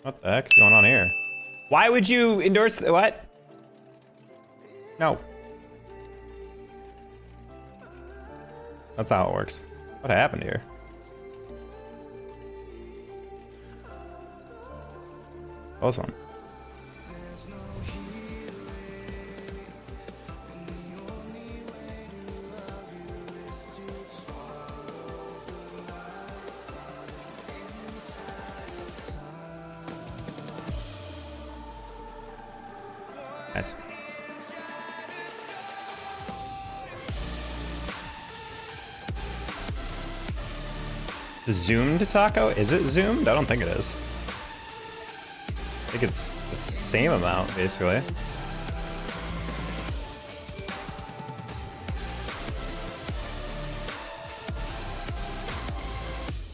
What the heck's going on here? Why would you endorse what? No. That's how it works. What happened here? Close one. Nice. Zoomed taco? Is it zoomed? I don't think it is. I think it's the same amount, basically.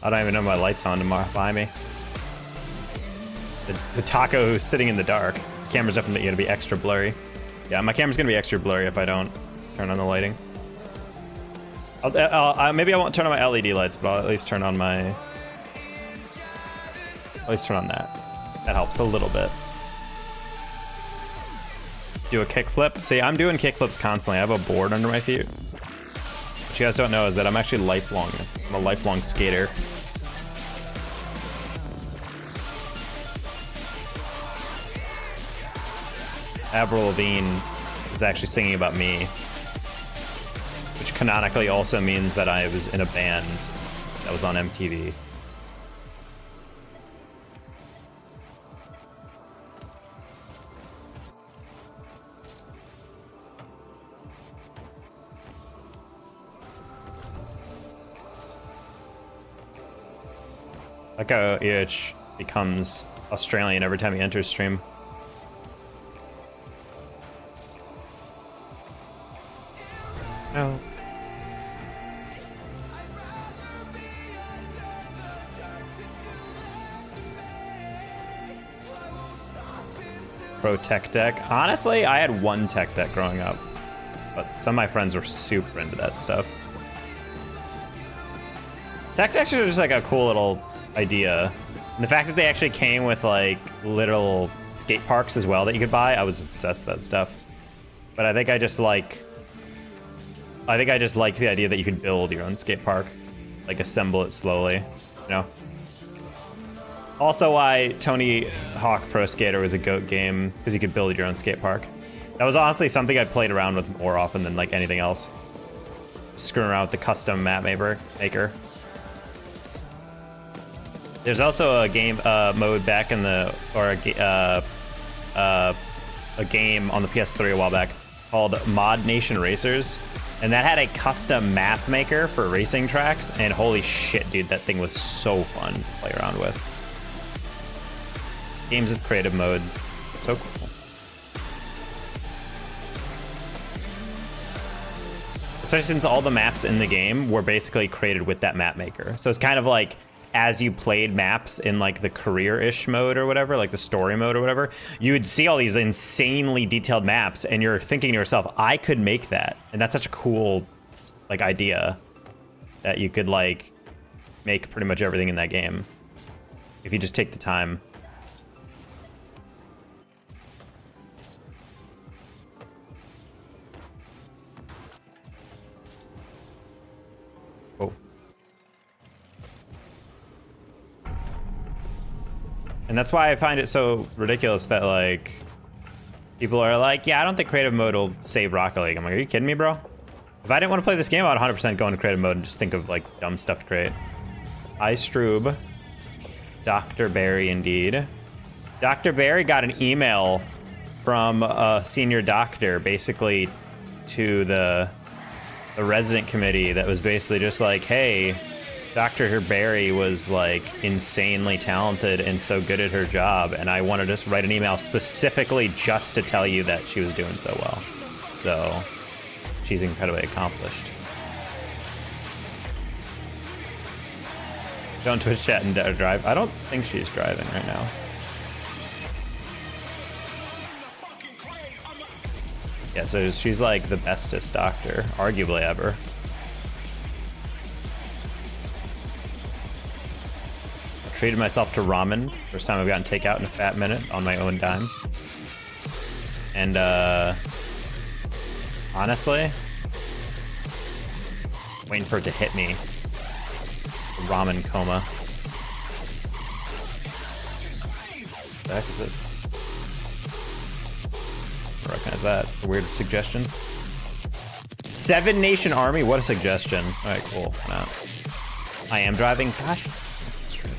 I don't even know my light's on behind me. The taco who's sitting in the dark. Camera's definitely gonna be extra blurry. Yeah, my camera's gonna be extra blurry if I don't turn on the lighting. Maybe I won't turn on my LED lights, but I'll at least turn on my... At least turn on that. That helps a little bit. Do a kickflip. See, I'm doing kickflips constantly. I have a board under my feet. What you guys don't know is that I'm actually lifelong. I'm a lifelong skater. Avril Lavigne is actually singing about me, which canonically also means that I was in a band that was on MTV. Like how EH becomes Australian every time he enters stream. No. Pro tech deck. Honestly, I had one tech deck growing up, but some of my friends were super into that stuff. Tech decks are just like a cool little idea. And the fact that they actually came with like little skate parks as well that you could buy, I was obsessed with that stuff. But I think I just liked the idea that you could build your own skate park, like assemble it slowly, you know? Also why Tony Hawk Pro Skater was a GOAT game, because you could build your own skate park. That was honestly something I played around with more often than like anything else. Screwing around with the custom map maker. There's also a game mode back in the, or a game on the PS3 a while back called Mod Nation Racers, and that had a custom map maker for racing tracks, and holy shit, dude, that thing was so fun to play around with. Games with creative mode, so cool. Especially since all the maps in the game were basically created with that map maker. So it's kind of like, as you played maps in like the career-ish mode or whatever, like the story mode or whatever, you would see all these insanely detailed maps and you're thinking to yourself, I could make that. And that's such a cool like idea that you could like make pretty much everything in that game if you just take the time. Oh. And that's why I find it so ridiculous that like people are like, yeah, I don't think creative mode will save Rocket League. I'm like, are you kidding me, bro? If I didn't want to play this game, I would 100% go into creative mode and just think of like dumb stuff to create. Istrube. Dr. Barry, indeed. Dr. Barry got an email from a senior doctor basically to the resident committee that was basically just like, hey, Dr. Barry was like insanely talented and so good at her job, and I wanted to write an email specifically just to tell you that she was doing so well. So she's incredibly accomplished. Don't Twitch chat and drive. I don't think she's driving right now. Yeah, so she's like the bestest doctor, arguably ever. Treated myself to ramen. First time I've gotten takeout in a fat minute on my own dime. And honestly, waiting for it to hit me. The ramen coma. What the heck is this? I recognize that. A weird suggestion. 7 Nation Army? What a suggestion. Alright, cool. No. I am driving. Gosh. That's true.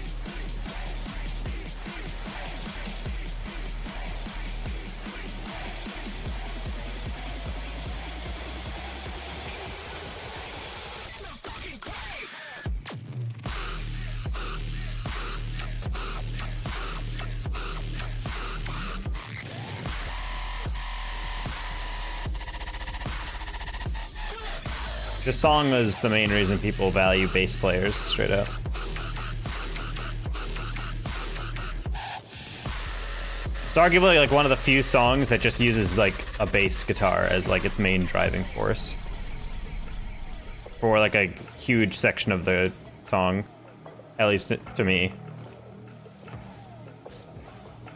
This song is the main reason people value bass players, straight up. It's arguably like one of the few songs that just uses like a bass guitar as like its main driving force for like a huge section of the song, at least to me.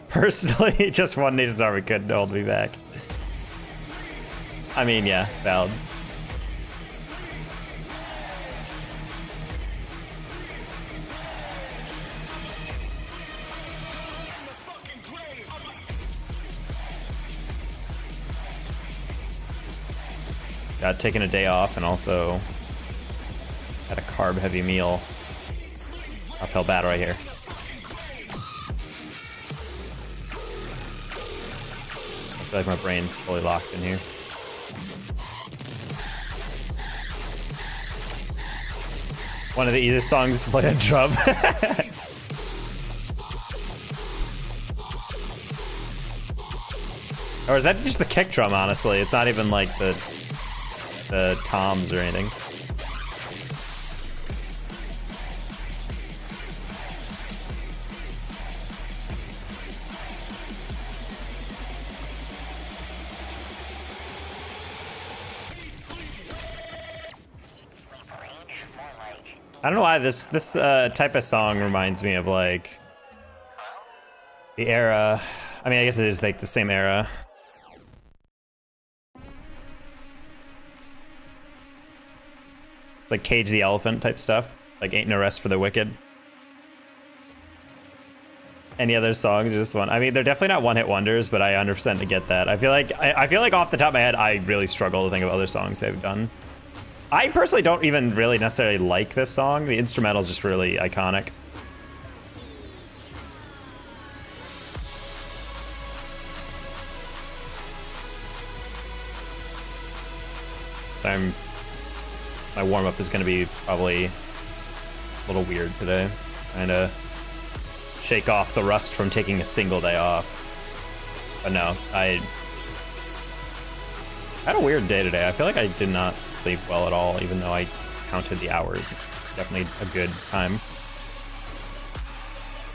Personally, just One Nation's Army couldn't hold me back. I mean, yeah, valid. Got taken a day off and also had a carb-heavy meal. Uphill battle right here. I feel like my brain's fully locked in here. One of the easiest songs to play on drum. Or is that just the kick drum, honestly? It's not even like the toms or anything. I don't know why this type of song reminds me of like the era. I mean, I guess it is like the same era. It's like Cage the Elephant type stuff. Like Ain't No Rest for the Wicked. Any other songs? Just one. I mean, they're definitely not one-hit wonders, but I 100% get that. I feel like off the top of my head, I really struggle to think of other songs they've done. I personally don't even really necessarily like this song. The instrumental is just really iconic. So my warm-up is going to be probably a little weird today. Trying to shake off the rust from taking a single day off. But no, I had a weird day today. I feel like I did not sleep well at all, even though I counted the hours. Definitely a good time.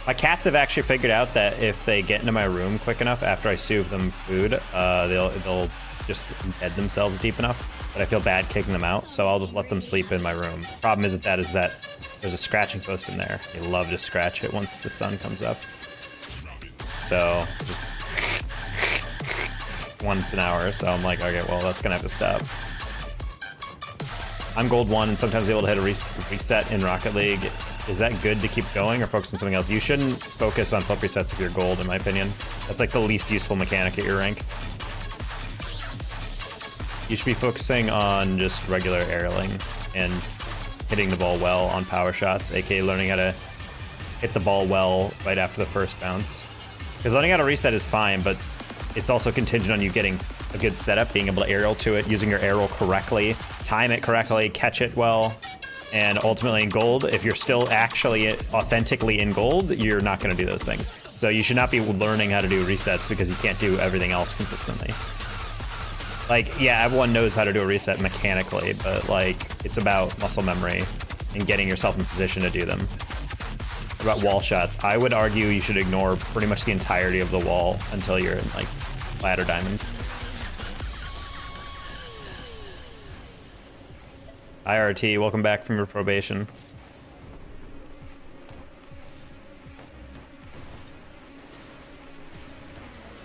My cats have actually figured out that if they get into my room quick enough after I serve them food, they'll just embed themselves deep enough that I feel bad kicking them out, so I'll just let them sleep in my room. The problem is that there's a scratching post in there. They love to scratch it once the sun comes up. So just once an hour, so I'm like, okay, well, that's gonna have to stop. I'm gold 1 and sometimes able to hit a reset in Rocket League. Is that good to keep going or focus on something else? You shouldn't focus on flip resets if you're gold, in my opinion. That's like the least useful mechanic at your rank. You should be focusing on just regular aerialing and hitting the ball well on power shots, aka learning how to hit the ball well right after the first bounce. Because learning how to reset is fine, but it's also contingent on you getting a good setup, being able to aerial to it, using your aerial correctly, time it correctly, catch it well, and ultimately in gold, if you're still actually authentically in gold, you're not going to do those things. So you should not be learning how to do resets because you can't do everything else consistently. Like, yeah, everyone knows how to do a reset mechanically, but like, it's about muscle memory and getting yourself in position to do them. What about wall shots? I would argue you should ignore pretty much the entirety of the wall until you're in like ladder diamond. IRT, welcome back from your probation.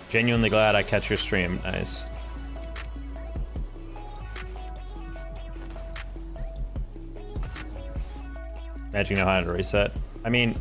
Genuinely glad I catch your stream. Nice. Imagine you know how to reset. I mean,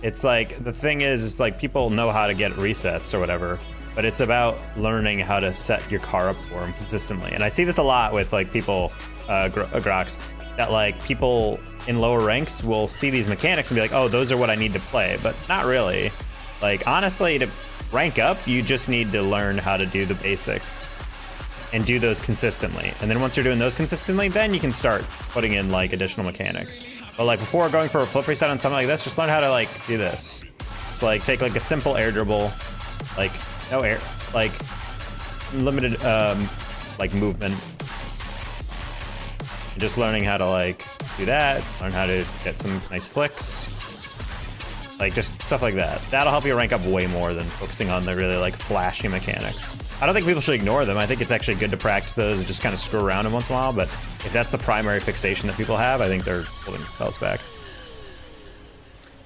it's like, the thing is like people know how to get resets or whatever, but it's about learning how to set your car up for them consistently. And I see this a lot with like people, Grox, that like people in lower ranks will see these mechanics and be like, oh, those are what I need to play, but not really. Like, honestly, to rank up, you just need to learn how to do the basics and do those consistently. And then once you're doing those consistently, then you can start putting in like additional mechanics. But like before going for a flip reset on something like this, just learn how to like do this. It's like take like a simple air dribble, like no air, like limited like movement. And just learning how to like do that, learn how to get some nice flicks. Like just stuff like that. That'll help you rank up way more than focusing on the really like flashy mechanics. I don't think people should ignore them. I think it's actually good to practice those and just kind of screw around them once in a while, but if that's the primary fixation that people have, I think they're holding themselves back.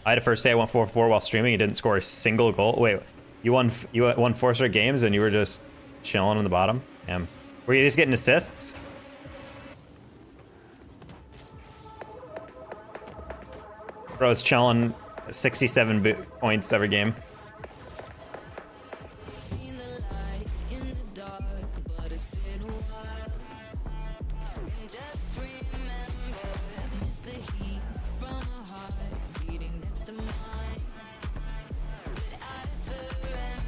I had a first day I went 4-4 while streaming and didn't score a single goal. Wait, you won 4 straight games and you were just chilling on the bottom? Damn. Were you just getting assists? Bro's chilling 67 points every game.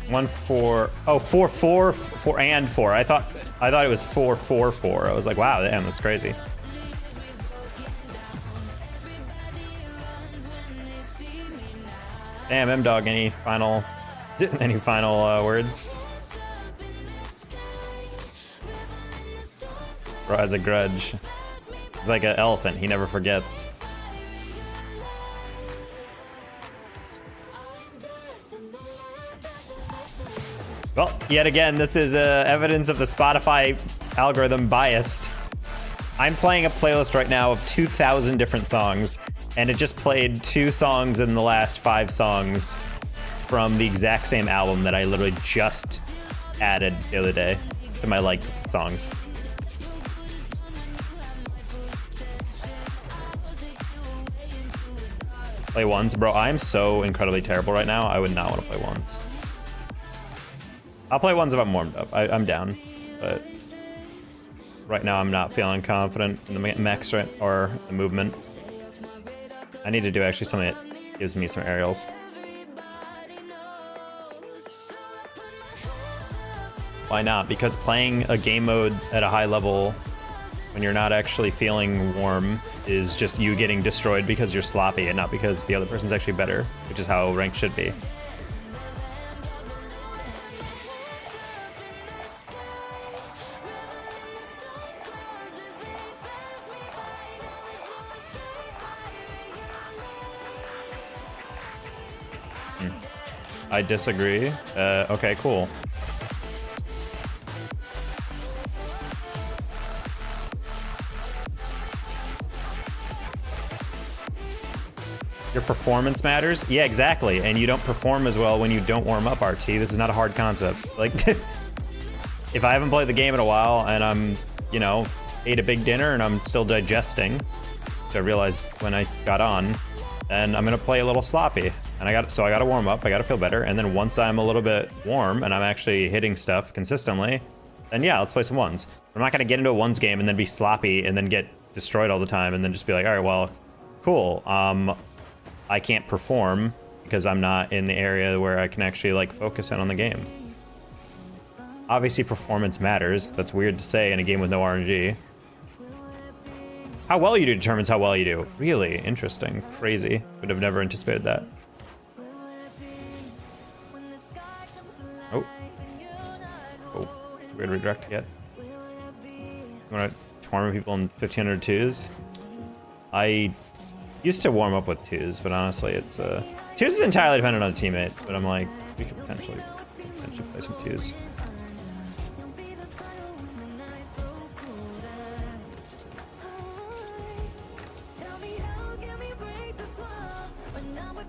One four. Oh, 4-4, 4 and 4. I thought it was 4-4-4. I was like, wow, damn, that's crazy. Damn, M-Dog, any final words? Bro has a grudge. He's like an elephant, he never forgets. Well, yet again, this is evidence of the Spotify algorithm biased. I'm playing a playlist right now of 2,000 different songs, and it just played 2 songs in the last 5 songs from the exact same album that I literally just added the other day to my liked songs. Play ones, bro. I'm so incredibly terrible right now. I would not want to play ones. I'll play ones if I'm warmed up. I'm down, but right now I'm not feeling confident in the mechs or the movement. I need to do actually something that gives me some aerials. Why not? Because playing a game mode at a high level when you're not actually feeling warm is just you getting destroyed because you're sloppy and not because the other person's actually better, which is how ranked should be. I disagree. Okay, cool. Your performance matters? Yeah, exactly. And you don't perform as well when you don't warm up, RT. This is not a hard concept. Like, if I haven't played the game in a while and I'm, you know, ate a big dinner and I'm still digesting, which I realized when I got on, then I'm gonna play a little sloppy. And I gotta warm up, I gotta feel better, and then once I'm a little bit warm and I'm actually hitting stuff consistently, then yeah, let's play some ones. I'm not gonna get into a ones game and then be sloppy and then get destroyed all the time and then just be like, all right, well, cool. I can't perform because I'm not in the area where I can actually like focus in on the game. Obviously performance matters. That's weird to say in a game with no RNG. How well you do determines how well you do. Really interesting, crazy. Would have never anticipated that. Oh, weird redirect to get. You want to torment people in 1500 twos? I used to warm up with twos, but honestly, it's twos is entirely dependent on a teammate. But I'm like, we could potentially play some twos.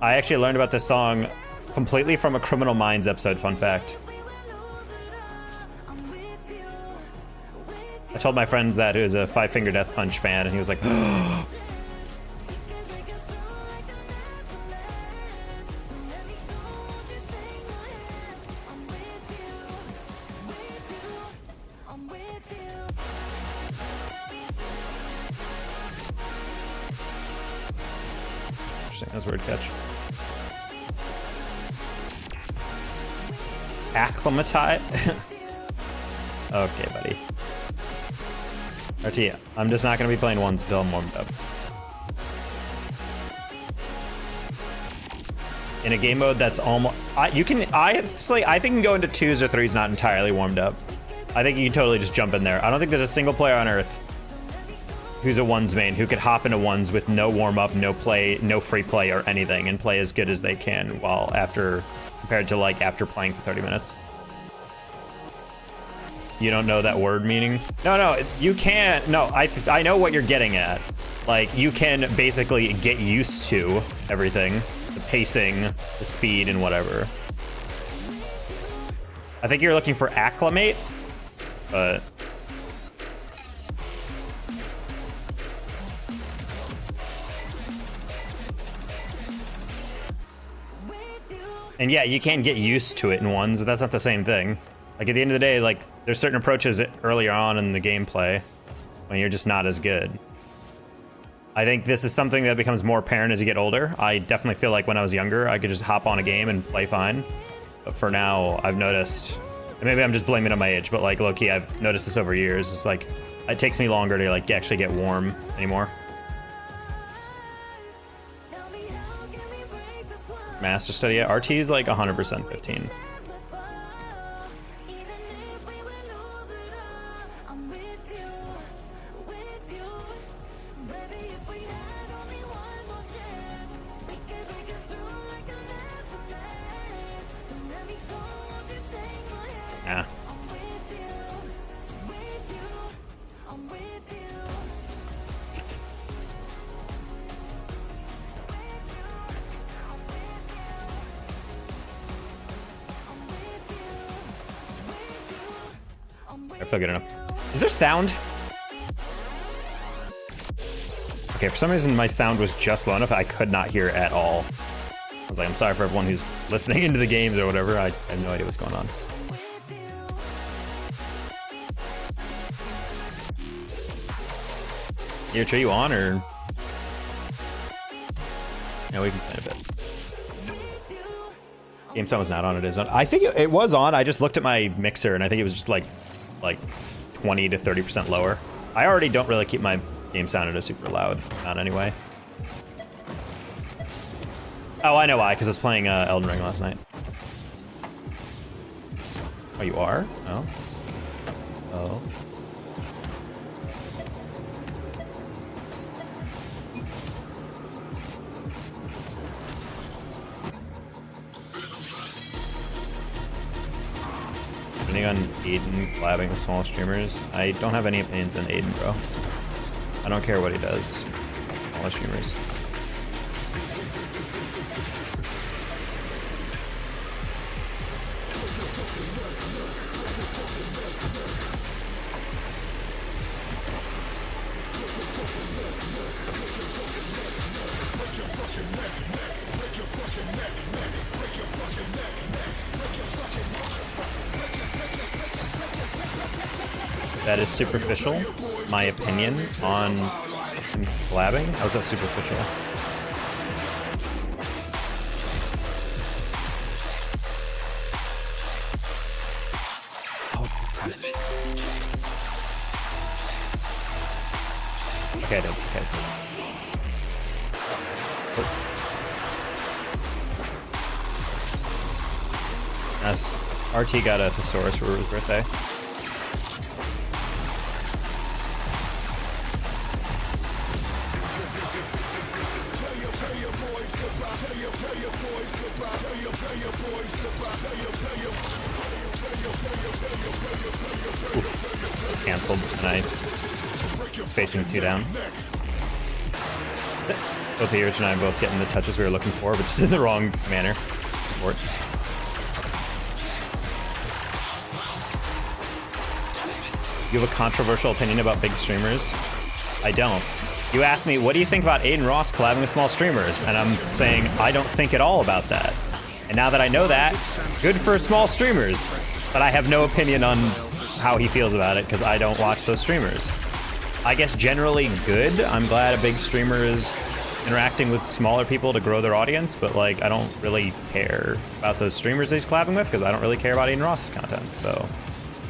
I actually learned about this song completely from a Criminal Minds episode, fun fact. I told my friends that who's a Five Finger Death Punch fan, and he was like, interesting, that's a weird catch. Acclimatize? Okay, buddy. RT, I'm just not going to be playing ones until I'm warmed up. In a game mode that's almost... I think you can go into 2s or 3s not entirely warmed up. I think you can totally just jump in there. I don't think there's a single player on Earth who's a 1s main who could hop into 1s with no warm-up, no play, no free play or anything and play as good as they can while compared to like after playing for 30 minutes. You don't know that word meaning? No, you can't. No, I know what you're getting at. Like, you can basically get used to everything, the pacing, the speed, and whatever. I think you're looking for acclimate, but... And yeah, you can get used to it in 1s, but that's not the same thing. Like, at the end of the day, like, there's certain approaches earlier on in the gameplay when you're just not as good. I think this is something that becomes more apparent as you get older. I definitely feel like when I was younger, I could just hop on a game and play fine. But for now, I've noticed, and maybe I'm just blaming it on my age, but like, low-key, I've noticed this over years. It's like, it takes me longer to like actually get warm anymore. Master study, yeah, RT is like 100% 15. Yeah. I feel good enough. Is there sound? Okay, for some reason my sound was just low enough I could not hear at all. I was like, I'm sorry for everyone who's listening into the games or whatever. I have no idea what's going on. Here, Trey, you on or? Yeah, we can play a bit. Game sound was not on, it is on. I think it was on. I just looked at my mixer and I think it was just like 20 to 30% lower. I already don't really keep my game sound at a super loud amount anyway. Oh, I know why, because I was playing Elden Ring last night. Oh, you are? Oh. Oh. Depending on Aiden collabing with small streamers, I don't have any opinions on Aiden, bro. I don't care what he does. Small streamers. That is superficial. My opinion on him collabing. How's that superficial? Okay, I did. Okay. As RT got a thesaurus for his birthday. Oof. Cancelled tonight. It's facing 2 down. Both the Urge and I are both getting the touches we were looking for, but just in the wrong manner. Support. You have a controversial opinion about big streamers? I don't. You asked me, what do you think about Aiden Ross collabing with small streamers? And I'm saying, I don't think at all about that. And now that I know that, good for small streamers. But I have no opinion on how he feels about it because I don't watch those streamers. I guess generally good. I'm glad a big streamer is interacting with smaller people to grow their audience, but like I don't really care about those streamers that he's collabing with because I don't really care about Aiden Ross's content. So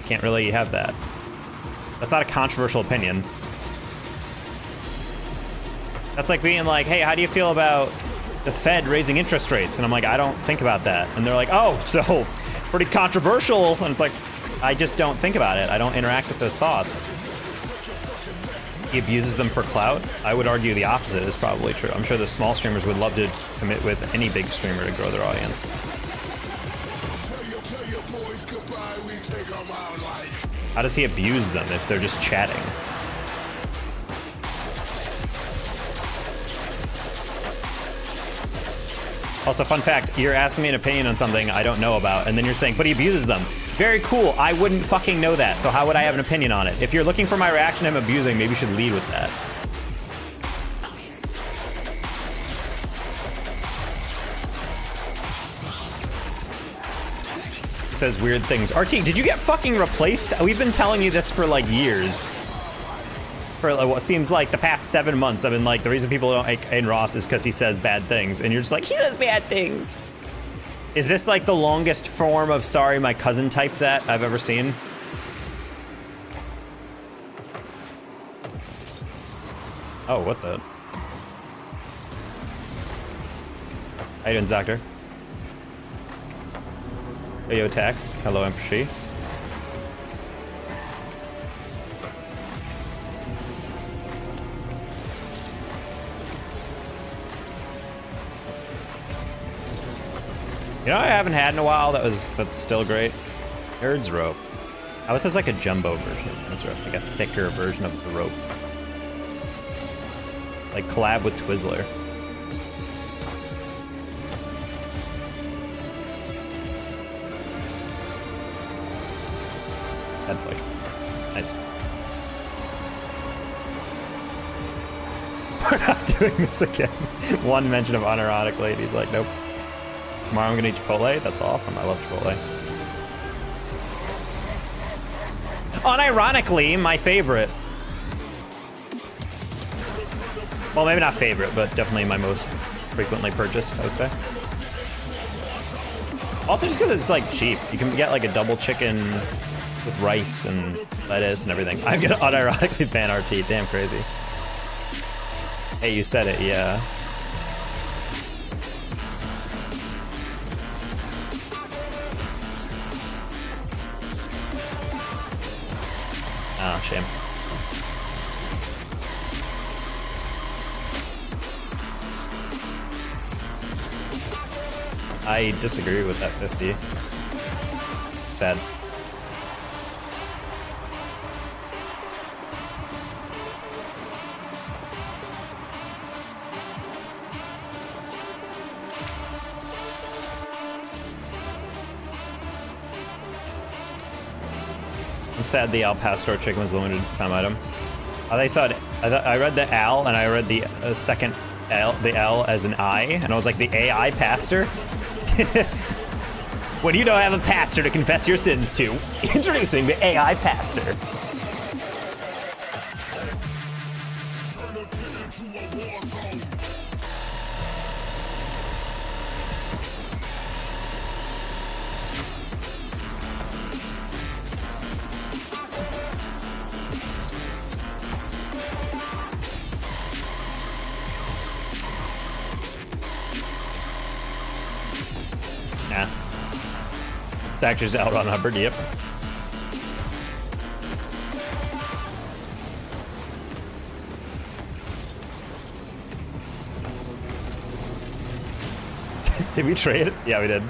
can't really have that. That's not a controversial opinion. That's like being like, hey, how do you feel about the Fed raising interest rates? And I'm like, I don't think about that. And they're like, oh, so pretty controversial. And it's like, I just don't think about it. I don't interact with those thoughts. He abuses them for clout. I would argue the opposite is probably true. I'm sure the small streamers would love to commit with any big streamer to grow their audience. How does he abuse them if they're just chatting? Also, fun fact, you're asking me an opinion on something I don't know about, and then you're saying, but he abuses them. Very cool. I wouldn't fucking know that, so how would I have an opinion on it? If you're looking for my reaction to him abusing, maybe you should lead with that. It says weird things. RT, did you get fucking replaced? We've been telling you this for like years. For like, what seems like the past 7 months, I've been like, the reason people don't like Aiden Ross is because he says bad things. And you're just like, he says bad things. Is this like the longest form of sorry my cousin typed that I've ever seen? Oh, what the? How you doing, Zactor? Yo, Tex. Hello, Empress. You know, I haven't had in a while. That's still great. Nerd's rope. Oh, this is like a jumbo version of Nerd's rope, like a thicker version of the rope. Like collab with Twizzler. Head flick. Nice. We're not doing this again. One mention of unironic ladies, like, nope. Tomorrow I'm gonna eat Chipotle. That's awesome. I love Chipotle. Unironically, my favorite. Well, maybe not favorite, but definitely my most frequently purchased, I would say. Also, just because it's like cheap. You can get like a double chicken with rice and lettuce and everything. I'm gonna unironically ban RT. Damn crazy. Hey, you said it, yeah. Oh, shame. I disagree with that 50. Sad. I'm sad the Al Pastor chicken was limited time item. I thought I read the Al and I read the second L, the L as an I, and I was like, the AI pastor? When you don't have a pastor to confess your sins to, introducing the AI pastor. Nah. It's actually just outrun Hubbard, yep. Did we trade? Yeah, we did.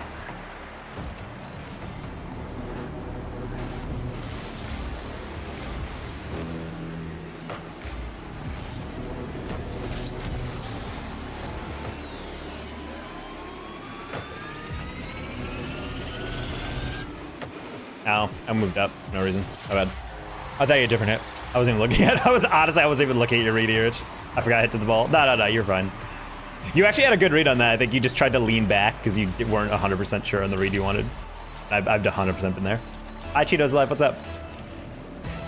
Ow, I moved up. No reason. My bad. I thought you had a different hit. I wasn't even looking at it. I wasn't even looking at your read here. I forgot I hit the ball. No, you're fine. You actually had a good read on that. I think you just tried to lean back because you weren't 100% sure on the read you wanted. I've 100% been there. Hi, Cheetos Life, what's up?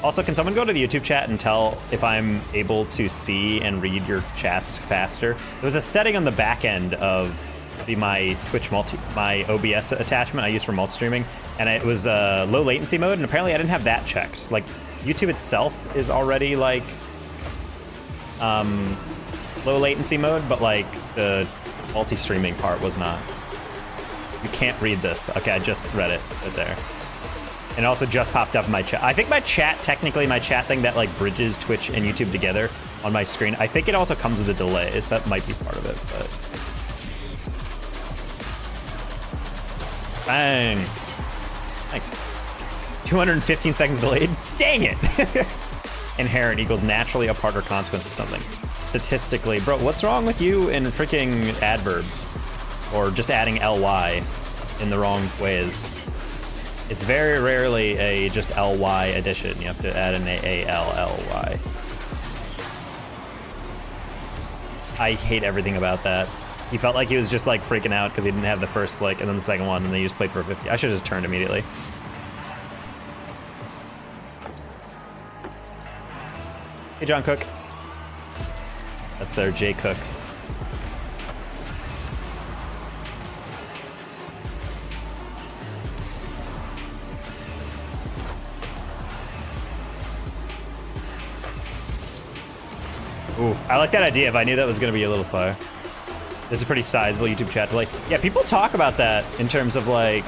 Also, can someone go to the YouTube chat and tell if I'm able to see and read your chats faster? There was a setting on the back end of my Twitch my OBS attachment I use for multi-streaming, and it was low latency mode, and apparently I didn't have that checked. Like, YouTube itself is already like low latency mode, but like the multi-streaming part was not. You can't read this. Okay, I just read it right there. And it also just popped up in my chat. I think my chat, technically my chat thing that like bridges Twitch and YouTube together on my screen, I think it also comes with a delay, so that might be part of it, but. Bang. Thanks. 215 seconds delayed? Dang it! Inherent equals naturally a part or consequence of something. Statistically, bro, what's wrong with you in freaking adverbs? Or just adding ly in the wrong ways? It's very rarely a just ly addition. You have to add an ally. I hate everything about that. He felt like he was just like freaking out because he didn't have the first flick and then the second one, and then he just played for a 50. I should have just turned immediately. Hey, John Cook. That's our Jay Cook. Ooh, I like that idea if I knew that was going to be a little slower. There's a pretty sizable YouTube chat delay. Yeah, people talk about that in terms of like,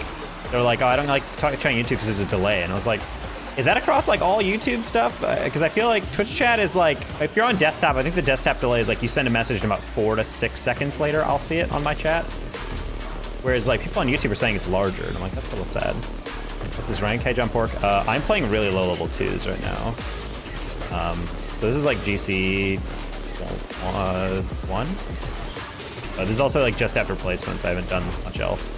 they're like, oh, I don't like trying YouTube because there's a delay. And I was like, is that across like all YouTube stuff? Because I feel like Twitch chat is like, if you're on desktop, I think the desktop delay is like you send a message and about 4 to 6 seconds later, I'll see it on my chat. Whereas like people on YouTube are saying it's larger. And I'm like, that's a little sad. What's his rank? Hey, John Pork. I'm playing really low level 2s right now. So this is like GC 1. This is also like just after placements. I haven't done much else.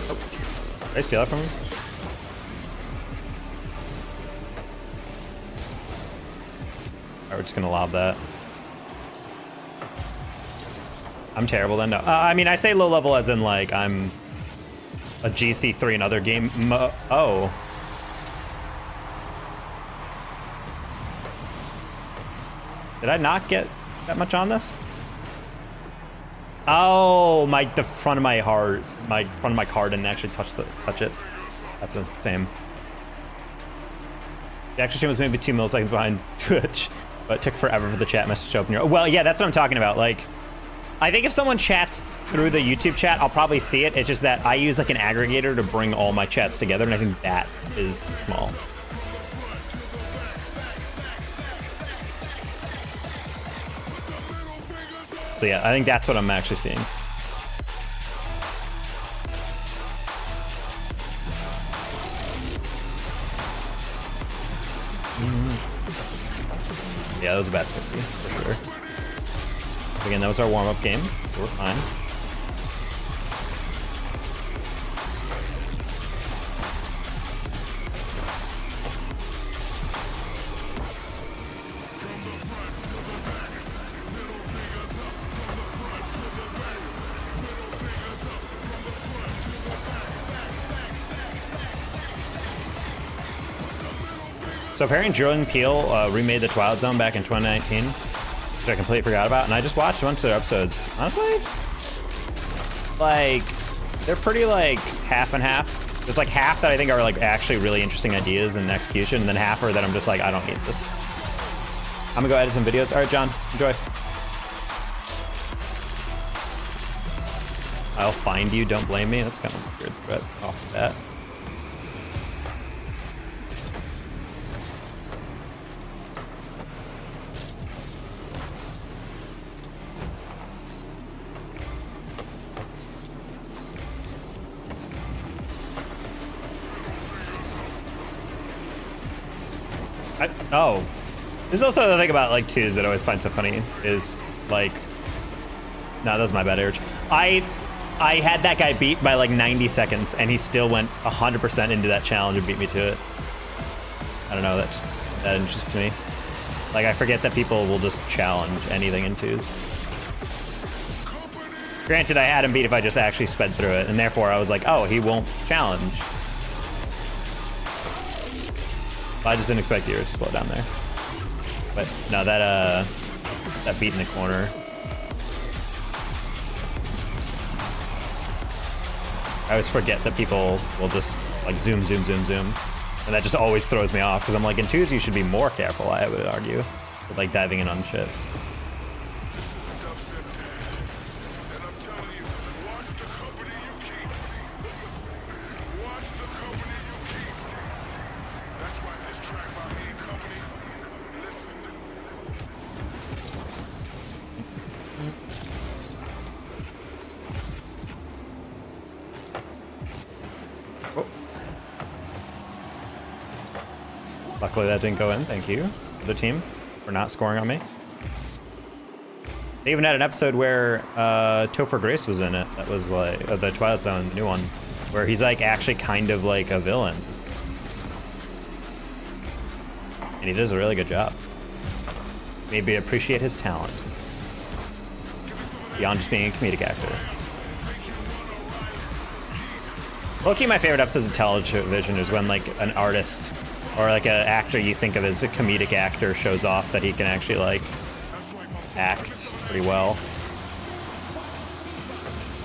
Oh. Did I steal that from him? Alright, we're just gonna lob that. I'm terrible then. No, I mean, I say low level as in like I'm a GC3 another game. Oh. Did I not get that much on this? Oh, the front of my heart, front of my card didn't actually touch it. That's the same. The extra stream was maybe 2 milliseconds behind Twitch, but it took forever for the chat message to open. Well, yeah, that's what I'm talking about. Like, I think if someone chats through the YouTube chat, I'll probably see it. It's just that I use like an aggregator to bring all my chats together, and I think that is small. So yeah, I think that's what I'm actually seeing. Yeah, that was a bad 50, for sure. Again, that was our warm-up game. So we're fine. So apparently Jordan Peele remade the Twilight Zone back in 2019, which I completely forgot about, and I just watched a bunch of their episodes. Honestly, like, they're pretty like half and half. There's like half that I think are like actually really interesting ideas and execution, and then half are that I'm just like, I don't need this. I'm gonna go edit some videos. All right, John, enjoy. I'll find you, don't blame me. That's kind of a weird threat off the bat. This is also the thing about like twos that I always find so funny is like No, that was my bad, Urge. I had that guy beat by like 90 seconds, and he still went 100% into that challenge and beat me to it. I don't know, that interests me. Like, I forget that people will just challenge anything in 2s. Granted, I had him beat if I just actually sped through it, and therefore I was like, oh, he won't challenge. I just didn't expect you to slow down there. But no, that beat in the corner. I always forget that people will just like zoom, zoom, zoom, zoom. And that just always throws me off, because I'm like, in 2s you should be more careful, I would argue, with like diving in on shit. Luckily that didn't go in, thank you, the team, for not scoring on me. They even had an episode where Topher Grace was in it, that was like, the Twilight Zone, the new one, where he's like actually kind of like a villain. And he does a really good job. Maybe appreciate his talent. Beyond just being a comedic actor. Low-key, my favorite episodes of television is when like an artist or like an actor you think of as a comedic actor shows off that he can actually like act pretty well.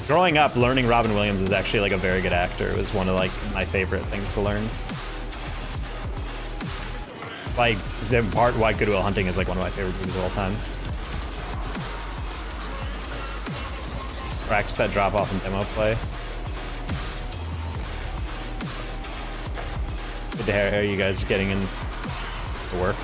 Growing up, learning Robin Williams is actually like a very good actor. It was one of like my favorite things to learn. Like the part why Good Will Hunting is like one of my favorite movies of all time. Practice that drop off and demo play. Good to hear you guys getting in to work.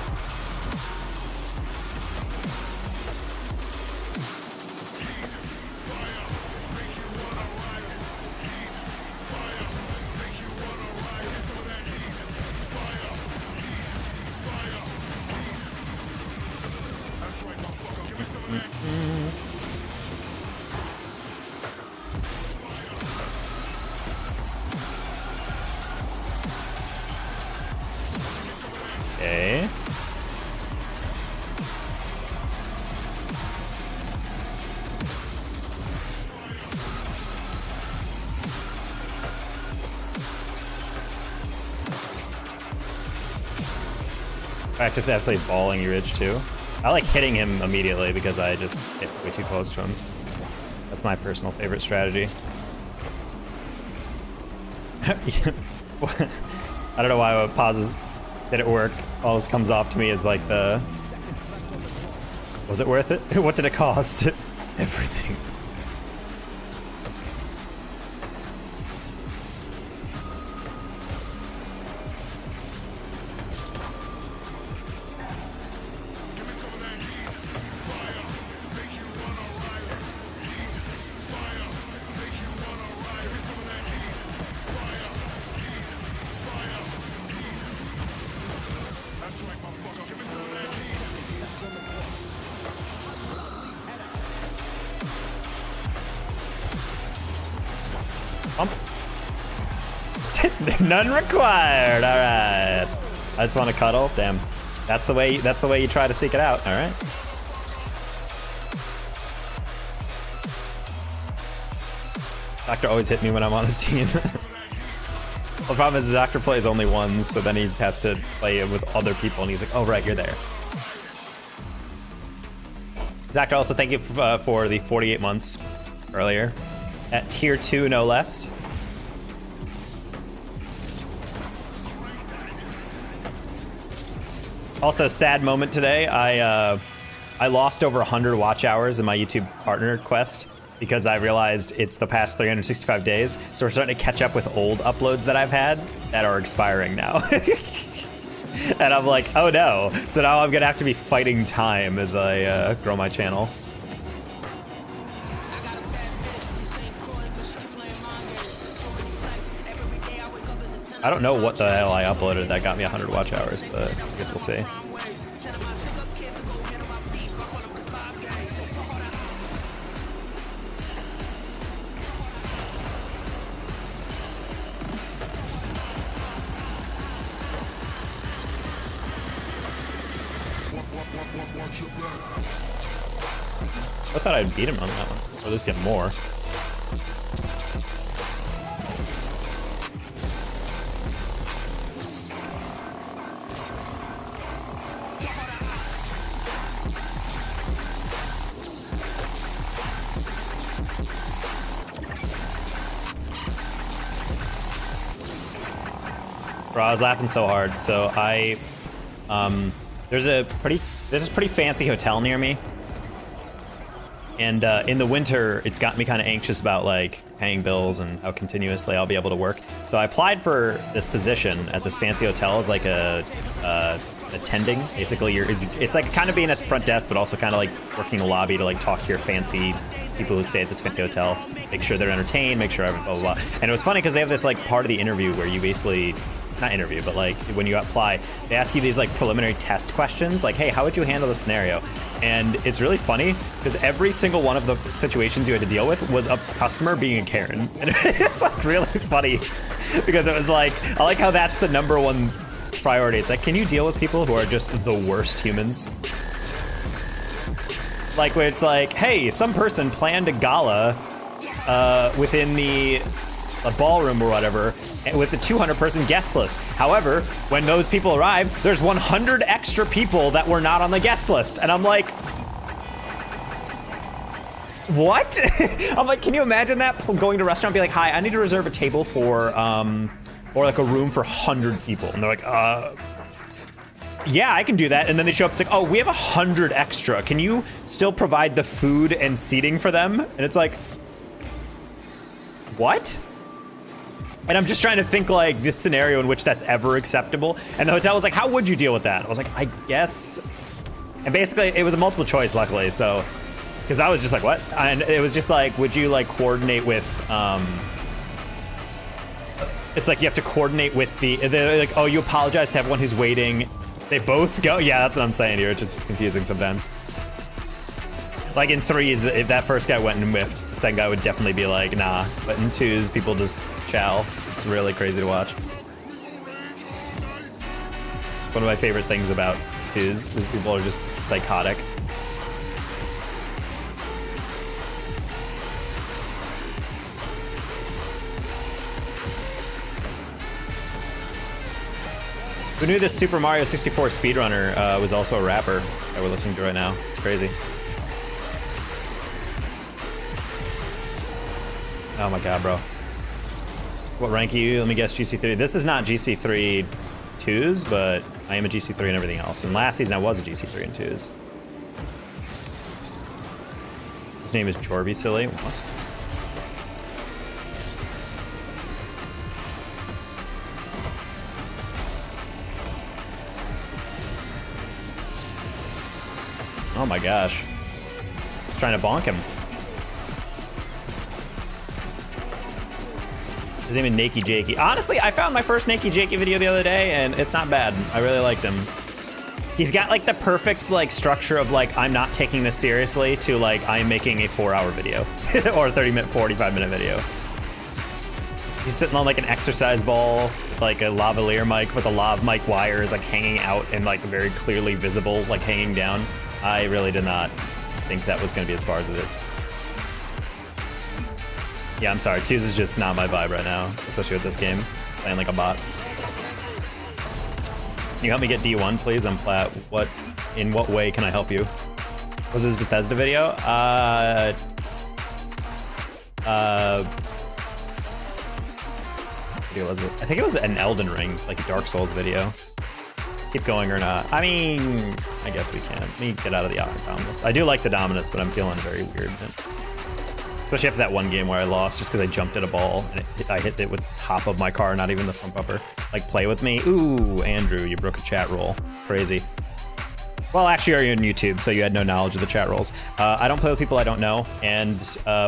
Okay. Practice absolutely balling your Ridge too. I like hitting him immediately because I just hit way too close to him. That's my personal favorite strategy. I don't know why pauses did it work. All this comes off to me as like the... Was it worth it? What did it cost? Everything. None required. All right. I just want to cuddle. Damn. That's the way you try to seek it out. All right. Doctor always hit me when I'm on his team. Well, the problem is Doctor plays only once, so then he has to play with other people, and he's like, "Oh right, you're there." Doctor, also thank you for the 48 months earlier at tier 2, no less. Also, sad moment today. I lost over 100 watch hours in my YouTube partner quest because I realized it's the past 365 days. So we're starting to catch up with old uploads that I've had that are expiring now. And I'm like, oh no. So now I'm gonna have to be fighting time as I grow my channel. I don't know what the hell I uploaded that got me 100 watch hours, but I guess we'll see. I thought I'd beat him on that one, or at least get more. Bro, I was laughing so hard. So there's this pretty fancy hotel near me. And in the winter, it's got me kind of anxious about like paying bills and how continuously I'll be able to work. So I applied for this position at this fancy hotel as like a attending. Basically, it's like kind of being at the front desk, but also kind of like working the lobby to like talk to your fancy people who stay at this fancy hotel, make sure they're entertained, make sure blah, blah, blah. And it was funny because they have this like part of the interview where you basically, not interview, but like when you apply, they ask you these like preliminary test questions, like, hey, how would you handle this scenario? And it's really funny because every single one of the situations you had to deal with was a customer being a Karen. And it's like really funny because it was like, I like how that's the #1 priority. It's like, can you deal with people who are just the worst humans? Like where it's like, hey, some person planned a gala within the ballroom or whatever with the 200-person guest list. However, when those people arrive, there's 100 extra people that were not on the guest list. And I'm like, what? I'm like, can you imagine that? Going to a restaurant and be like, hi, I need to reserve a table for, or like a room for 100 people. And they're like, yeah, I can do that. And then they show up, it's like, oh, we have 100 extra. Can you still provide the food and seating for them? And it's like, what? And I'm just trying to think like this scenario in which that's ever acceptable. And the hotel was like, how would you deal with that? I was like, I guess. And basically it was a multiple choice, luckily. So, because I was just like, what? And it was just like, would you like coordinate with, it's like you have to coordinate with they're like, oh, you apologize to everyone who's waiting. They both go, yeah, that's what I'm saying here. It's just confusing sometimes. Like in threes, if that first guy went and whiffed, the second guy would definitely be like, nah. But in twos, people just chow. It's really crazy to watch. One of my favorite things about twos is people are just psychotic. Who knew this Super Mario 64 speedrunner was also a rapper that we're listening to right now? It's crazy. Oh my god, bro. What rank are you? Let me guess, GC3. This is not GC3 twos, but I am a GC3 and everything else. And last season I was a GC3 and twos. His name is Jorby Silly. What? Oh my gosh. Trying to bonk him. His name is Nakey Jakey. Honestly, I found my first Nakey Jakey video the other day, and it's not bad. I really liked him. He's got like the perfect like structure of like, I'm not taking this seriously to like, I'm making a 4-hour video or a 30-minute, 45-minute video. He's sitting on like an exercise ball with like a lavalier mic with a lav mic wires like hanging out and like very clearly visible, like hanging down. I really did not think that was going to be as far as it is. Yeah, I'm sorry. Twos is just not my vibe right now, especially with this game. Playing like a bot. Can you help me get D1, please? I'm flat. In what way can I help you? Was this Bethesda video? What video was it? I think it was an Elden Ring, like a Dark Souls video. Keep going or not? I mean, I guess we can. Let me get out of the Dominus. I do like the Dominus, but I'm feeling very weird. Especially after that one game where I lost just because I jumped at a ball and I hit it with the top of my car, not even the front bumper. Like, play with me. Ooh, Andrew, you broke a chat roll. Crazy. Well, actually, you're on YouTube, so you had no knowledge of the chat rolls. I don't play with people I don't know, and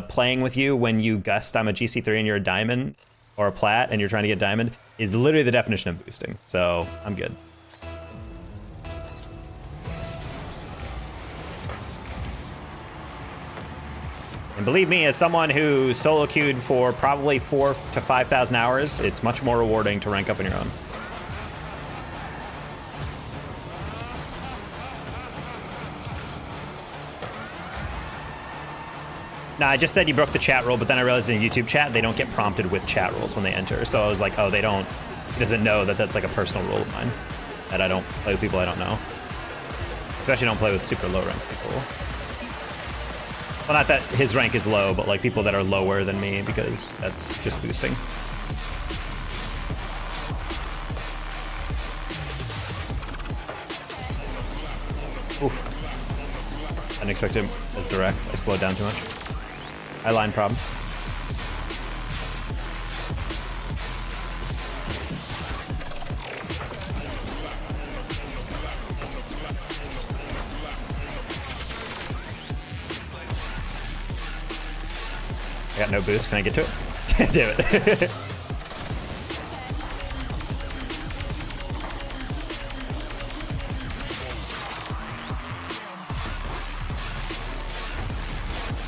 playing with you when you guessed I'm a GC3 and you're a diamond, or a plat, and you're trying to get diamond, is literally the definition of boosting. So, I'm good. And believe me, as someone who solo queued for probably 4,000 to 5,000 hours, it's much more rewarding to rank up on your own. Nah, I just said you broke the chat rule, but then I realized in a YouTube chat, they don't get prompted with chat rules when they enter. So I was like, oh, they don't, he doesn't know that that's like a personal rule of mine, that I don't play with people I don't know. Especially don't play with super low rank people. Well, not that his rank is low, but like people that are lower than me, because that's just boosting. Oof. I didn't expect him as direct. I slowed down too much. Eye line problem. I got no boost. Can I get to it? Damn it.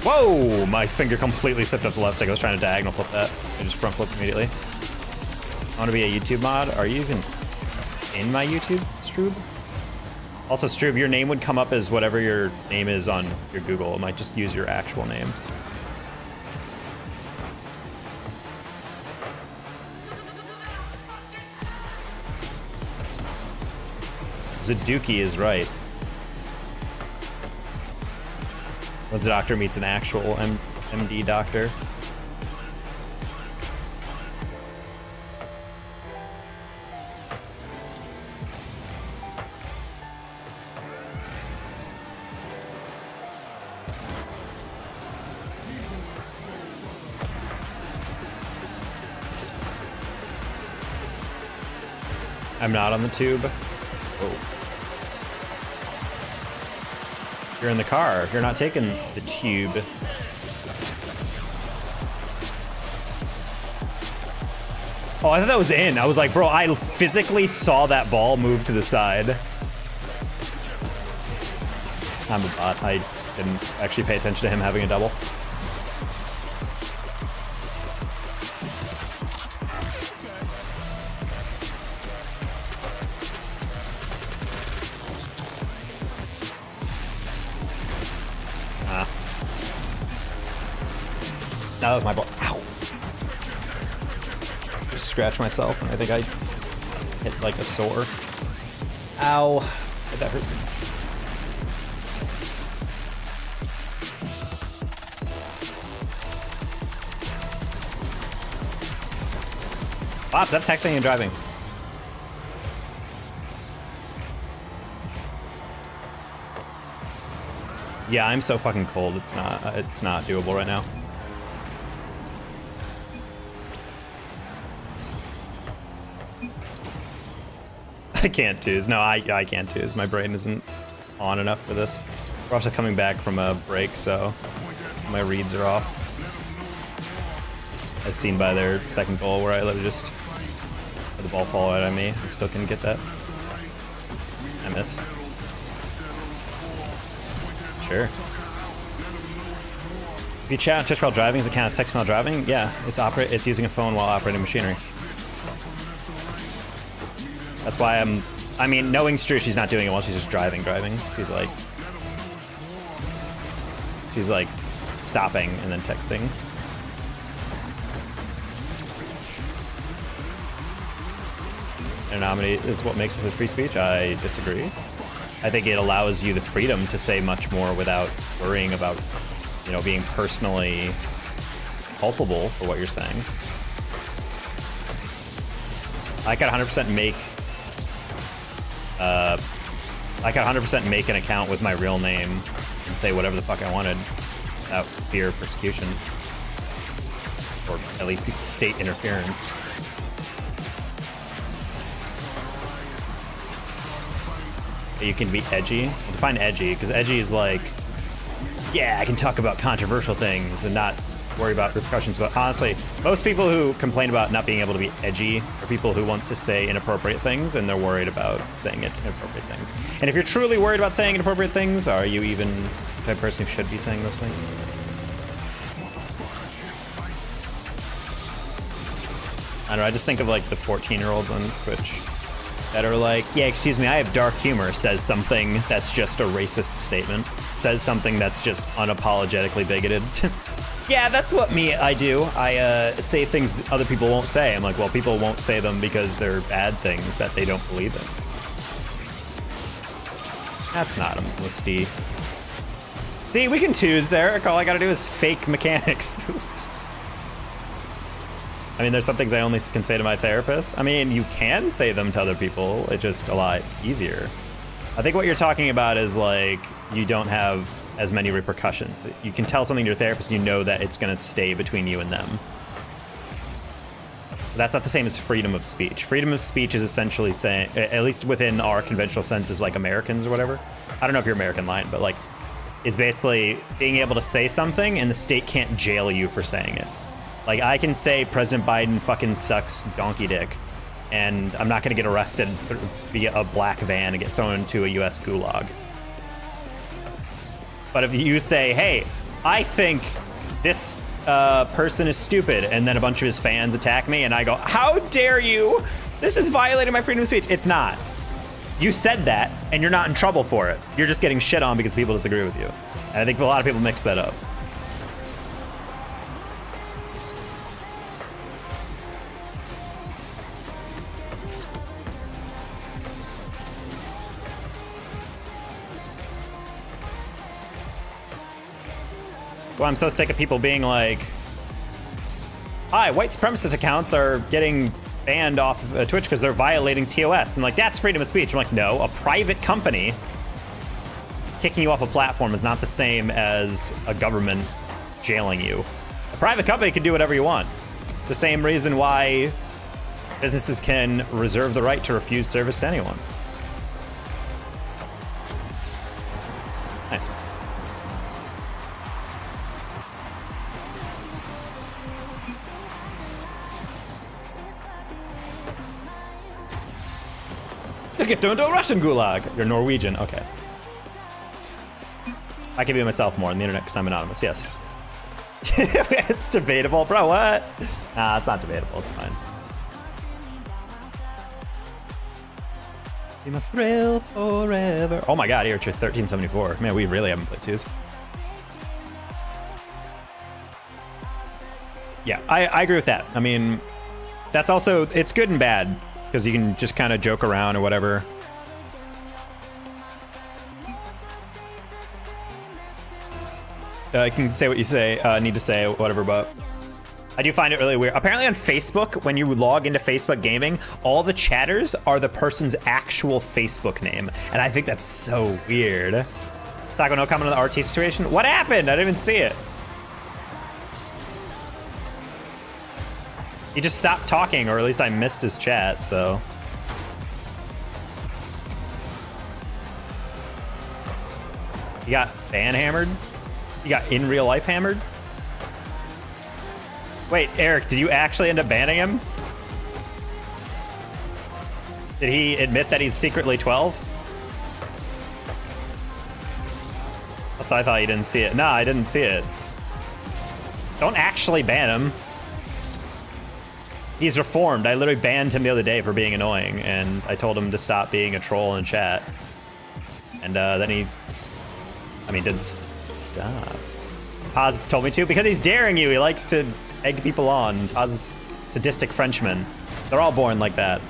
Whoa! My finger completely slipped up the left stick. I was trying to diagonal flip that. I just front flipped immediately. I want to be a YouTube mod. Are you even in my YouTube, Stroob? Also, Stroob, your name would come up as whatever your name is on your Google. It might just use your actual name. Zaduki is right. Once a doctor meets an actual MD doctor. I'm not on the tube. Oh. You're in the car. You're not taking the tube. Oh, I thought that was in. I was like, bro, I physically saw that ball move to the side. I'm a bot. I didn't actually pay attention to him having a double. That was my ball. Ow. Just scratched myself and I think I hit like a sore. Ow. That hurts. Bob, stop texting and driving. Yeah, I'm so fucking cold. It's not doable right now. I can't twos. No, I can't twos. My brain isn't on enough for this. We're also coming back from a break, so my reads are off. As seen by their second goal, where I literally just let the ball fall out on me. I still can get that. I miss. Sure. If you chat on Twitch while driving, is it kind of sex while driving? Yeah, it's using a phone while operating machinery. That's why I mean, knowing Stru, she's not doing it while she's just driving. She's like stopping and then texting. Anonymity is what makes this a free speech. I disagree. I think it allows you the freedom to say much more without worrying about, you know, being personally culpable for what you're saying. I could 100% make an account with my real name and say whatever the fuck I wanted without fear of persecution. Or at least state interference. You can be edgy. Define edgy, because edgy is like, yeah, I can talk about controversial things and not worry about repercussions. But honestly, most people who complain about not being able to be edgy are people who want to say inappropriate things, and they're worried about saying inappropriate things. And if you're truly worried about saying inappropriate things, are you even the type of person who should be saying those things? I don't know, I just think of like the 14-year-olds on Twitch that are like, yeah, excuse me, I have dark humor, says something that's just a racist statement, says something that's just unapologetically bigoted. Yeah, that's what I do. I say things other people won't say. I'm like, well, people won't say them because they're bad things that they don't believe in. That's not a musty. See, we can twos there. All I gotta do is fake mechanics. I mean, there's some things I only can say to my therapist. I mean, you can say them to other people. It's just a lot easier. I think what you're talking about is like, you don't have as many repercussions. You can tell something to your therapist, you know that it's gonna stay between you and them. That's not the same as freedom of speech. Freedom of speech is essentially saying, at least within our conventional senses, like Americans or whatever. I don't know if you're American line, but like, is basically being able to say something and the state can't jail you for saying it. Like, I can say President Biden fucking sucks donkey dick, and I'm not gonna get arrested via a black van and get thrown into a US gulag. But if you say, hey, I think this person is stupid, and then a bunch of his fans attack me, and I go, how dare you? This is violating my freedom of speech. It's not. You said that, and you're not in trouble for it. You're just getting shit on because people disagree with you. And I think a lot of people mix that up. Well, I'm so sick of people being like, hi, white supremacist accounts are getting banned off of Twitch because they're violating TOS. And like, that's freedom of speech. I'm like, no, a private company kicking you off a platform is not the same as a government jailing you. A private company can do whatever you want. The same reason why businesses can reserve the right to refuse service to anyone. Nice. You'll get thrown into a Russian gulag. You're Norwegian, okay. I can be myself more on the internet because I'm anonymous, yes. It's debatable, bro, what? Nah, it's not debatable, it's fine. Be my thrill forever. Oh my god, you're at your 1374. Man, we really haven't played twos. Yeah, I agree with that. I mean, that's also, it's good and bad. Because you can just kind of joke around or whatever. You can say what you say, need to say, whatever, but I do find it really weird. Apparently on Facebook, when you log into Facebook Gaming, all the chatters are the person's actual Facebook name. And I think that's so weird. Taco, no comment on the RT situation? What happened? I didn't even see it. He just stopped talking, or at least I missed his chat, so. You got ban hammered? You got in real life hammered? Wait, Eric, did you actually end up banning him? Did he admit that he's secretly 12? That's why I thought you didn't see it. No, I didn't see it. Don't actually ban him. He's reformed. I literally banned him the other day for being annoying, and I told him to stop being a troll in chat. And then he, I mean, did stop. Paz told me to, because he's daring you. He likes to egg people on. Paz, sadistic Frenchman. They're all born like that.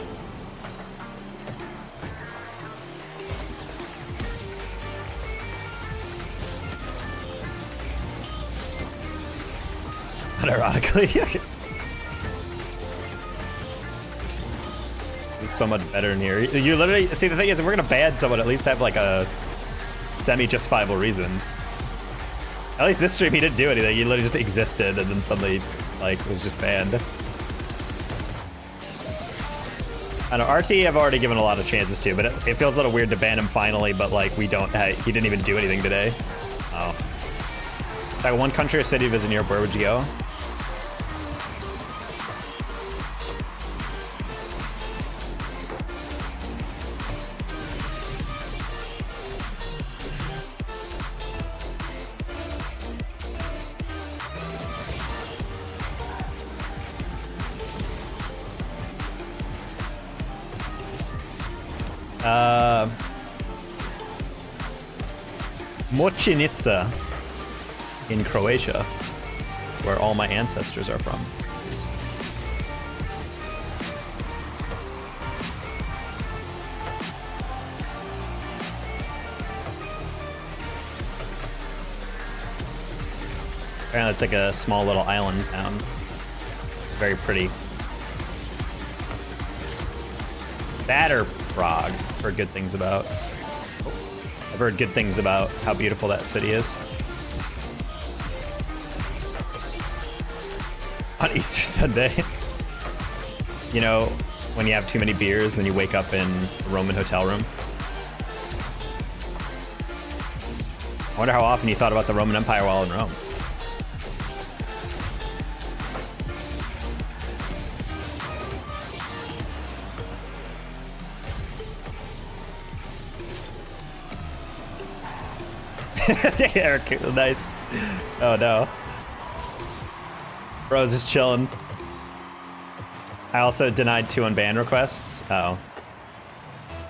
Unironically. It's so much better in here. You literally, see, the thing is, if we're gonna ban someone, at least have like a semi-justifiable reason. At least this stream, he didn't do anything. He literally just existed and then suddenly, like, was just banned. I know, RT I've already given a lot of chances to, but it feels a little weird to ban him finally, but like, we don't, he didn't even do anything today. Oh. Like, one country or city to visit in Europe, where would you go? Mochinica in Croatia, where all my ancestors are from. Apparently it's like a small little island town. Very pretty. That or Prague, I've heard good things about. I've heard good things about how beautiful that city is. On Easter Sunday. You know, when you have too many beers and then you wake up in a Roman hotel room. I wonder how often you thought about the Roman Empire while in Rome. Eric, nice. Oh no. Bro's just chilling. I also denied 2 unban requests. Oh.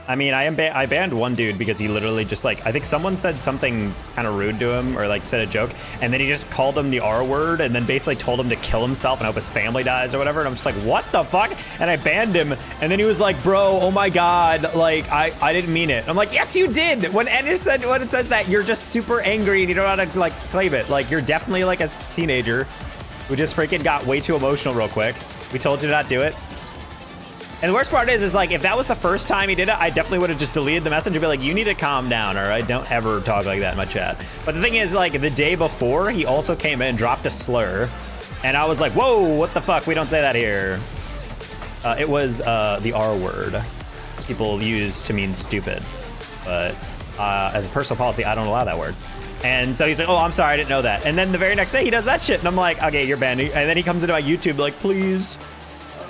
I mean, I banned one dude because he literally just like, I think someone said something kind of rude to him or like said a joke, and then he just called him the R word and then basically told him to kill himself and hope his family dies or whatever. And I'm just like, what the fuck? And I banned him. And then he was like, bro, oh my God, like I didn't mean it. I'm like, yes, you did. When it says that, you're just super angry and you don't know how to like claim it. Like you're definitely like a teenager who just freaking got way too emotional real quick. We told you to not do it. And the worst part is like, if that was the first time he did it, I definitely would have just deleted the message and be like, you need to calm down, all right? Don't ever talk like that in my chat. But the thing is, like, the day before, he also came in and dropped a slur. And I was like, whoa, what the fuck? We don't say that here. It was the R word. People use to mean stupid. But as a personal policy, I don't allow that word. And so he's like, oh, I'm sorry, I didn't know that. And then the very next day, he does that shit. And I'm like, okay, you're banned. And then he comes into my YouTube like, please.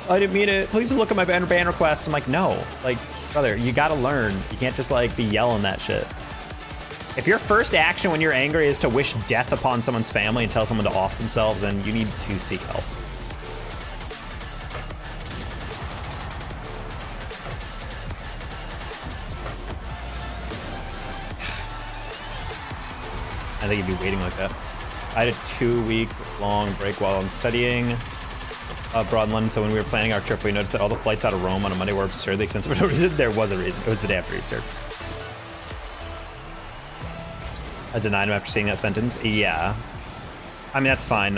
I didn't mean it. Please look at my ban request. I'm like, no, like, brother, you gotta learn. You can't just like be yelling that shit. If your first action when you're angry is to wish death upon someone's family and tell someone to off themselves, then you need to seek help. I think you'd be waiting like that. I had a 2-week-long break while I'm studying abroad in London, so when we were planning our trip, we noticed that all the flights out of Rome on a Monday were absurdly expensive for no reason. There was a reason. It was the day after Easter. I denied him after seeing that sentence. Yeah. I mean, that's fine.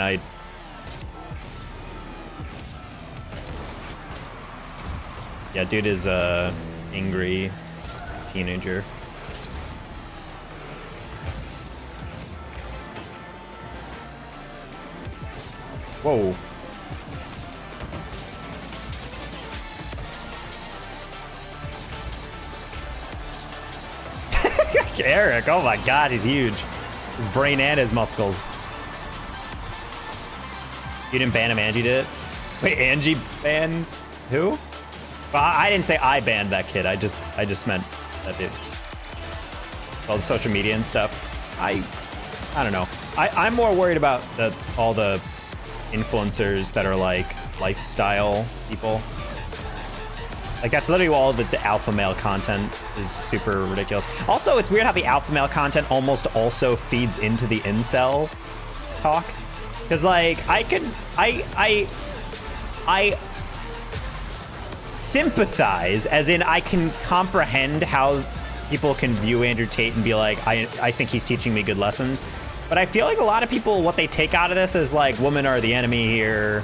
Yeah, dude is a angry teenager. Whoa. Eric, oh my God, he's huge. His brain and his muscles. You didn't ban him, Angie did it? Wait, Angie banned who? Well, I didn't say I banned that kid. I just meant that dude. All the social media and stuff. I don't know. I'm more worried about all the influencers that are like lifestyle people. Like that's literally all the alpha male content is super ridiculous. Also, it's weird how the alpha male content almost also feeds into the incel talk. Cause like I sympathize, as in I can comprehend how people can view Andrew Tate and be like, I think he's teaching me good lessons. But I feel like a lot of people, what they take out of this is like, women are the enemy here.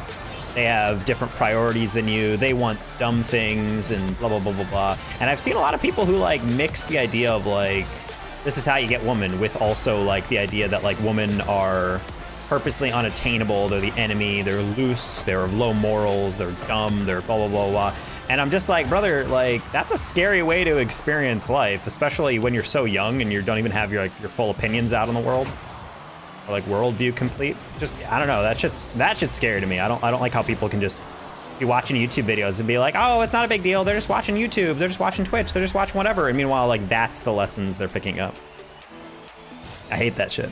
They have different priorities than you. They want dumb things and blah, blah, blah, blah, blah. And I've seen a lot of people who like mix the idea of like, this is how you get women with also like the idea that like women are purposely unattainable. They're the enemy. They're loose. They're low morals. They're dumb. They're blah, blah, blah, blah. And I'm just like, brother, like that's a scary way to experience life, especially when you're so young and you don't even have your full opinions out in the world. Or like worldview complete. Just I don't know. That shit's scary to me. I don't like how people can just be watching YouTube videos and be like, oh, it's not a big deal. They're just watching YouTube. They're just watching Twitch. They're just watching whatever. And meanwhile, like that's the lessons they're picking up. I hate that shit.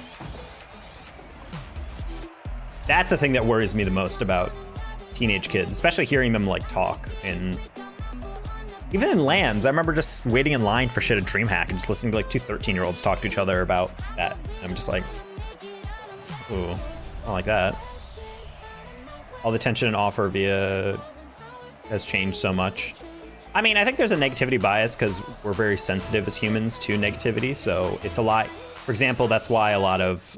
That's the thing that worries me the most about teenage kids, especially hearing them like talk and Even in LANs, I remember just waiting in line for shit at DreamHack and just listening to like two 13-year-olds talk to each other about that. And I'm just like, ooh, I don't like that. All the tension and offer via has changed so much. I mean, I think there's a negativity bias because we're very sensitive as humans to negativity. So it's a lot. For example, that's why a lot of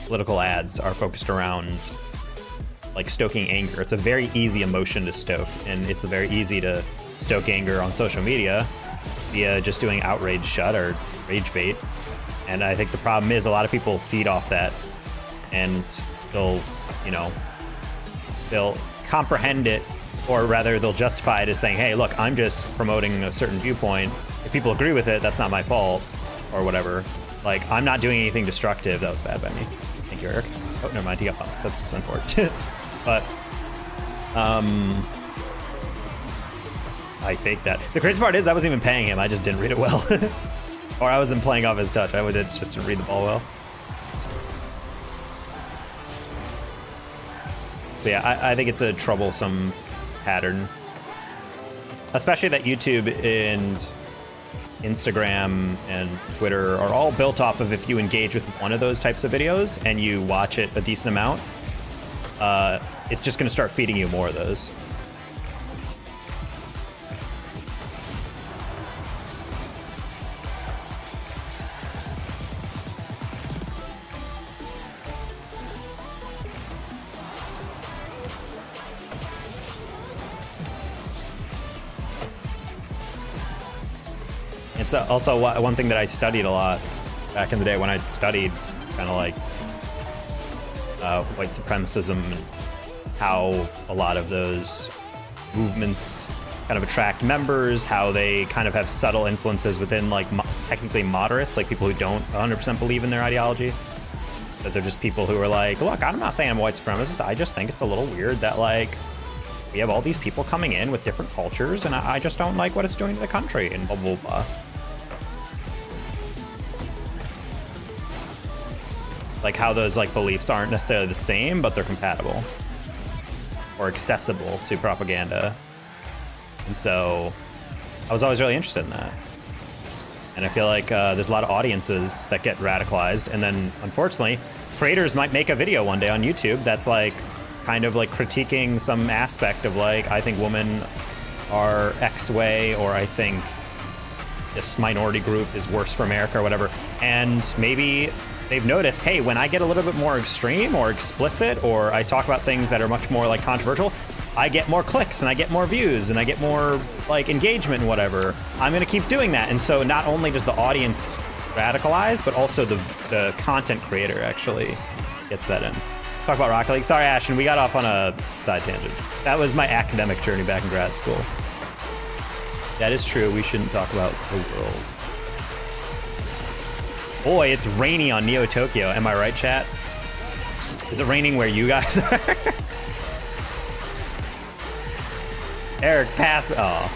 political ads are focused around like stoking anger. It's a very easy emotion to stoke, and it's very easy to stoke anger on social media via just doing outrage shut or rage bait. And I think the problem is a lot of people feed off that, and they'll, you know, they'll comprehend it, or rather they'll justify it as saying, hey, look, I'm just promoting a certain viewpoint. If people agree with it, that's not my fault, or whatever. Like, I'm not doing anything destructive. That was bad by me. Thank you, Eric. Oh, never mind, he got bumped. That's unfortunate. But, I faked that. The crazy part is I wasn't even paying him. I just didn't read it well. Or I wasn't playing off his touch. I just didn't read the ball well. So yeah, I think it's a troublesome pattern. Especially that YouTube and Instagram and Twitter are all built off of if you engage with one of those types of videos and you watch it a decent amount, it's just gonna start feeding you more of those. It's also one thing that I studied a lot back in the day when I studied kind of like white supremacism and how a lot of those movements kind of attract members, how they kind of have subtle influences within like technically moderates, like people who don't 100% believe in their ideology. That they're just people who are like, look, I'm not saying I'm a white supremacist, I just think it's a little weird that like we have all these people coming in with different cultures and I just don't like what it's doing to the country and blah, blah, blah. Like how those like beliefs aren't necessarily the same, but they're compatible or accessible to propaganda. And so I was always really interested in that. And I feel like there's a lot of audiences that get radicalized. And then unfortunately, creators might make a video one day on YouTube that's like kind of like critiquing some aspect of like, I think women are X way, or I think this minority group is worse for America or whatever. And maybe they've noticed, hey, when I get a little bit more extreme or explicit, or I talk about things that are much more like controversial, I get more clicks and I get more views and I get more like engagement and whatever. I'm gonna keep doing that. And so not only does the audience radicalize, but also the content creator actually gets that in. Talk about Rocket League. Sorry, Ashton, we got off on a side tangent. That was my academic journey back in grad school. That is true, we shouldn't talk about the world. Boy, it's rainy on Neo Tokyo. Am I right, chat? Is it raining where you guys are? Eric, pass. Oh.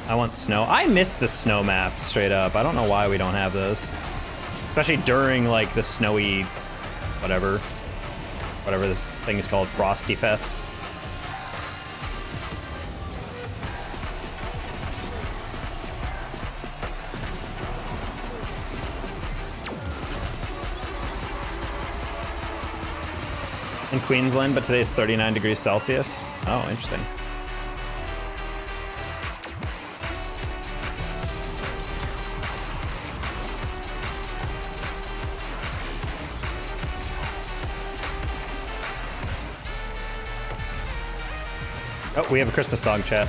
I want snow. I miss the snow maps, straight up. I don't know why we don't have those. Especially during like the snowy, whatever this thing is called, Frosty Fest. In Queensland, but today's 39 degrees Celsius. Oh, interesting. Oh, we have a Christmas song, chat.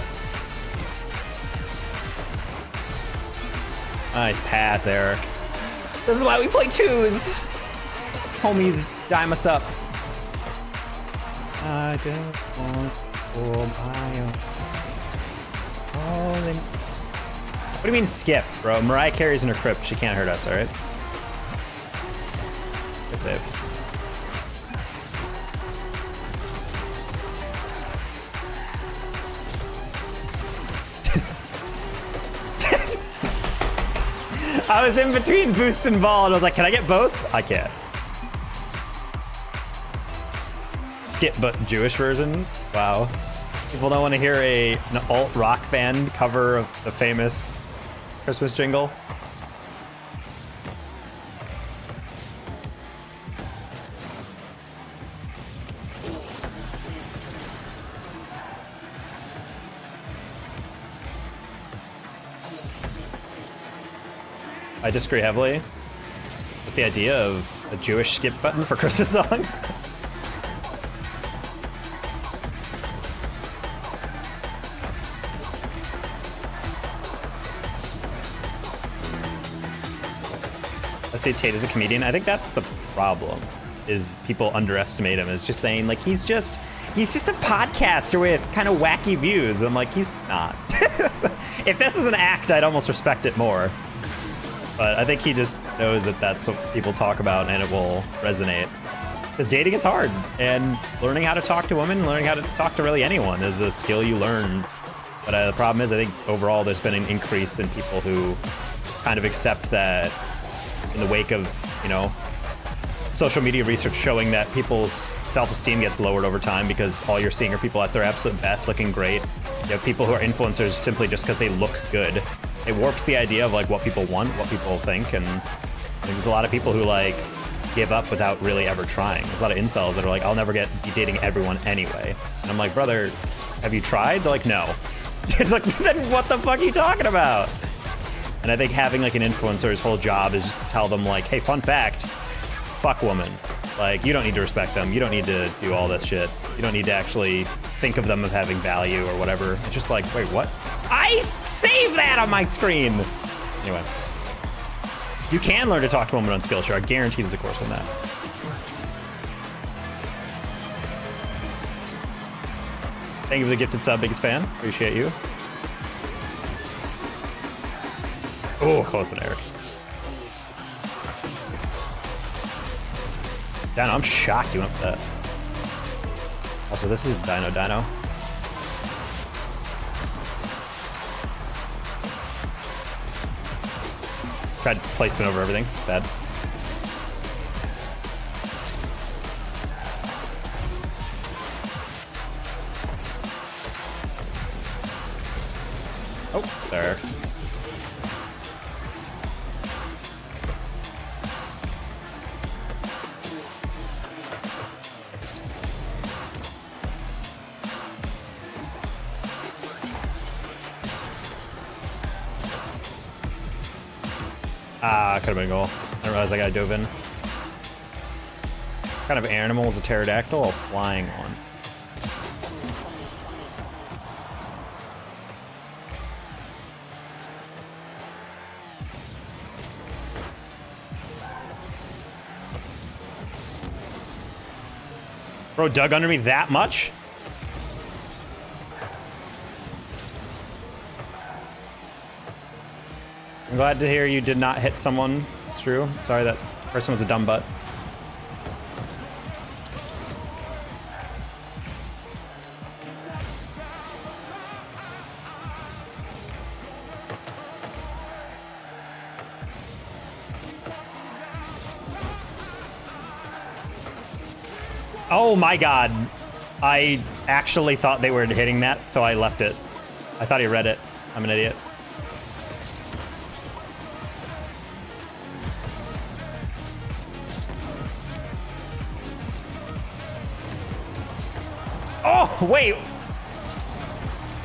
Nice pass, Eric. This is why we play twos. Homies dime us up. I just want for my own. What do you mean skip, bro? Mariah Carey's in her crypt. She can't hurt us, all right? Good save. I was in between boost and ball, and I was like, can I get both? I can't. Skip, but Jewish version? Wow. People don't want to hear an alt rock band cover of the famous Christmas jingle. I disagree heavily with the idea of a Jewish skip button for Christmas songs. I say Tate is a comedian. I think that's the problem, is people underestimate him as just saying, like, he's just a podcaster with kind of wacky views. I'm like, he's not. If this is an act, I'd almost respect it more. But I think he just knows that that's what people talk about and it will resonate. Because dating is hard, and learning how to talk to women, learning how to talk to really anyone is a skill you learn. But the problem is, I think overall there's been an increase in people who kind of accept that in the wake of, you know, social media research showing that people's self-esteem gets lowered over time because all you're seeing are people at their absolute best, looking great. You have people who are influencers simply just because they look good. It warps the idea of like what people want, what people think, and there's a lot of people who like give up without really ever trying. There's a lot of incels that are like, I'll never be dating everyone anyway. And I'm like, brother, have you tried? They're like, no. It's like, then what the fuck are you talking about? And I think having like an influencer's whole job is just to tell them like, hey, fun fact, fuck women. Like, you don't need to respect them. You don't need to do all this shit. You don't need to actually think of them as having value or whatever. It's just like, wait, what? I saved that on my screen. Anyway, you can learn to talk to women on Skillshare. I guarantee there's a course on that. Thank you for the gifted sub, biggest fan. Appreciate you. Oh, close one, Eric. Dino, I'm shocked you went for that. Also, this is Dino. Tried placement over everything. Sad. Oh, sorry. Ah, could have been a goal. I didn't realize I got dove in. What kind of animal is a pterodactyl? A flying one. Bro, dug under me that much? I'm glad to hear you did not hit someone. It's true. Sorry, that person was a dumb butt. Oh my god. I actually thought they were hitting that, so I left it. I thought he read it. I'm an idiot. Oh, wait.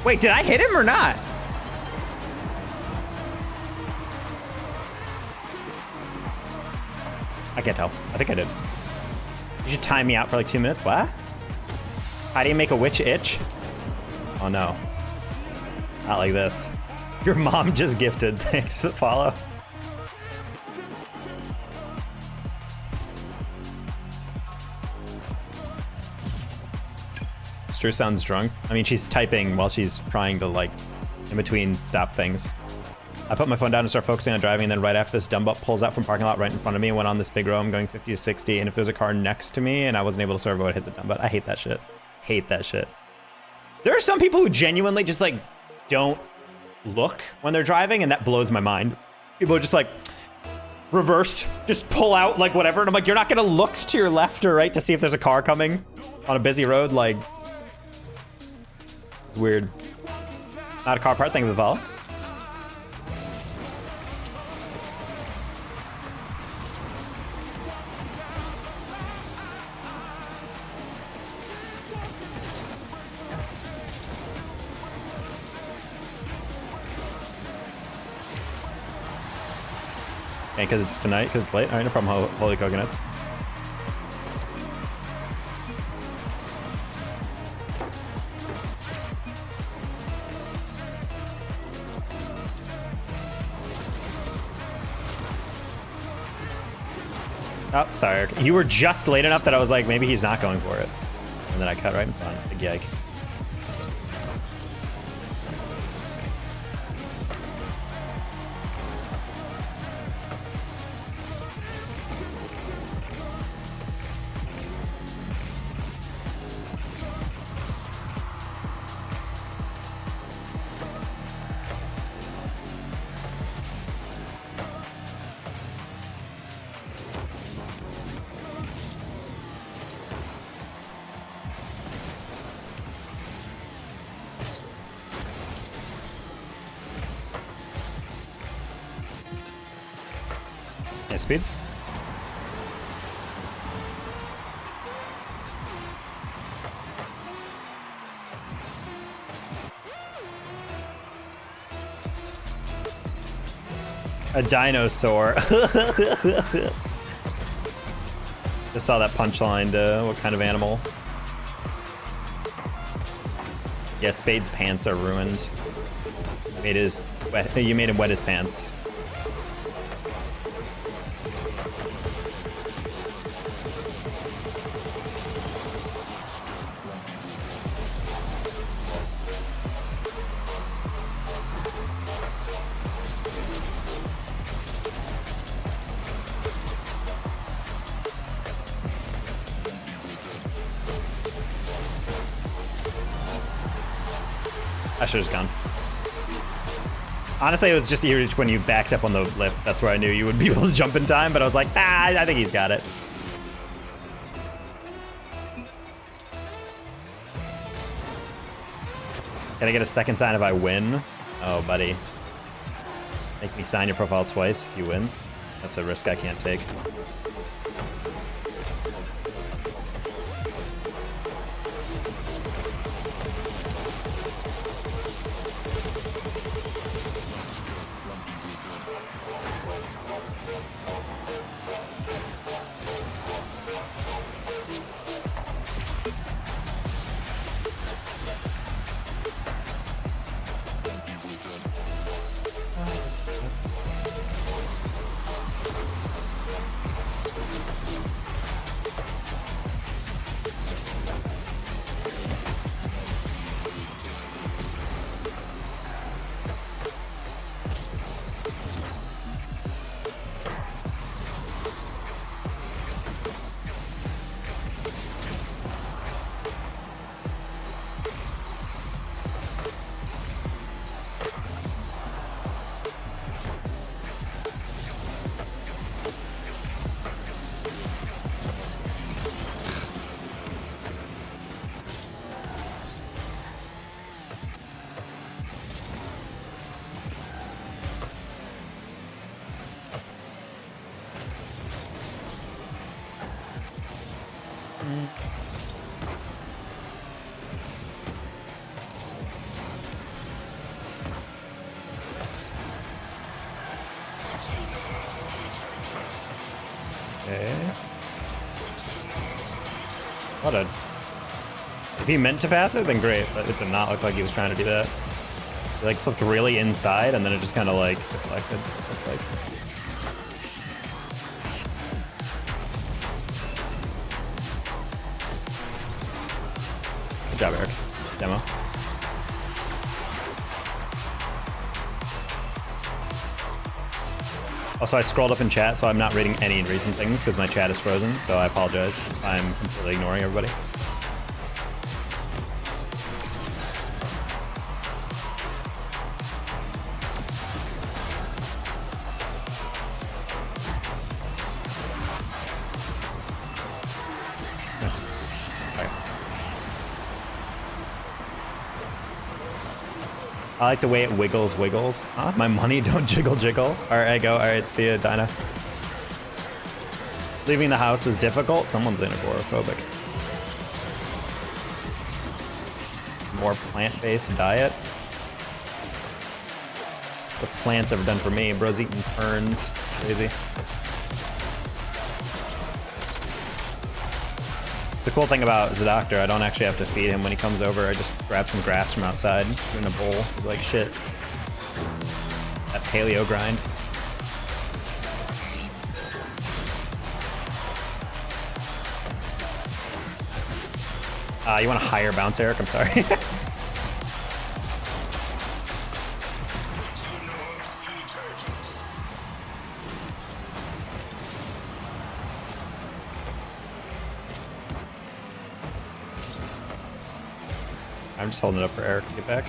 Wait, did I hit him or not? I can't tell. I think I did. You should time me out for like 2 minutes. What? How do you make a witch itch? Oh no. Not like this. Your mom just gifted. Thanks for the follow. Stu sounds drunk. I mean, she's typing while she's trying to, like, in between stop things. I put my phone down and start focusing on driving, and then right after this dumb butt pulls out from parking lot right in front of me and went on this big row. I'm going 50 to 60, and if there's a car next to me and I wasn't able to serve, I would hit the dumb butt. I hate that shit. Hate that shit. There are some people who genuinely just, like, don't look when they're driving, and that blows my mind. People are just like, reverse, just pull out like whatever. And I'm like, you're not gonna look to your left or right to see if there's a car coming on a busy road. Like, it's weird. Not a car part. Thank you for the follow. Because it's tonight, because it's late. All right, no problem. Holy coconuts. Oh, sorry. You were just late enough that I was like, maybe he's not going for it. And then I cut right in front. Big yike. Speed. A dinosaur. Just saw that punchline to what kind of animal. Yeah, Spade's pants are ruined. You made him wet his pants. I should have just gone. Honestly, it was just when you backed up on the lip. That's where I knew you would be able to jump in time, but I was like, I think he's got it. Can I get a second sign if I win? Oh, buddy. Make me sign your profile twice if you win. That's a risk I can't take. Okay. What a... If he meant to pass it, then great, but it did not look like he was trying to do that. He like flipped really inside, and then it just kind of like deflected. Good job, Eric. Demo. Also, I scrolled up in chat, so I'm not reading any recent things because my chat is frozen, so I apologize. I'm completely ignoring everybody. Thanks. Okay. I like the way it wiggles. Huh? My money don't jiggle. Alright, I go. Alright, see ya, Dinah. Leaving the house is difficult. Someone's agoraphobic. More plant-based diet. What plants ever done for me? Bro's eating ferns. Crazy. It's the cool thing about Zadoctor. I don't actually have to feed him when he comes over. I just grab some grass from outside, put it in a bowl. He's like, shit. That paleo grind. You want a higher bounce, Eric? I'm sorry. I'm just holding it up for Eric to get back.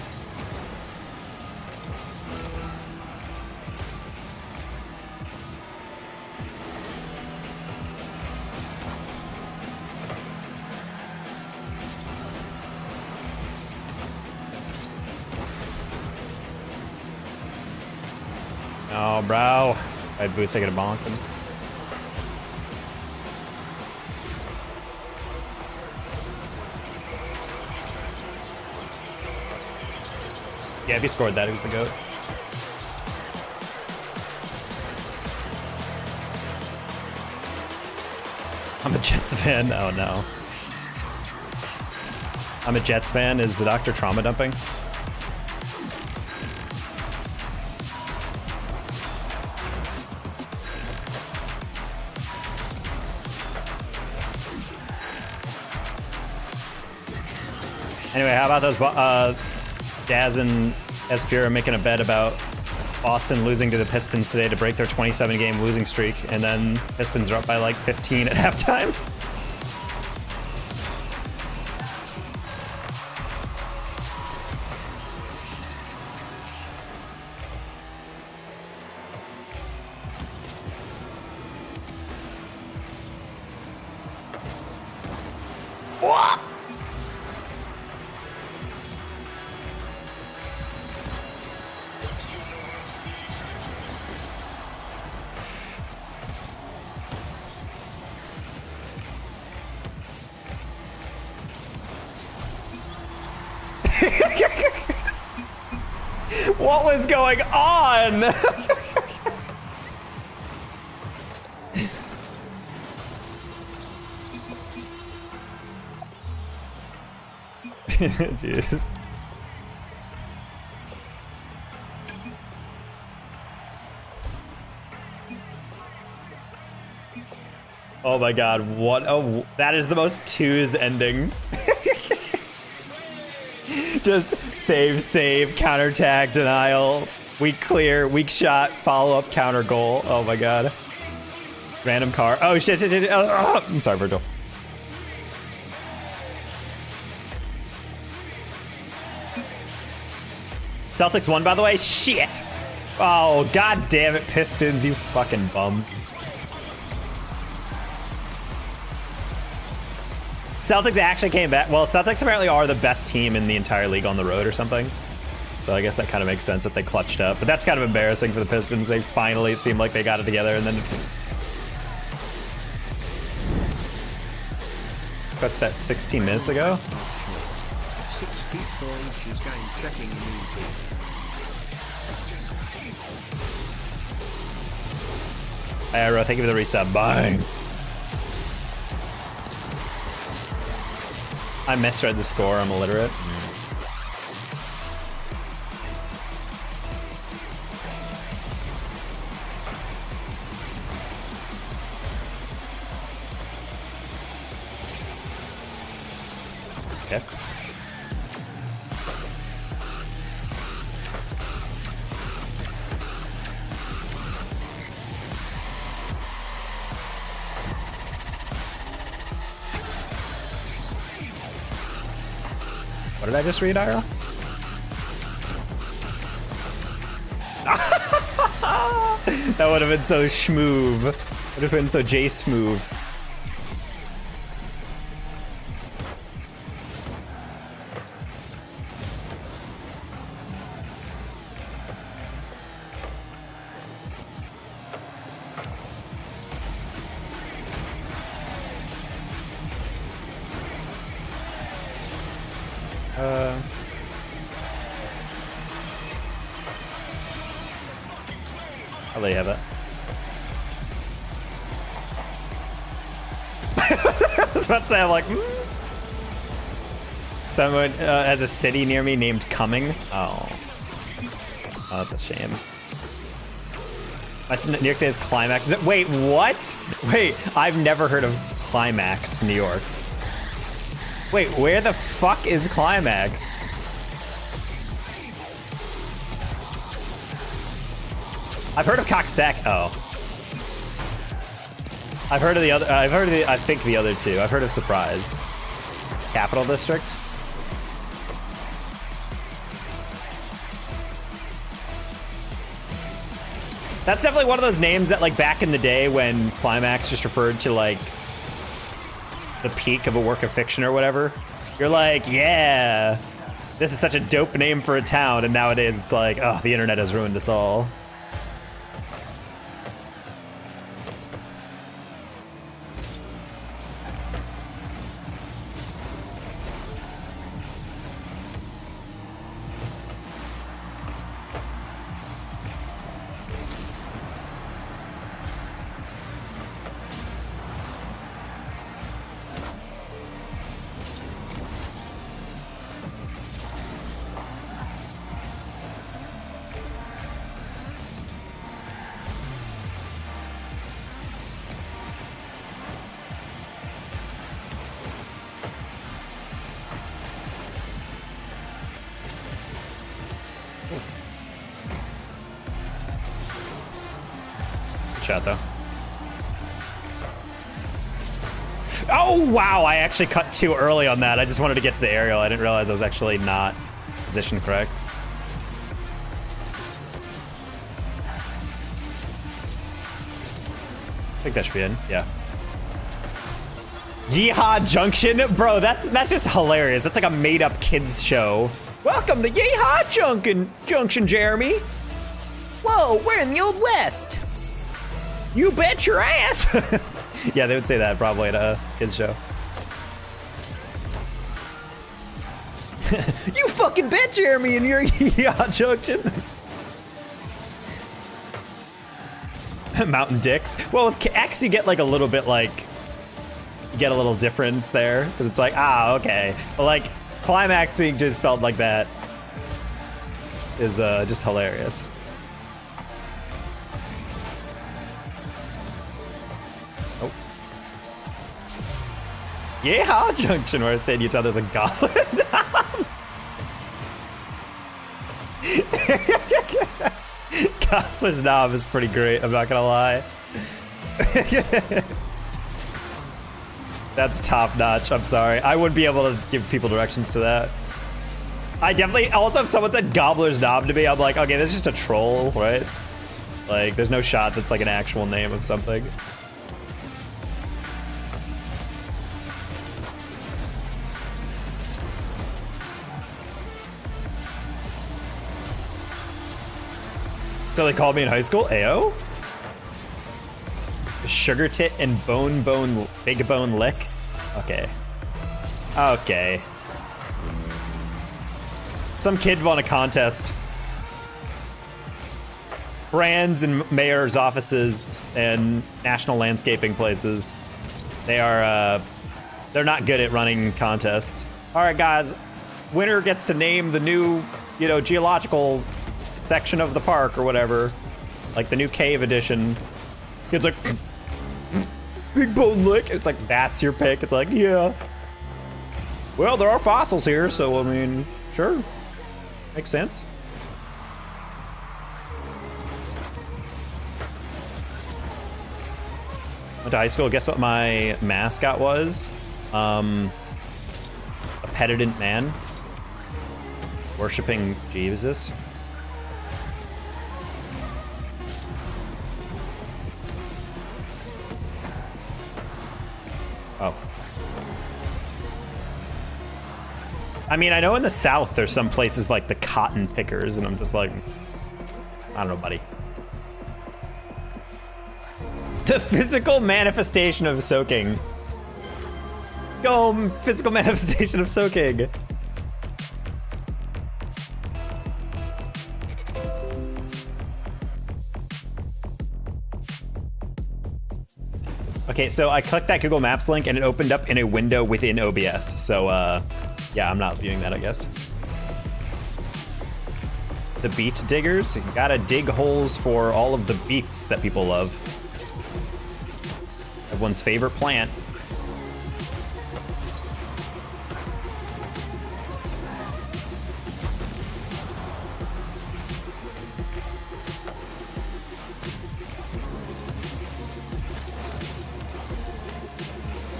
Oh, bro. I had boost, I get a bonk him. Yeah, if he scored that, he was the GOAT. I'm a Jets fan. Oh, no. I'm a Jets fan. Is the doctor trauma dumping? Anyway, how about those Daz and Espira making a bet about Boston losing to the Pistons today to break their 27-game losing streak, and then Pistons are up by like 15 at halftime? What was going on? Jeez. Oh my god, what a... That is the most twos ending. Just save, counterattack, denial, weak clear, weak shot, follow-up, counter goal. Oh my god. Random car. Oh shit. I'm sorry, Virgil. Celtics won, by the way? Shit! Oh, god damn it, Pistons, you fucking bums. Celtics actually came back. Well, Celtics apparently are the best team in the entire league on the road or something. So I guess that kind of makes sense that they clutched up. But that's kind of embarrassing for the Pistons. They finally, it seemed like they got it together, and then... That's that 16 minutes ago? 6 feet 4 inches game checking immunity. Hey, Arrow, thank you for the resub. Bye. I misread the score. I'm illiterate. Okay. What did I just read, Ira? That would have been so schmoove. Would have been so J-smooth. I'll let you have it. I was about to say, I'm like, Someone has a city near me named Cumming. Oh, that's a shame. My New York State has Climax. Wait, what? Wait, I've never heard of Climax, New York. Wait, where the fuck is Climax? I've heard of Coxsack. Oh. I've heard of the other. I think the other two. I've heard of Surprise. Capital District. That's definitely one of those names that, like, back in the day when Climax just referred to, like, the peak of a work of fiction or whatever, you're like, yeah, this is such a dope name for a town, and nowadays it's like, oh, the internet has ruined us all. Shot though. Oh wow, I actually cut too early on that. I just wanted to get to the aerial. I didn't realize I was actually not positioned correct. I think that should be in. Yeah. Yeehaw Junction, bro. That's just hilarious. That's like a made-up kids show. Welcome to Yeehaw Junction, Jeremy. Whoa, we're in the Old West. You bet your ass. Yeah, they would say that probably at a kids show. You fucking bet, Jeremy, in your Yeehaw Junction. Mountain Dicks. Well, with X, you get like a little bit like, you get a little difference there because it's like, ah, okay. But like Climax being just spelled like that is just hilarious. Yeehaw Junction, where I stayed in Utah, there's a gobbler's knob. Gobbler's knob is pretty great, I'm not gonna lie. That's top notch, I'm sorry. I wouldn't be able to give people directions to that. I definitely, also if someone said Gobbler's Knob to me, I'm like, okay, that's just a troll, right? Like, there's no shot that's like an actual name of something. So they called me in high school? Ayo? Sugar tit and big bone lick? Okay. Okay. Some kid won a contest. Brands and mayor's offices and national landscaping places. They're not good at running contests. All right, guys. Winner gets to name the new, geological section of the park or whatever, like the new cave edition. Kid's like, big bone lick. It's like, that's your pick. It's like, yeah. Well, there are fossils here, so I mean, sure, makes sense. Went to high school. Guess what my mascot was? A penitent man worshiping Jesus. Oh. I mean, I know in the South there's some places like the cotton pickers, and I'm just like, I don't know, buddy. The physical manifestation of soaking. Go, physical manifestation of soaking. Okay, so I clicked that Google Maps link and it opened up in a window within OBS. So, yeah, I'm not viewing that, I guess. The beet diggers. You gotta dig holes for all of the beets that people love. Everyone's favorite plant.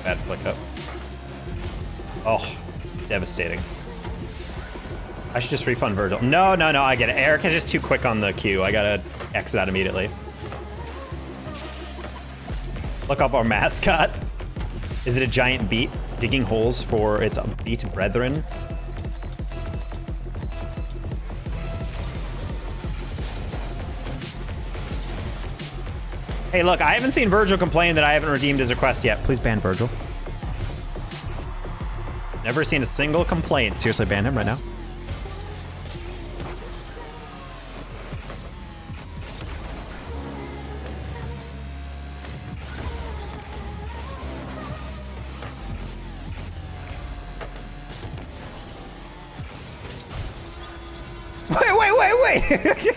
Bad flick up. Oh, devastating. I should just refund Virgil. No, no, no, I get it. Eric is just too quick on the queue. I gotta exit out immediately. Look up our mascot. Is it a giant beet digging holes for its beet brethren? Hey, look, I haven't seen Virgil complain that I haven't redeemed his request yet. Please ban Virgil. Never seen a single complaint. Seriously, ban him right now. Wait.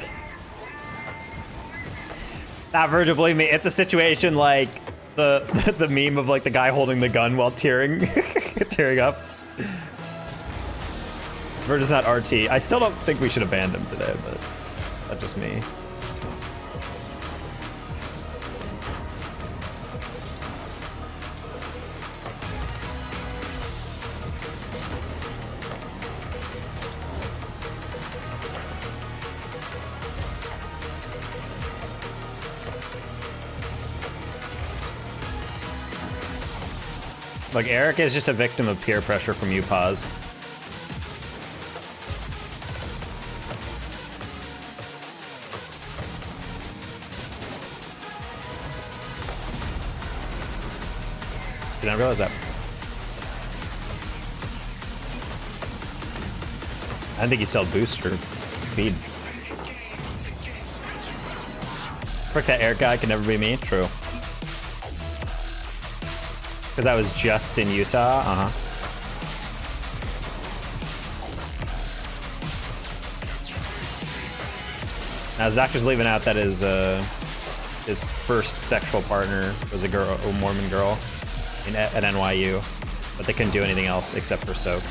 Nah, Virgil, believe me, it's a situation like the meme of like the guy holding the gun while tearing up. Virgil's not RT. I still don't think we should have banned him today, but that's just me. Like, Eric is just a victim of peer pressure from you, Paz. Did not realize that. I think he sold booster speed. Frick, that Eric guy can never be me. True. Because I was just in Utah. Now his doctor's leaving out that his first sexual partner was a Mormon girl at NYU, but they couldn't do anything else except for soak.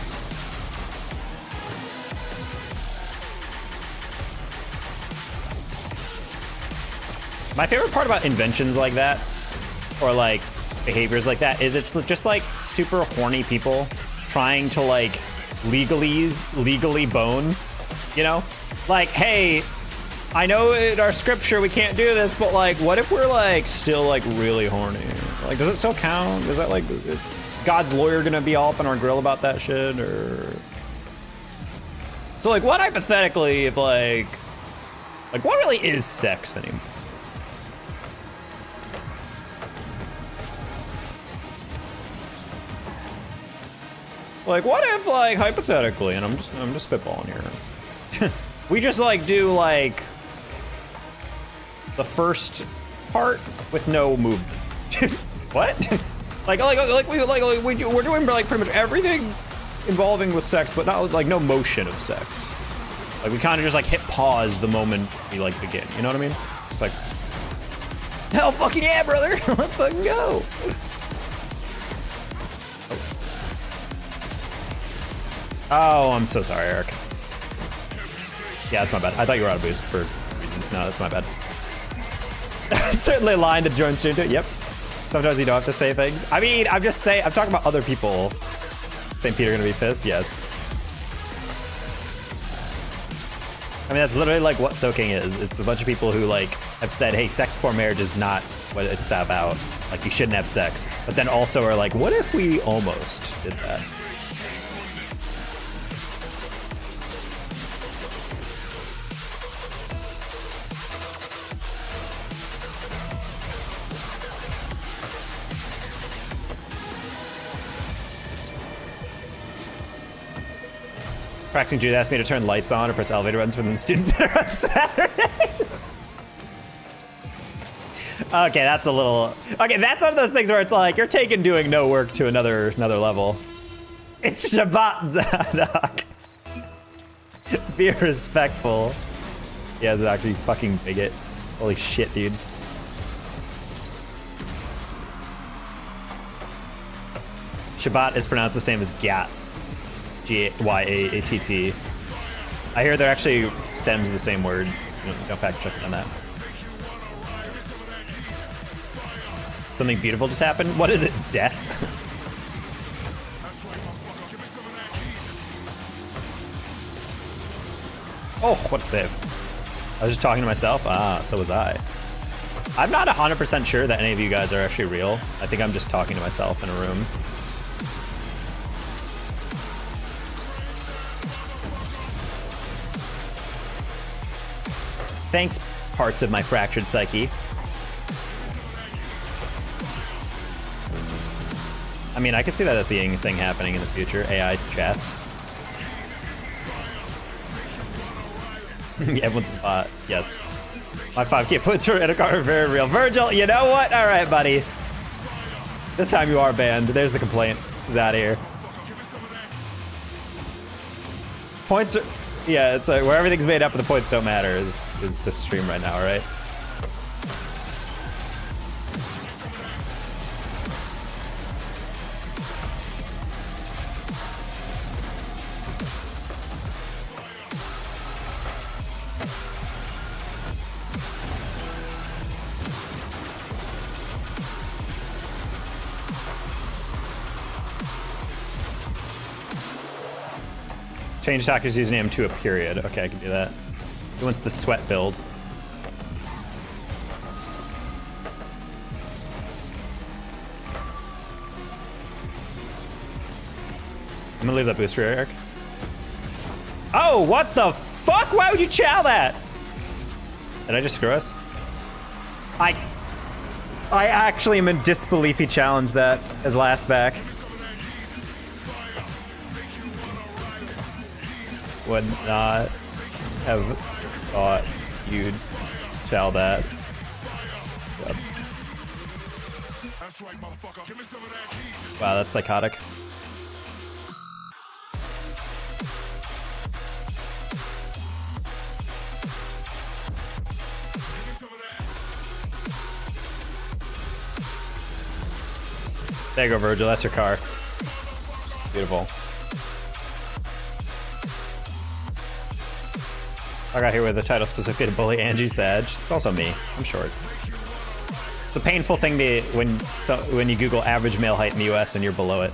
My favorite part about inventions like that, or like behaviors like that, is it's just like super horny people trying to like legally bone, you know? Like, hey, I know in our scripture we can't do this, but like, what if we're like still like really horny? Like, does it still count? Is that like, is God's lawyer gonna be all up in our grill about that shit, or? So like, what hypothetically if like what really is sex anymore? Like, what if, like, hypothetically, and I'm just spitballing here, we just like do like the first part with no movement? What? we're doing like pretty much everything involving with sex, but not like no motion of sex. Like, we kind of just like hit pause the moment we like begin. You know what I mean? It's like, hell fucking yeah, brother. Let's fucking go. Oh, I'm so sorry, Eric. Yeah, that's my bad. I thought you were out of boost for reasons. No, that's my bad. Certainly a line to join stream to. Yep. Sometimes you don't have to say things. I mean, I'm just saying, I'm talking about other people. St. Peter gonna be pissed? Yes. I mean, that's literally like what soaking is. It's a bunch of people who like have said, hey, sex before marriage is not what it's about. Like, you shouldn't have sex. But then also are like, what if we almost did that? Practicing Jude asked me to turn lights on or press elevator buttons for the students that are on Saturdays. Okay, that's a little... Okay, that's one of those things where it's like, you're taking doing no work to another level. It's Shabbat Zadok. Be respectful. Yeah, Zadok, you fucking bigot. Holy shit, dude. Shabbat is pronounced the same as Gyat. G-Y-A-A-T-T. I hear they're actually stems the same word. Don't fact check on that. Something beautiful just happened? What is it? Death? Oh, what a save. I was just talking to myself. Ah, so was I. I'm not 100% sure that any of you guys are actually real. I think I'm just talking to myself in a room. Thanks, parts of my fractured psyche. I mean, I could see that being a thing happening in the future. AI chats. Everyone's a bot. Yes. My 5K points for Edit card are very real. Virgil, you know what? All right, buddy. This time you are banned. There's the complaint. He's out of here. Points are... Yeah, it's like where everything's made up and the points don't matter is this stream right now, right? Change Talker's username to a period. Okay, I can do that. He wants the sweat build. I'm gonna leave that boost for Eric. Oh, what the fuck? Why would you chow that? Did I just screw us? I actually am in disbelief he challenged that as last back. Would not have thought you'd chow that. Yep. Wow, that's psychotic. There you go, Virgil. That's your car. Beautiful. I got here with the title specifically to bully Angie Sag. It's also me. I'm short. It's a painful thing to when you Google average male height in the US and you're below it.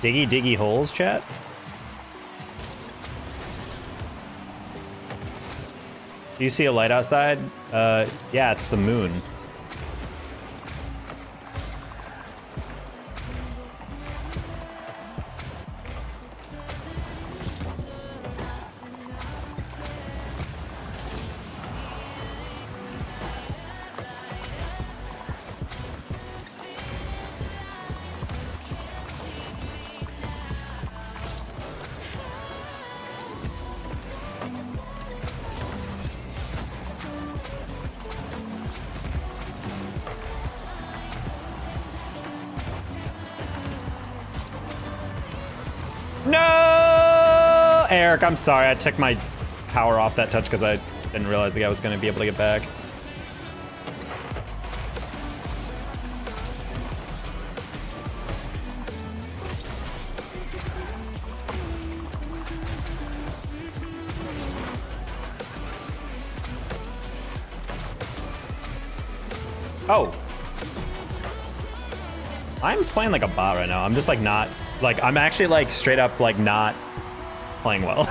Diggy diggy holes, chat? Do you see a light outside? Yeah, it's the moon. No! Eric, I'm sorry. I took my power off that touch because I didn't realize the guy was going to be able to get back. Oh. I'm playing like a bot right now. I'm just like not... Like, I'm actually like straight up like not playing well.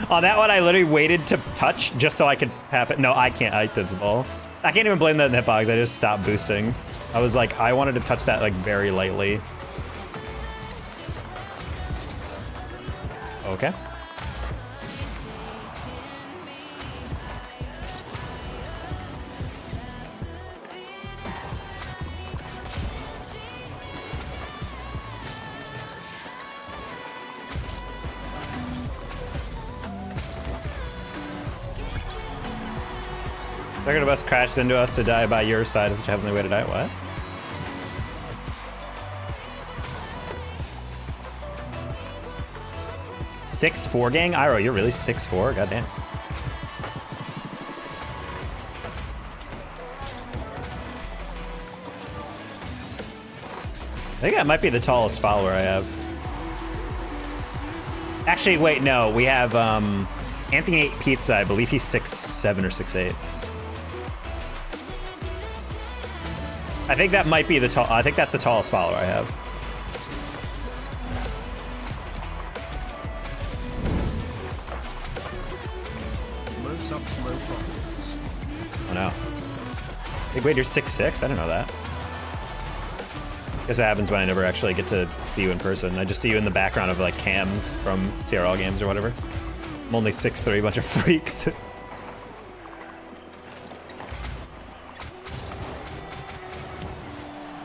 On that one, I literally waited to touch just so I could happen. No, I can't. I did the ball. I can't even blame that in the hitbox. I just stopped boosting. I was like, I wanted to touch that like very lightly. Okay. Second bus crashes into us to die by your side. It's such a heavenly way to die. What? (6'4" gang? Iro, you're really 6'4"? Goddamn. I think that might be the tallest follower I have. Actually, wait, no. We have Anthony ate Pizza. I believe he's 6'7" or 6'8". I think that might be the tall. I think that's the tallest follower I have. Oh no. Hey, wait, you're 6'6"? I didn't know that. Guess it happens when I never actually get to see you in person. I just see you in the background of like cams from CRL games or whatever. I'm only 6'3", bunch of freaks.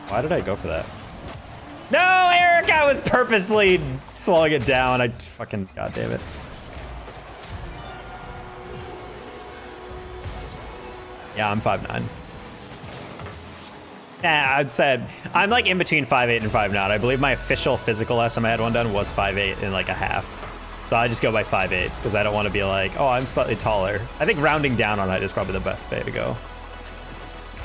Why did I go for that? No, Eric, I was purposely slowing it down. I fucking, god damn it. Yeah, I'm 5'9". Yeah, I'd say I'm like in between 5'8" and 5'9". I believe my official physical last time I had one done was 5'8" and like a half. So I just go by 5'8" because I don't want to be like, oh, I'm slightly taller. I think rounding down on it is probably the best way to go.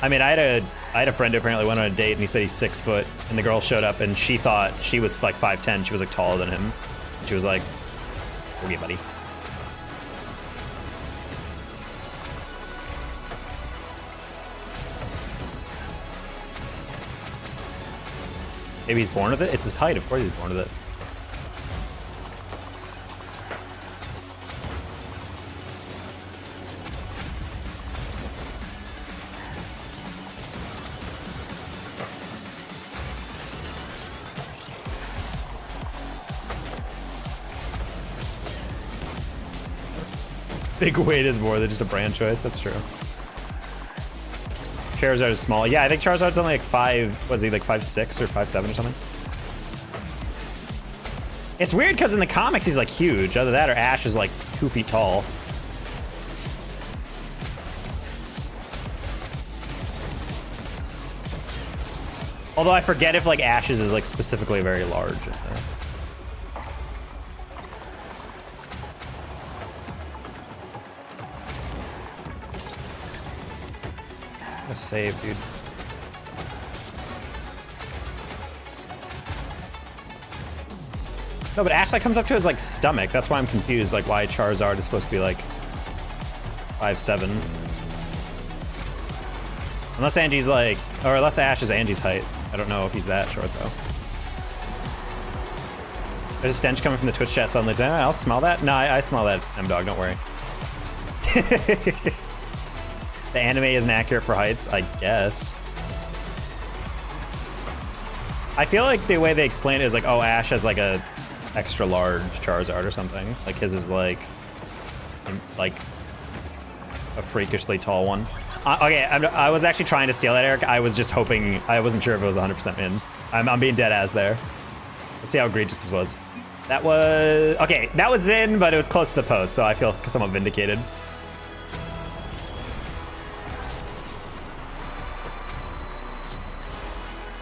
I mean, I had a friend who apparently went on a date and he said he's 6 foot, and the girl showed up and she thought she was like 5'10". She was like taller than him. She was like, okay, buddy. Maybe he's born with it? It's his height, of course he's born with it. Big weight is more than just a brand choice, that's true. Charizard is small. Yeah, I think Charizard's only like 5, was he like 5'6" or 5'7" or something? It's weird because in the comics he's like huge. Either that or Ash is like 2 feet tall. Although I forget if like Ash's is like specifically very large. Save, dude. No, but Ash like comes up to his like stomach. That's why I'm confused, like why Charizard is supposed to be like 5'7". Unless Angie's like, or unless Ash is Angie's height. I don't know if he's that short though. There's a stench coming from the Twitch chat suddenly. I'll smell that. No, I smell that, M-Dog. Don't worry. The anime isn't accurate for heights, I guess. I feel like the way they explain it is like, oh, Ash has like a extra large Charizard or something. Like his is like a freakishly tall one. Okay, I was actually trying to steal that, Eric. I was just hoping, I wasn't sure if it was 100% in. I'm being dead ass there. Let's see how egregious this was. That was, okay, that was in, but it was close to the post, so I feel somewhat vindicated.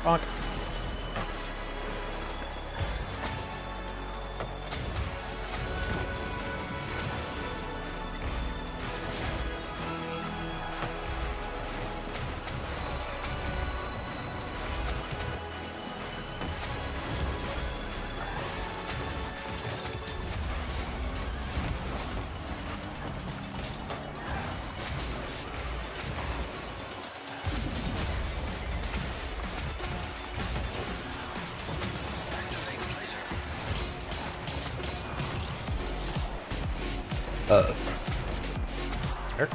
Bonk. Sure.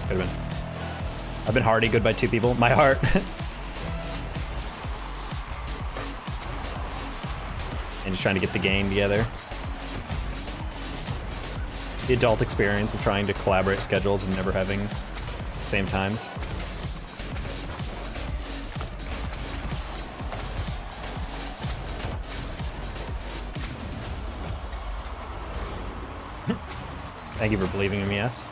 Could've been. I've been hardy, good by 2 people. My heart. And just trying to get the game together. The adult experience of trying to collaborate schedules and never having the same times. Thank you for believing in me, yes.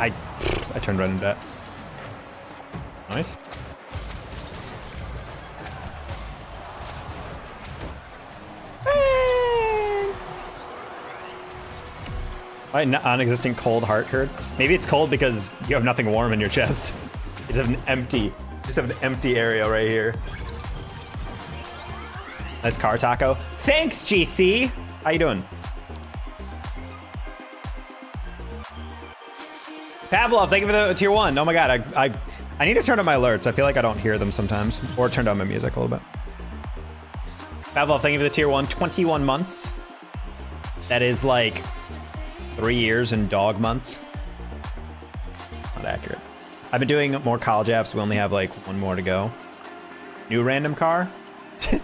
I turned right into that. Nice. My non-existent cold heart hurts. Maybe it's cold because you have nothing warm in your chest. You just have an empty area right here. Nice car taco. Thanks, GC. How you doing? Pavlov, thank you for the tier 1. Oh my god, I need to turn on my alerts. I feel like I don't hear them sometimes. Or turn down my music a little bit. Pavlov, thank you for the tier 1. 21 months. That is like 3 years in dog months. It's not accurate. I've been doing more college apps. We only have like one more to go. New random car? Okay.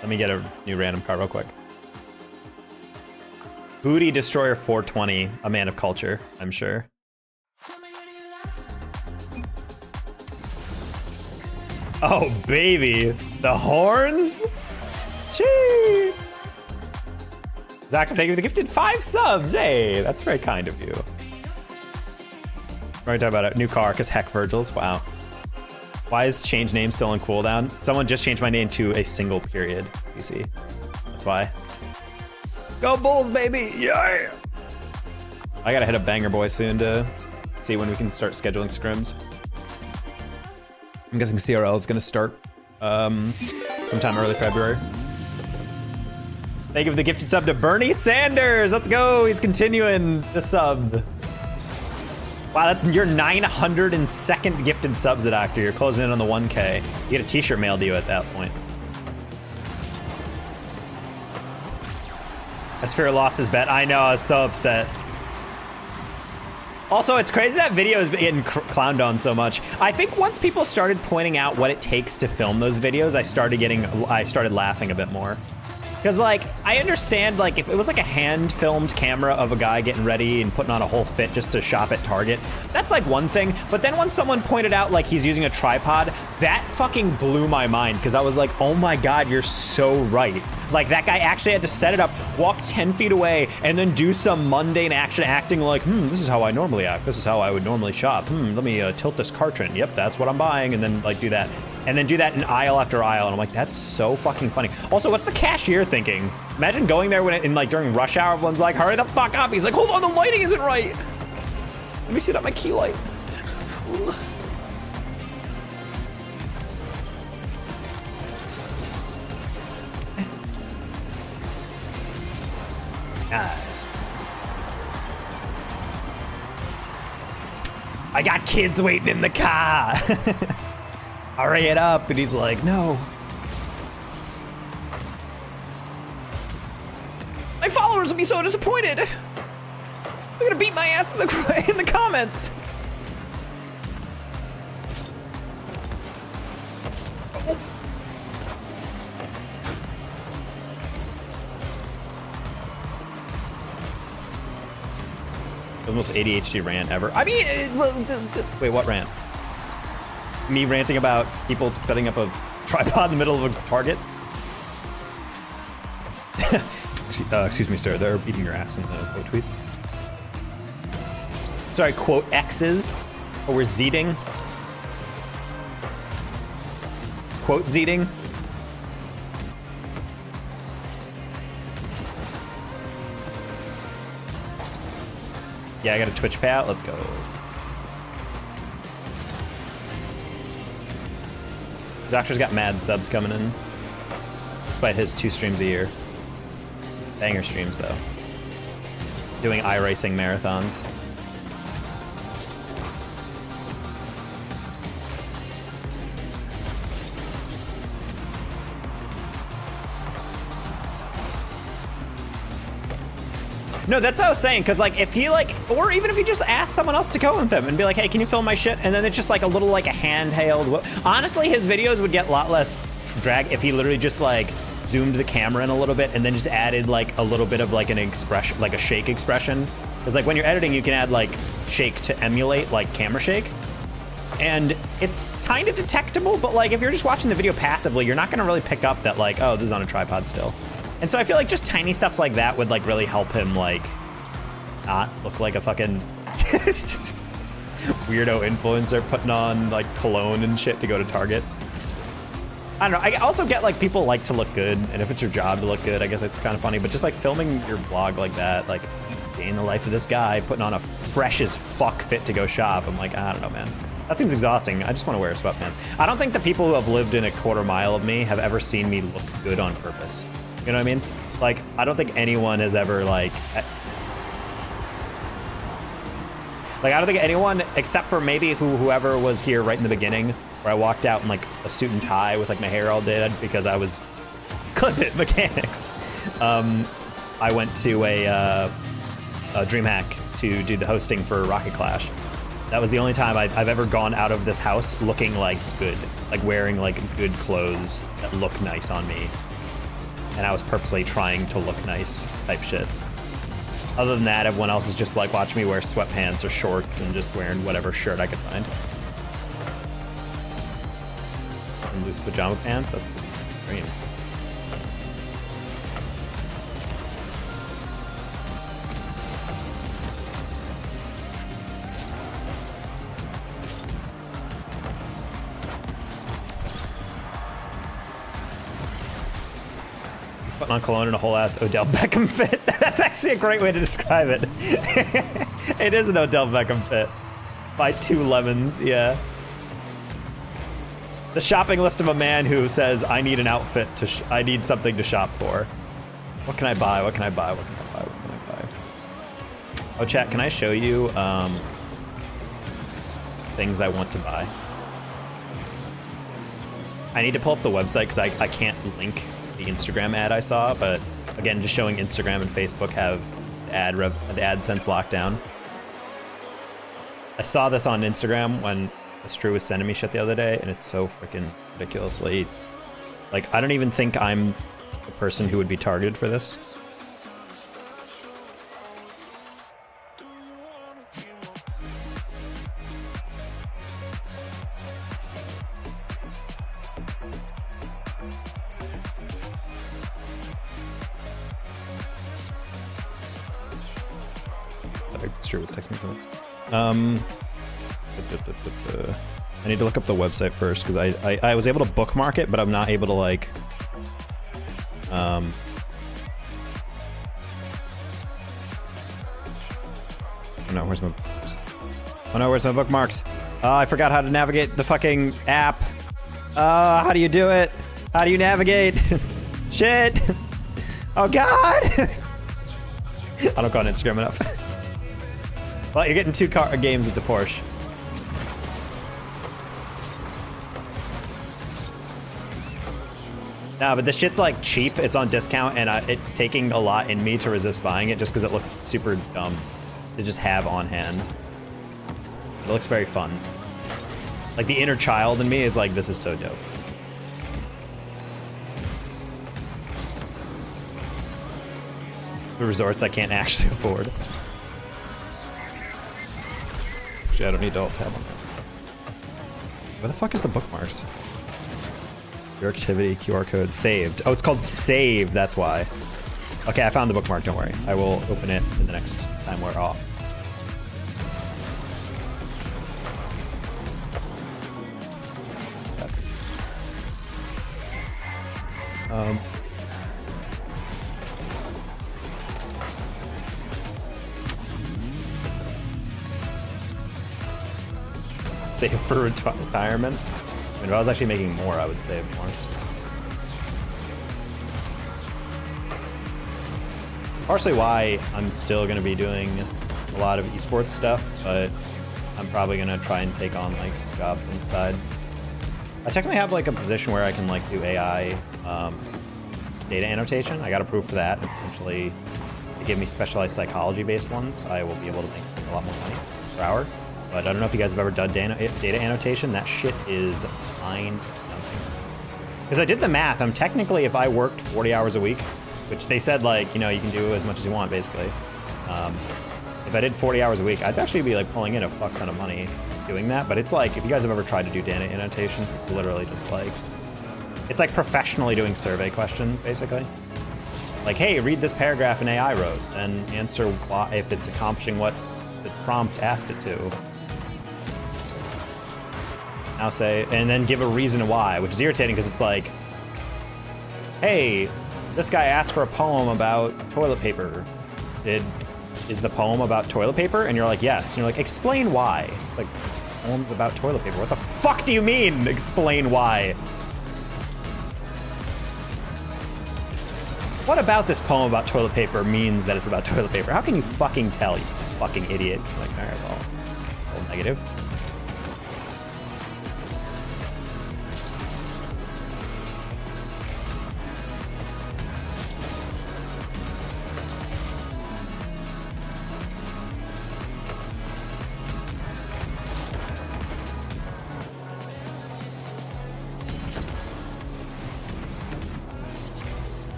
Let me get a new random car real quick. Booty Destroyer 420, a man of culture, I'm sure. Oh, baby. The horns? Gee. Zach, thank you for the gifted 5 subs. Hey, that's very kind of you. We're going to talk about a new car, because heck, Virgil's. Wow. Why is change name still on cooldown? Someone just changed my name to a single period, you see. That's why. Go Bulls, baby! Yeah! I gotta hit a banger boy soon to see when we can start scheduling scrims. I'm guessing CRL is gonna start sometime early February. Thank you for the gifted sub to Bernie Sanders. Let's go. He's continuing the sub. Wow, that's your 902nd gifted subs at Actor. You're closing in on the 1K. You get a t-shirt mailed to you at that point. Asphera lost his bet. I know, I was so upset. Also, it's crazy that video is getting clowned on so much. I think once people started pointing out what it takes to film those videos, I started laughing a bit more. Because, like, I understand, like, if it was like a hand-filmed camera of a guy getting ready and putting on a whole fit just to shop at Target, that's like one thing. But then when someone pointed out, like, he's using a tripod, that fucking blew my mind. Because I was like, oh my god, you're so right. Like, that guy actually had to set it up, walk 10 feet away, and then do some mundane action acting like, this is how I normally act. This is how I would normally shop. Let me tilt this cartridge. Yep, that's what I'm buying. And then, like, do that. And then do that in aisle after aisle, and I'm like, that's so fucking funny. Also, what's the cashier thinking? Imagine going there when during rush hour, everyone's like, hurry the fuck up. He's like, hold on, the lighting isn't right. Let me set up my key light. Nice. I got kids waiting in the car. Hurry it up. And he's like, no. My followers will be so disappointed. They're gonna beat my ass in the comments. Oh. The most ADHD rant ever. I mean, wait, what rant? Me ranting about people setting up a tripod in the middle of a Target? Excuse me, sir. They're beating your ass in the quote tweets. Sorry, quote X's. Or we're zeeting. Quote zeeting. Yeah, I got a Twitch payout. Let's go. Doctor's got mad subs coming in, despite his 2 streams a year. Banger streams, though. Doing iRacing marathons. No, that's what I was saying, because, like, if he, like, or even if he just asked someone else to go with him and be like, hey, can you film my shit? And then it's just, like, a little, like, a handheld. Honestly, his videos would get a lot less drag if he literally just, like, zoomed the camera in a little bit and then just added, like, a little bit of, like, an expression, like a shake expression. Because, like, when you're editing, you can add, like, shake to emulate, like, camera shake. And it's kind of detectable, but, like, if you're just watching the video passively, you're not going to really pick up that, like, oh, this is on a tripod still. And so I feel like just tiny stuff like that would, like, really help him, like, not look like a fucking Weirdo influencer putting on like cologne and shit to go to Target. I don't know. I also get like people like to look good, and if it's your job to look good, I guess it's kind of funny. But just like filming your vlog like that, like day in the life of this guy, putting on a fresh as fuck fit to go shop. I'm like, I don't know, man. That seems exhausting. I just want to wear sweatpants. I don't think the people who have lived in a quarter mile of me have ever seen me look good on purpose. You know what I mean? Like, I don't think anyone has ever like I don't think anyone except for maybe whoever was here right in the beginning, where I walked out in like a suit and tie with like my hair all did because I was clip-it mechanics. I went to a DreamHack to do the hosting for Rocket Clash. That was the only time I've ever gone out of this house looking like good, like wearing like good clothes that look nice on me. And I was purposely trying to look nice type shit. Other than that, everyone else is just like watching me wear sweatpants or shorts and just wearing whatever shirt I could find. And loose pajama pants, that's the dream. Putting on cologne in a whole ass Odell Beckham fit. That's actually a great way to describe it. It is an Odell Beckham fit. By 2 lemons, yeah. The shopping list of a man who says, I need an outfit I need something to shop for. What can I buy? What can I buy? What can I buy? What can I buy? Oh, chat, can I show you things I want to buy? I need to pull up the website because I can't link the Instagram ad I saw, but again, just showing Instagram and Facebook have the AdSense lockdown. I saw this on Instagram when Stru was sending me shit the other day, and it's so freaking ridiculously, like, I don't even think I'm the person who would be targeted for this. Stru was texting me something. I need to look up the website first because I was able to bookmark it, but I'm not able to like oh no, where's my bookmarks? Oh no, where's my bookmarks? Oh, I forgot how to navigate the fucking app. How do you do it? How do you navigate? Shit! Oh god! I don't go on Instagram enough. Well, you're getting 2 games with the Porsche. Nah, but this shit's like cheap. It's on discount, and it's taking a lot in me to resist buying it just because it looks super dumb to just have on hand. It looks very fun. Like the inner child in me is like, this is so dope. The resorts I can't actually afford. Actually, I don't need to alt tab on that. Where the fuck is the bookmarks? Your activity, QR code, saved. Oh, it's called save, that's why. Okay, I found the bookmark, don't worry. I will open it in the next time we're off. Save for retirement? I mean, if I was actually making more, I would save more. Partially why I'm still going to be doing a lot of esports stuff, but I'm probably going to try and take on like jobs on the side. I technically have like a position where I can like do AI data annotation. I got approved for that, and potentially they give me specialized psychology based ones. I will be able to make a lot more money per hour. But I don't know if you guys have ever done data annotation. That shit is mind-numbing. Because I did the math. I'm technically, if I worked 40 hours a week, which they said, like, you know, you can do as much as you want, basically. If I did 40 hours a week, I'd actually be, like, pulling in a fuck ton of money doing that. But it's like, if you guys have ever tried to do data annotation, it's literally just like, it's like professionally doing survey questions, basically. Like, hey, read this paragraph an AI wrote, and answer why, if it's accomplishing what the prompt asked it to. Now say, and then give a reason why, which is irritating because it's like, hey, this guy asked for a poem about toilet paper. Is the poem about toilet paper? And you're like, yes. And you're like, explain why. Like, poems about toilet paper. What the fuck do you mean, explain why? What about this poem about toilet paper means that it's about toilet paper? How can you fucking tell, you fucking idiot? Like, all right, well, a little negative.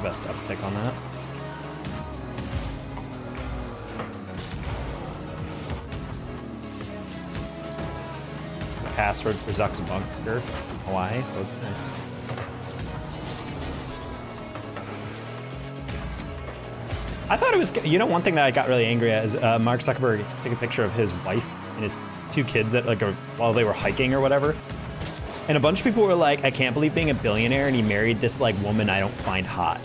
Best stuff to pick on that. Password for Zuck's bunker, Hawaii. Oh, nice. I thought it was, you know, one thing that I got really angry at is Mark Zuckerberg took a picture of his wife and his 2 kids that while they were hiking or whatever. And a bunch of people were like, I can't believe being a billionaire and he married this like woman I don't find hot.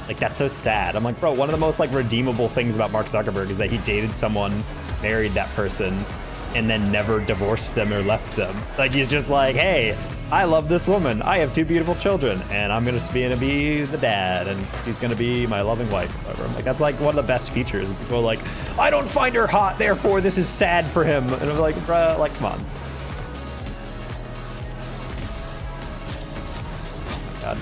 Like, that's so sad. I'm like, bro, one of the most like redeemable things about Mark Zuckerberg is that he dated someone, married that person, and then never divorced them or left them. Like, he's just like, hey, I love this woman. I have 2 beautiful children, and I'm gonna be the dad, and she's gonna be my loving wife or whatever. I'm like, that's like one of the best features. People are like, I don't find her hot, therefore this is sad for him. And I'm like, bruh, like, come on. God.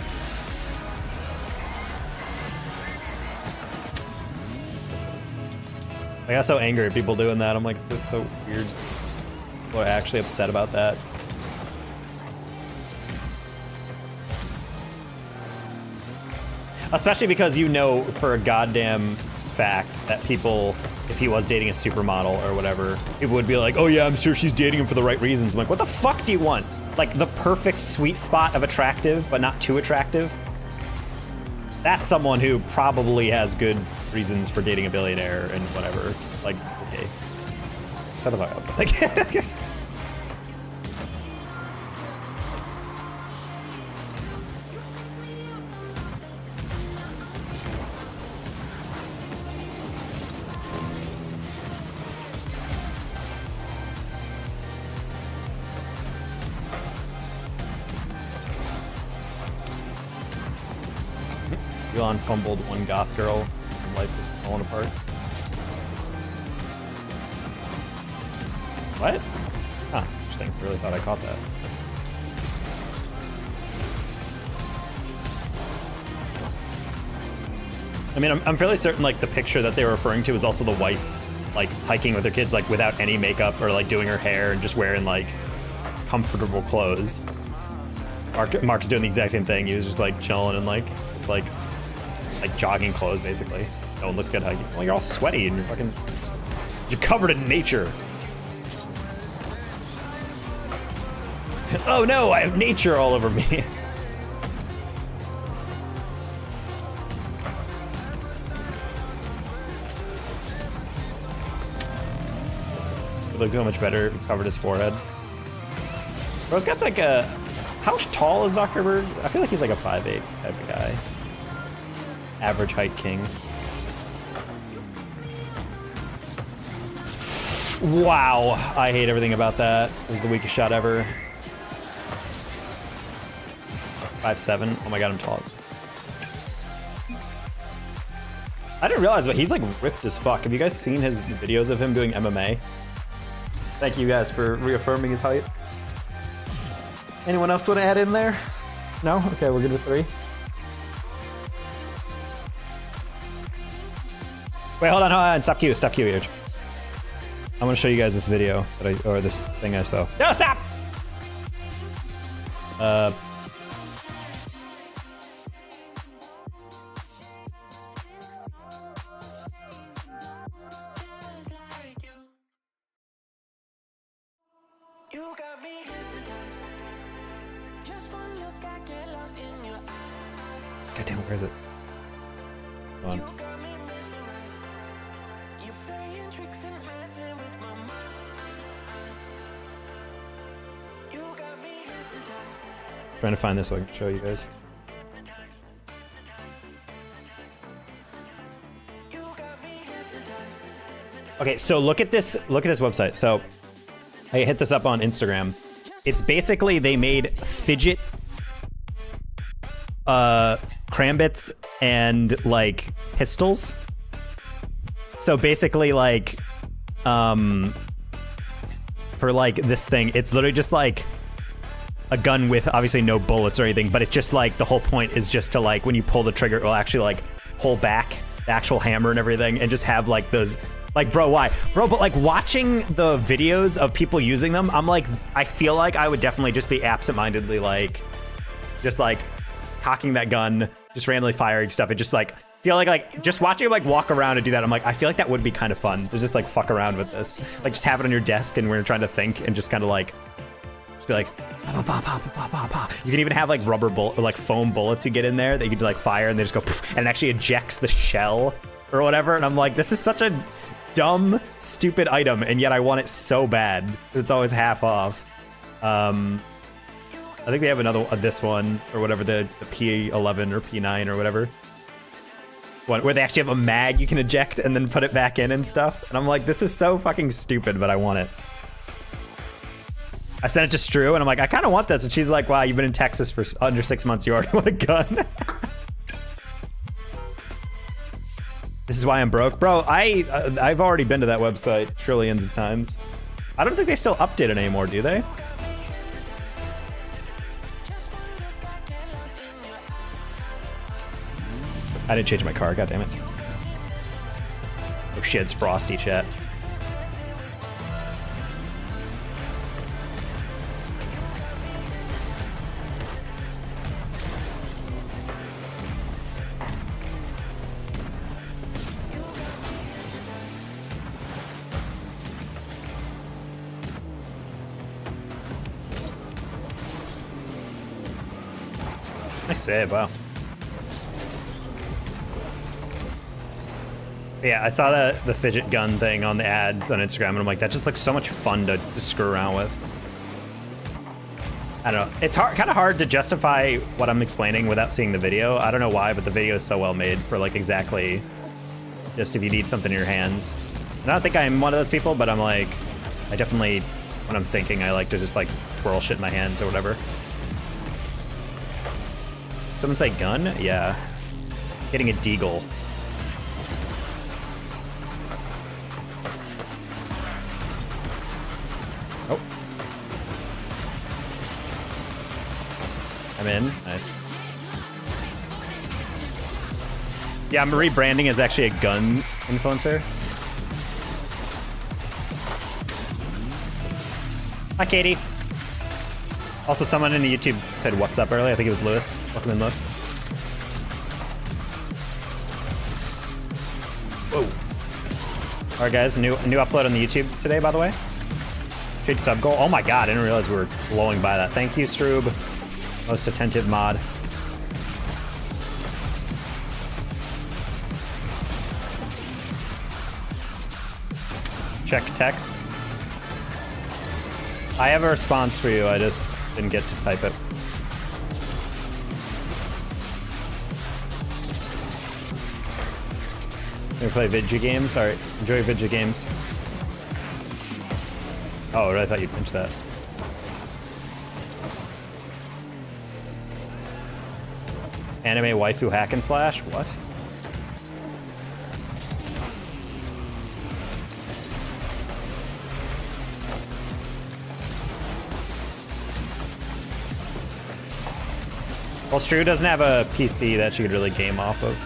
I got so angry at people doing that. I'm like, it's so weird. People are actually upset about that. Especially because you know for a goddamn fact that people, if he was dating a supermodel or whatever, people would be like, oh yeah, I'm sure she's dating him for the right reasons. I'm like, what the fuck do you want? Like the perfect sweet spot of attractive, but not too attractive? That's someone who probably has good reasons for dating a billionaire and whatever. Like, okay. Shut the fuck up. Like, Elon fumbled one goth girl. His life is falling apart. What? Huh, interesting. Really thought I caught that. I mean, I'm fairly certain like the picture that they were referring to is also the wife like hiking with her kids like without any makeup or like doing her hair and just wearing like comfortable clothes. Mark's doing the exact same thing. He was just like chilling and like just like jogging clothes basically. No one looks good hiking. Well, you're all sweaty and you're covered in nature. Oh no, I have nature all over me. Would look so much better if he covered his forehead. Bro's got like a, how tall is Zuckerberg? I feel like he's like a 5'8" type of guy. Average height king. Wow, I hate everything about that. It was the weakest shot ever. 5'7". Oh my god, I'm tall. I didn't realize, but he's like ripped as fuck. Have you guys seen his videos of him doing MMA? Thank you guys for reaffirming his height. Anyone else want to add in there? No? Okay, we're good with 3. Wait, hold on. Stop Q, Irj. I want to show you guys this video that or this thing I saw. No, stop! You got me hypnotized. Just one look, I get lost in your eyes. God damn, where is it? Come on. You got me mesmerized. You playing tricks and messing with my mind. You got me hypnotized. Trying to find this so I can show you guys. You got me hypnotized. Okay, so look at this website. So I hit this up on Instagram. It's basically they made fidget crambits and like pistols. So basically like for like this thing, it's literally just like a gun with obviously no bullets or anything, but it's just like the whole point is just to like when you pull the trigger, it will actually like pull back the actual hammer and everything and just have like those. Like, bro, why? Bro, but like watching the videos of people using them, I'm like, I feel like I would definitely just be absentmindedly like, just like cocking that gun, just randomly firing stuff, and just like feel like just watching him like walk around and do that. I'm like, I feel like that would be kind of fun to just like fuck around with this, like just have it on your desk and when you're trying to think and just kind of like, just be like, bah, bah, bah, bah, bah, bah, bah. You can even have like rubber bullet or like foam bullets you get in there that you can like fire and they just go poof, and it actually ejects the shell or whatever. And I'm like, this is such a dumb, stupid item, and yet I want it so bad. It's always half off. I think we have another this one or whatever, the P11 or P9 or whatever. One where they actually have a mag you can eject and then put it back in and stuff. And I'm like, this is so fucking stupid, but I want it. I sent it to Stru and I'm like, I kind of want this, and she's like, wow, you've been in Texas for under 6 months, you already want a gun. This is why I'm broke. Bro, I've already been to that website trillions of times. I don't think they still update it anymore, do they? I didn't change my car, god damn it. Oh shit, it's frosty, chat. Nice save, wow. Yeah, I saw the fidget gun thing on the ads on Instagram, and I'm like, that just looks so much fun to screw around with. I don't know. It's kind of hard to justify what I'm explaining without seeing the video. I don't know why, but the video is so well made for like exactly just if you need something in your hands. And I don't think I'm one of those people, but I'm like, I definitely, when I'm thinking, I like to just like twirl shit in my hands or whatever. Someone say gun? Yeah. Getting a deagle. Oh. I'm in. Nice. Yeah, Marie Branding is actually a gun influencer. Hi, Katie. Also, someone in the YouTube said what's up earlier. I think it was Lewis. Welcome in, Lewis. Whoa. All right, guys. New upload on the YouTube today, by the way. Trade sub goal. Oh my god, I didn't realize we were blowing by that. Thank you, Stroob. Most attentive mod. Check text. I have a response for you. I just didn't get to type it. You play video games? Alright, enjoy video games. Oh, I thought you pinched that. Anime waifu hack and slash? What? Well, Stru doesn't have a PC that she could really game off of.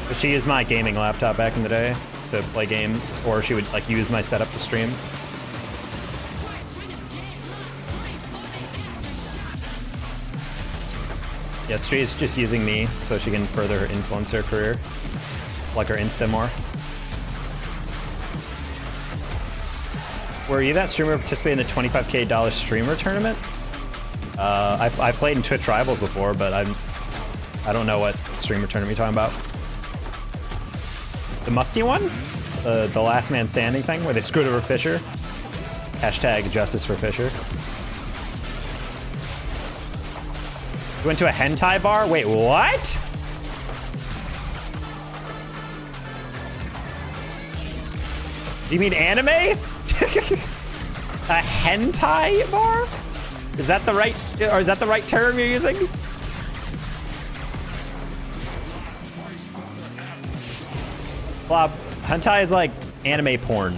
But she used my gaming laptop back in the day to play games, or she would like use my setup to stream. Yeah, Stru's just using me so she can further her influencer career, like her Insta more. Were you that streamer who participated in the $25K streamer tournament? I played in Twitch Rivals before, but I don't know what streamer tournament you're talking about. The musty one? The last man standing thing where they screwed over Fisher? Hashtag justice for Fisher. You went to a hentai bar? Wait, what? Do you mean anime? A hentai bar? Is that the right, or is that the right term you're using? Well, hentai is like anime porn.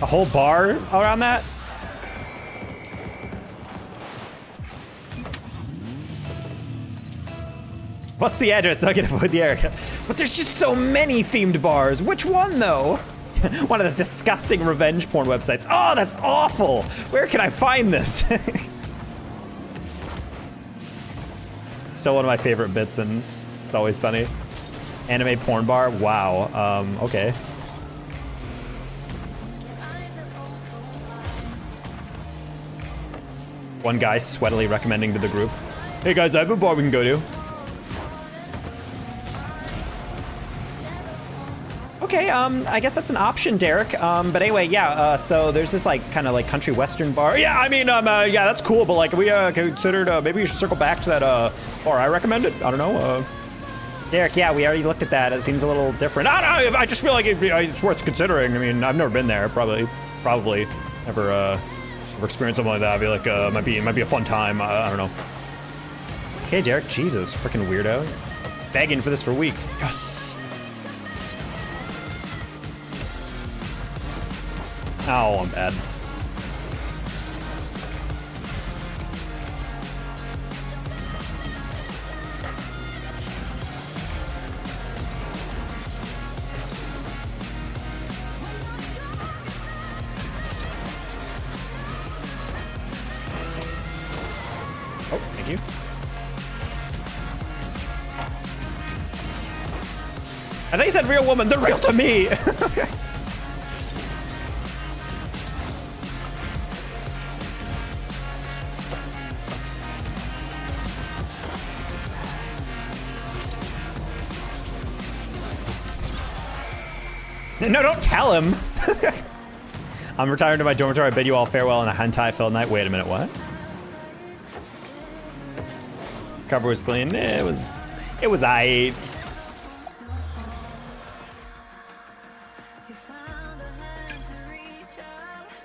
A whole bar around that? What's the address so I can avoid the area? But there's just so many themed bars. Which one, though? One of those disgusting revenge porn websites. Oh, that's awful. Where can I find this? Still one of my favorite bits in It's Always Sunny. Anime porn bar. Wow. Okay. One guy sweatily recommending to the group, "Hey guys, I have a bar we can go to." Okay, I guess that's an option, Derek. But anyway, yeah, so there's this like kind of like country western bar. Yeah, I mean, yeah, that's cool, but like we considered maybe we should circle back to that bar I recommended. I don't know. Derek, yeah, we already looked at that. It seems a little different. I don't know, I just feel like it's worth considering. I mean, I've never been there, probably never experienced something like that. I feel like it might be a fun time. I don't know. Okay, Derek, Jesus, freaking weirdo. Begging for this for weeks. Yes. Oh, I'm bad. Oh, thank you. I thought you said real woman. They're real to me. Okay. No, don't tell him. I'm retiring to my dormitory. I bid you all farewell on a hentai-filled night. Wait a minute, what? Cover was clean. It was aight.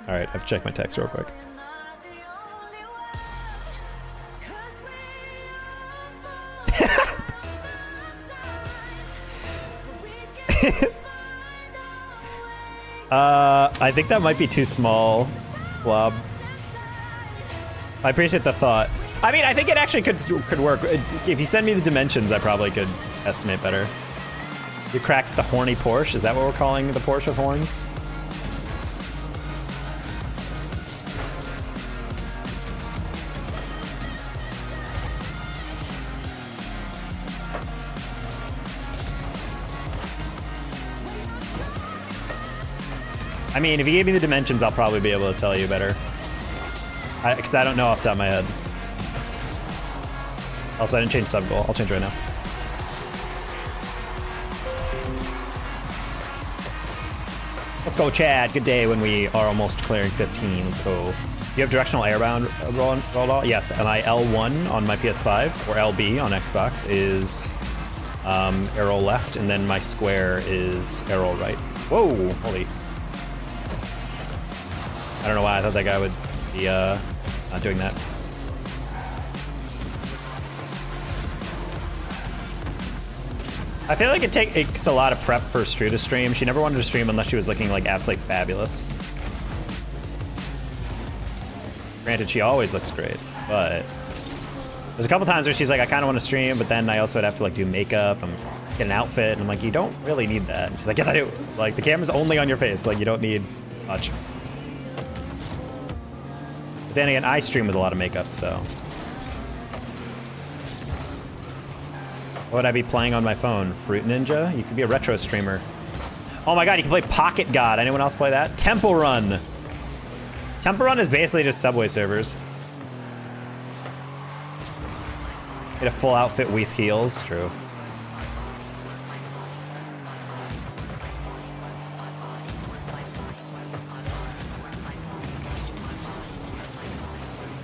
All right, I have to check my text real quick. I think that might be too small, Blob. I appreciate the thought. I mean, I think it actually could work. If you send me the dimensions, I probably could estimate better. You cracked the horny Porsche? Is that what we're calling the Porsche with horns? I mean, if you gave me the dimensions, I'll probably be able to tell you better. Because I don't know off the top of my head. Also, I didn't change sub goal. I'll change right now. Let's go, Chad. Good day when we are almost clearing 15. Let's go. You have directional airbound rolled out? Yes. And I L1 on my PS5 or LB on Xbox is arrow left, and then my square is arrow right. Whoa! Holy. I don't know why I thought that guy would be not doing that. I feel like it takes a lot of prep for Stru to stream. She never wanted to stream unless she was looking like absolutely fabulous. Granted, she always looks great, but there's a couple times where she's like, I kind of want to stream, but then I also would have to like do makeup and get an outfit, and I'm like, you don't really need that. And she's like, yes, I do. Like, the camera's only on your face. Like, you don't need much. But then again, I stream with a lot of makeup, so. What would I be playing on my phone? Fruit Ninja? You could be a retro streamer. Oh my god, you can play Pocket God. Anyone else play that? Temple Run. Temple Run is basically just Subway servers. Get a full outfit with heels. True.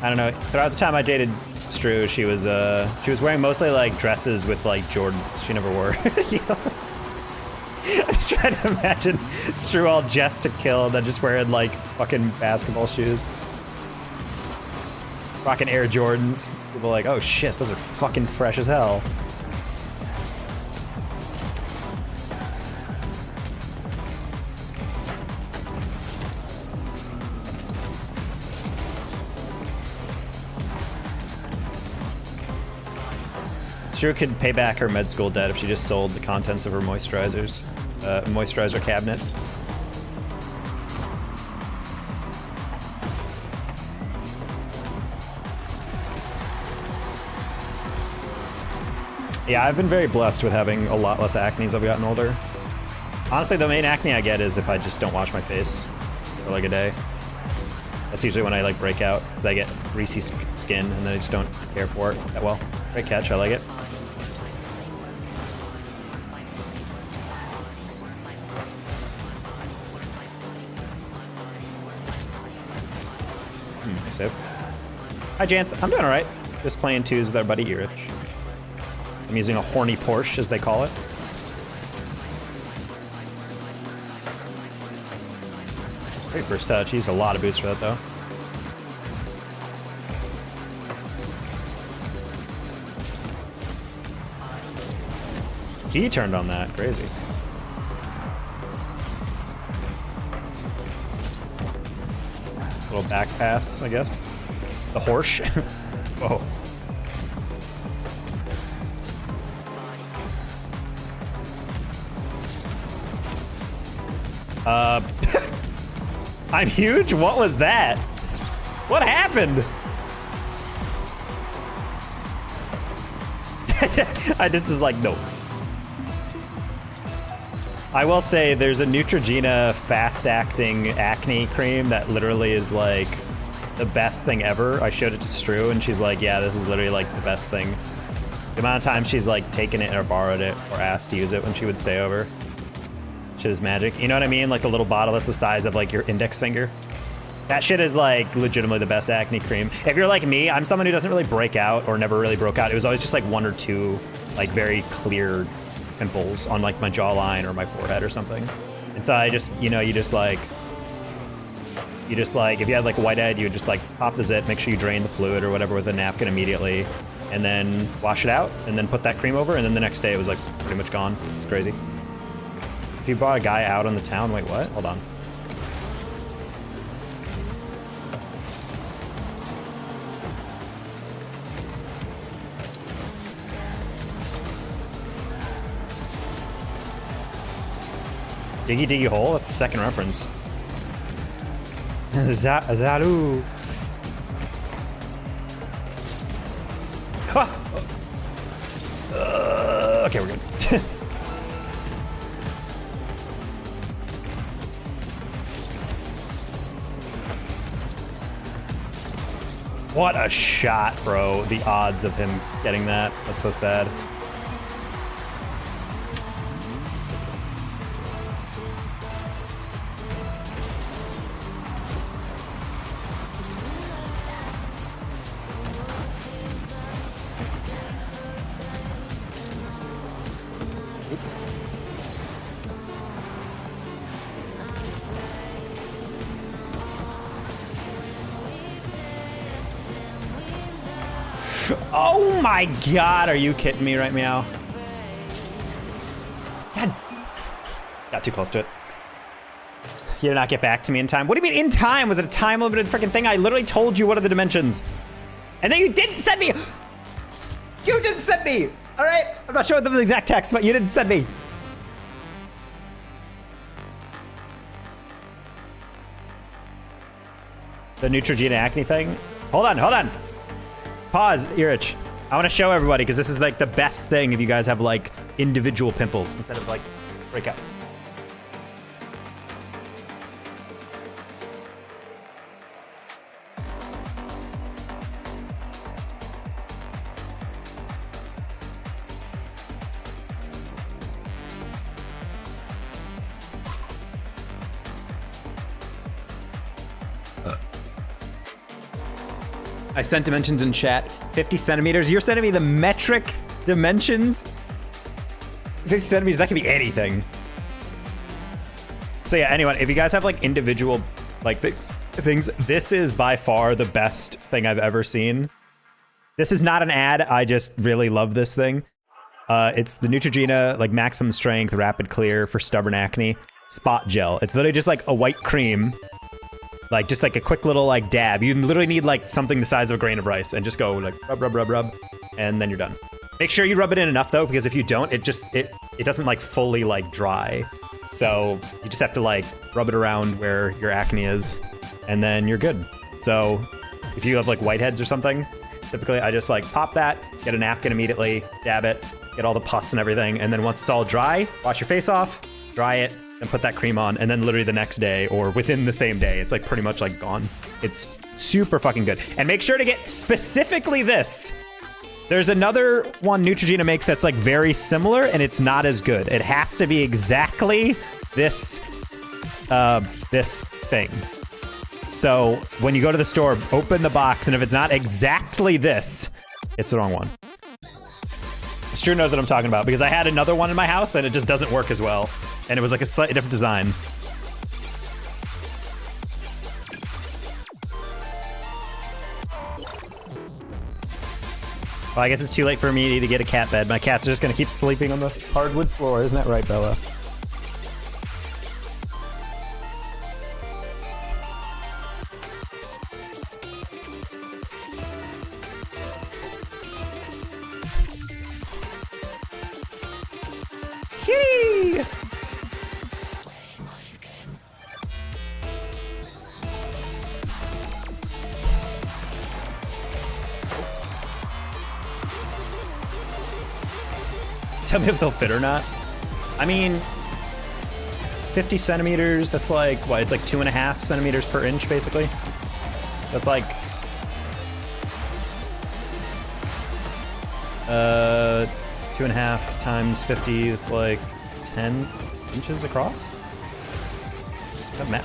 I don't know. Throughout the time I dated Stru, she was wearing mostly like dresses with like Jordans. She never wore. I'm just trying to imagine Stru all dressed to kill, and then just wearing like fucking basketball shoes, rocking Air Jordans. People are like, oh shit, those are fucking fresh as hell. Stru could pay back her med school debt if she just sold the contents of her moisturizers, moisturizer cabinet. Yeah, I've been very blessed with having a lot less acne as I've gotten older. Honestly, the main acne I get is if I just don't wash my face for like a day. That's usually when I like break out, because I get greasy skin and then I just don't care for it that well. Great catch, I like it. Save. Hi, Jance. I'm doing all right. Just playing twos with our buddy Erich. I'm using a horny Porsche, as they call it. Great first touch. Used a lot of boost for that, though. He turned on that. Crazy. Little back pass, I guess. The horse. Whoa. I'm huge? What was that? What happened? I just was like, nope. I will say there's a Neutrogena fast-acting acne cream that literally is like the best thing ever. I showed it to Stru and she's like, yeah, this is literally like the best thing. The amount of time she's like taken it or borrowed it or asked to use it when she would stay over. Shit is magic. You know what I mean? Like a little bottle that's the size of like your index finger. That shit is like legitimately the best acne cream. If you're like me, I'm someone who doesn't really break out or never really broke out. It was always just like one or two like very clear pimples on like my jawline or my forehead or something. And so I just, you know, you just like, if you had like a whitehead, you would just like pop the zit, make sure you drain the fluid or whatever with a napkin immediately, and then wash it out, and then put that cream over, and then the next day it was like pretty much gone. It's crazy. If you brought a guy out on the town, wait, what? Hold on. Diggy Diggy Hole? That's the second reference. Zaru. Okay, we're good. What a shot, bro. The odds of him getting that. That's so sad. Oh my god, are you kidding me right now? God. Got too close to it. You did not get back to me in time. What do you mean in time? Was it a time limited freaking thing? I literally told you what are the dimensions. And then you didn't send me. You didn't send me. All right. I'm not showing them the exact text, but you didn't send me. The Neutrogena acne thing. Hold on, hold on. Pause, Erich. I want to show everybody because this is like the best thing if you guys have like individual pimples instead of like breakouts. I sent dimensions in chat. 50 centimeters. You're sending me the metric dimensions? 50 centimeters, that could be anything. So yeah, anyway, if you guys have like individual like things, this is by far the best thing I've ever seen. This is not an ad. I just really love this thing. It's the Neutrogena like maximum strength rapid clear for stubborn acne spot gel. It's literally just like a white cream. Like just like a quick little like dab. You literally need like something the size of a grain of rice and just go like rub, rub, rub, rub, and then you're done. Make sure you rub it in enough though, because if you don't, it doesn't like fully like dry. So you just have to like rub it around where your acne is, and then you're good. So if you have like whiteheads or something, typically I just like pop that, get a napkin immediately, dab it, get all the pus and everything, and then once it's all dry, wash your face off, dry it, and put that cream on, and then literally the next day or within the same day, it's like pretty much like gone. It's super fucking good. And make sure to get specifically this. There's another one Neutrogena makes that's like very similar, and it's not as good. It has to be exactly this, this thing. So when you go to the store, open the box, and if it's not exactly this, it's the wrong one. Stu knows what I'm talking about because I had another one in my house and it just doesn't work as well. And it was like a slightly different design. Well, I guess it's too late for me to get a cat bed. My cats are just gonna keep sleeping on the hardwood floor. Isn't that right, Bella? Yay! Tell me if they'll fit or not. I mean, 50 centimeters, that's like, what, it's like 2.5 centimeters per inch, basically. That's like, 2.5 times 50, it's like 10 inches across?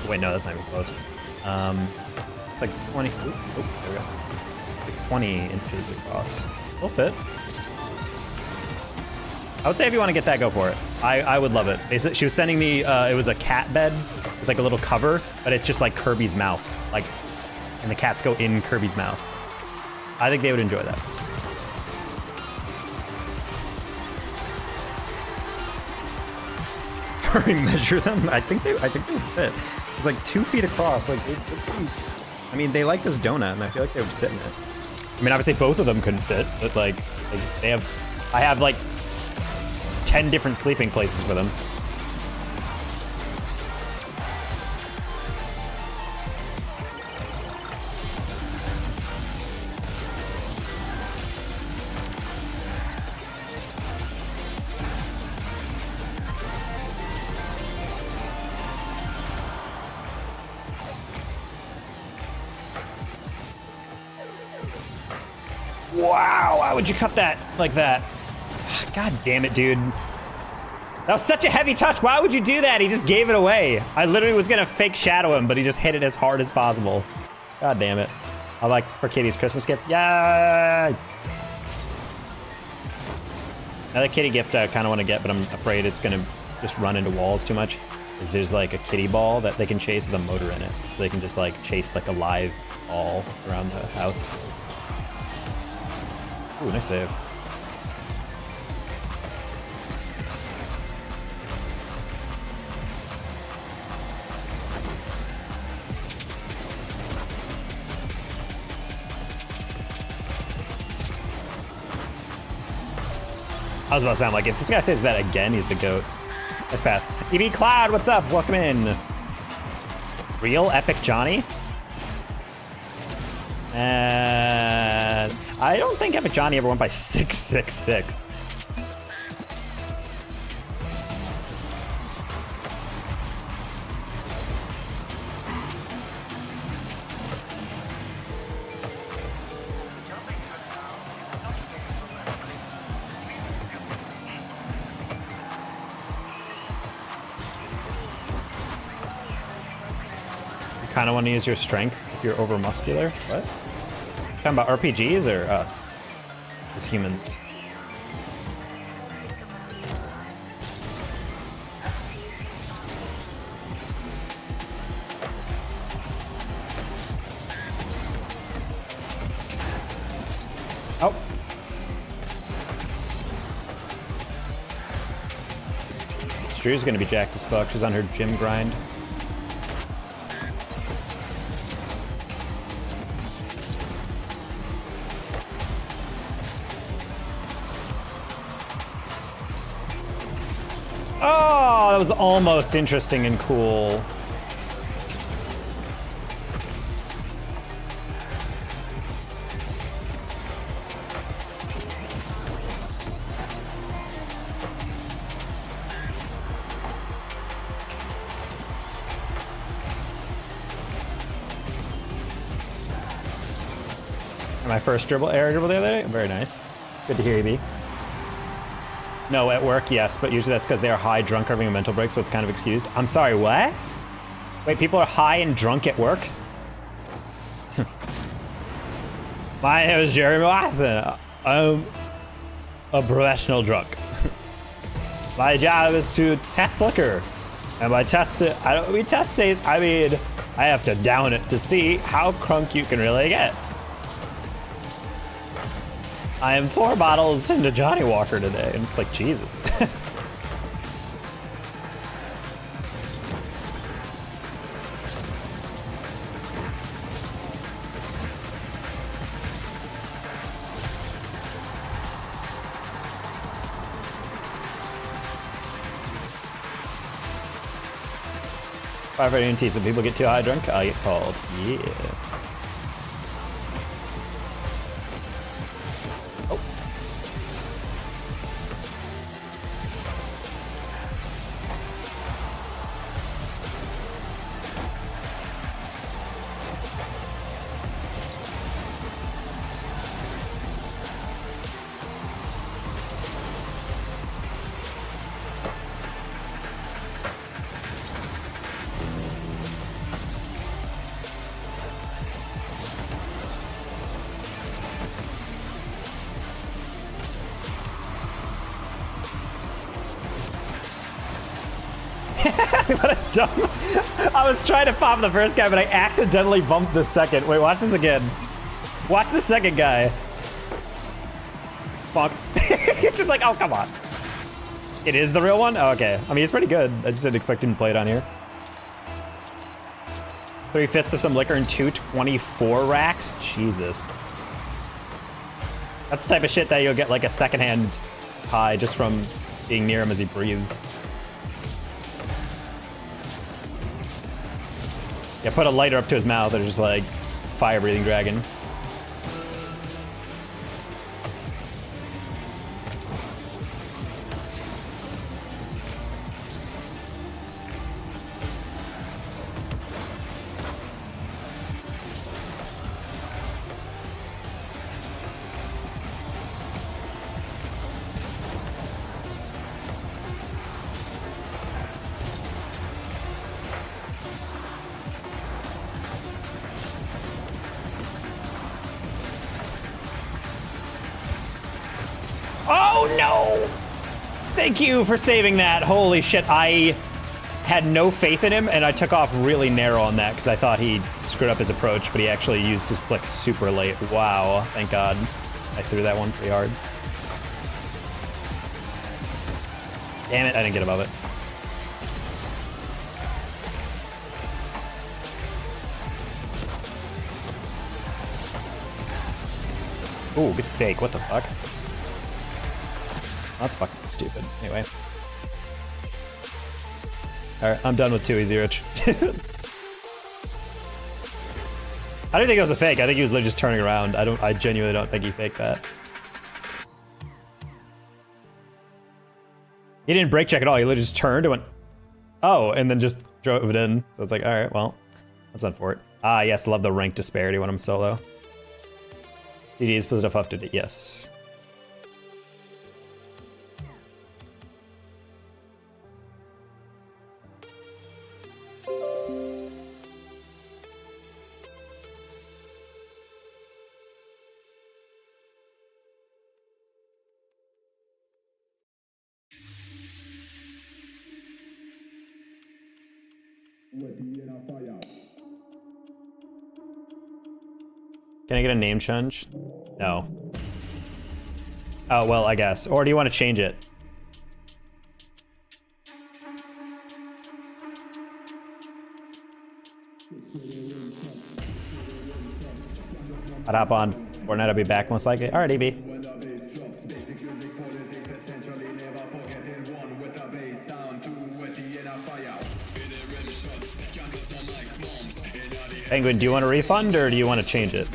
Wait, no, that's not even close. It's like 20, there we go. Like 20 inches across. It'll fit. I would say if you want to get that, go for it. I would love it. She was sending me, it was a cat bed with like a little cover, but it's just like Kirby's mouth. Like, and the cats go in Kirby's mouth. I think they would enjoy that. Measure them? I think they fit. It's like 2 feet across. Like, I mean, they like this donut, and I feel like they would sit in it. I mean, obviously both of them couldn't fit, but like, they have, I have like 10 different sleeping places for them. Wow, why would you cut that like that? God damn it, dude. That was such a heavy touch. Why would you do that? He just gave it away. I literally was gonna fake shadow him, but he just hit it as hard as possible. God damn it. I like for Kitty's Christmas gift. Yay! Another kitty gift I kind of want to get, but I'm afraid it's gonna just run into walls too much. Is there's like a kitty ball that they can chase with a motor in it. So they can just like chase like a live ball around the house. Ooh, nice save. I was about to sound like, if this guy says that again, he's the GOAT. Nice pass. EB Cloud, what's up? Welcome in. Real Epic Johnny? I don't think Epic Johnny ever went by 666. Kind of want to use your strength if you're over muscular. What? Talking about RPGs or us as humans? Oh. Drew's gonna be jacked as fuck. She's on her gym grind. Oh, that was almost interesting and cool. My first air dribble the other day? Very nice. Good to hear you, B. No, at work, yes, but usually that's because they are high, drunk, or having a mental break, so it's kind of excused. I'm sorry, what? Wait, people are high and drunk at work? My name is Jeremy Watson. I'm a professional drunk. My job is to test liquor. And by test it, I don't mean test these, I mean I have to down it to see how crunk you can really get. I am 4 bottles into Johnny Walker today, and it's like, Jesus. Firefighting and tea, so people get too high drunk, I get called. Yeah. What a dumb. I was trying to pop the first guy, but I accidentally bumped the second. Wait, watch this again. Watch the second guy. Fuck. He's just like, oh, come on. It is the real one? Oh, okay. I mean, he's pretty good. I just didn't expect him to play it on here. 3/5 of some liquor and 224 racks? Jesus. That's the type of shit that you'll get like a secondhand high just from being near him as he breathes. Yeah, put a lighter up to his mouth and just like fire breathing dragon. Oh no! Thank you for saving that. Holy shit, I had no faith in him and I took off really narrow on that because I thought he screwed up his approach, but he actually used his flick super late. Wow, thank God. I threw that one pretty hard. Damn it, I didn't get above it. Ooh, good fake, what the fuck? That's fucking stupid. Anyway. Alright, I'm done with 2 easy, Rich. I don't think it was a fake. I think he was literally just turning around. I genuinely don't think he faked that. He didn't brake check at all. He literally just turned and went, oh, and then just drove it in. So it's like, all right, well, that's unfortunate. Ah, yes, love the rank disparity when I'm solo. DD is positive off to D. Yes. Can I get a name change? No. Oh, well, I guess. Or do you want to change it? I'd hop on Fortnite. I'll be back most likely. All right, EB. Penguin, do you want a refund or do you want to change it?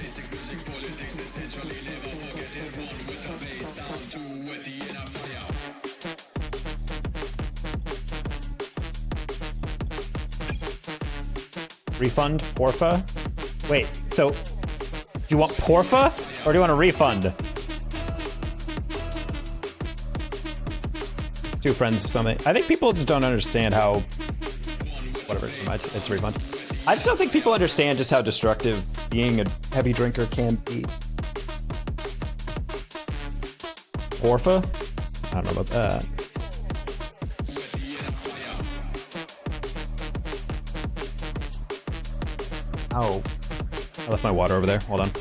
Refund? Porfa? Wait, so do you want Porfa or do you want a refund? Two friends or something. I think people just don't understand how... Whatever, it's a refund. I just don't think people understand just how destructive being a heavy drinker can be. Porfa? I don't know about that. Oh. I left my water over there. Hold on.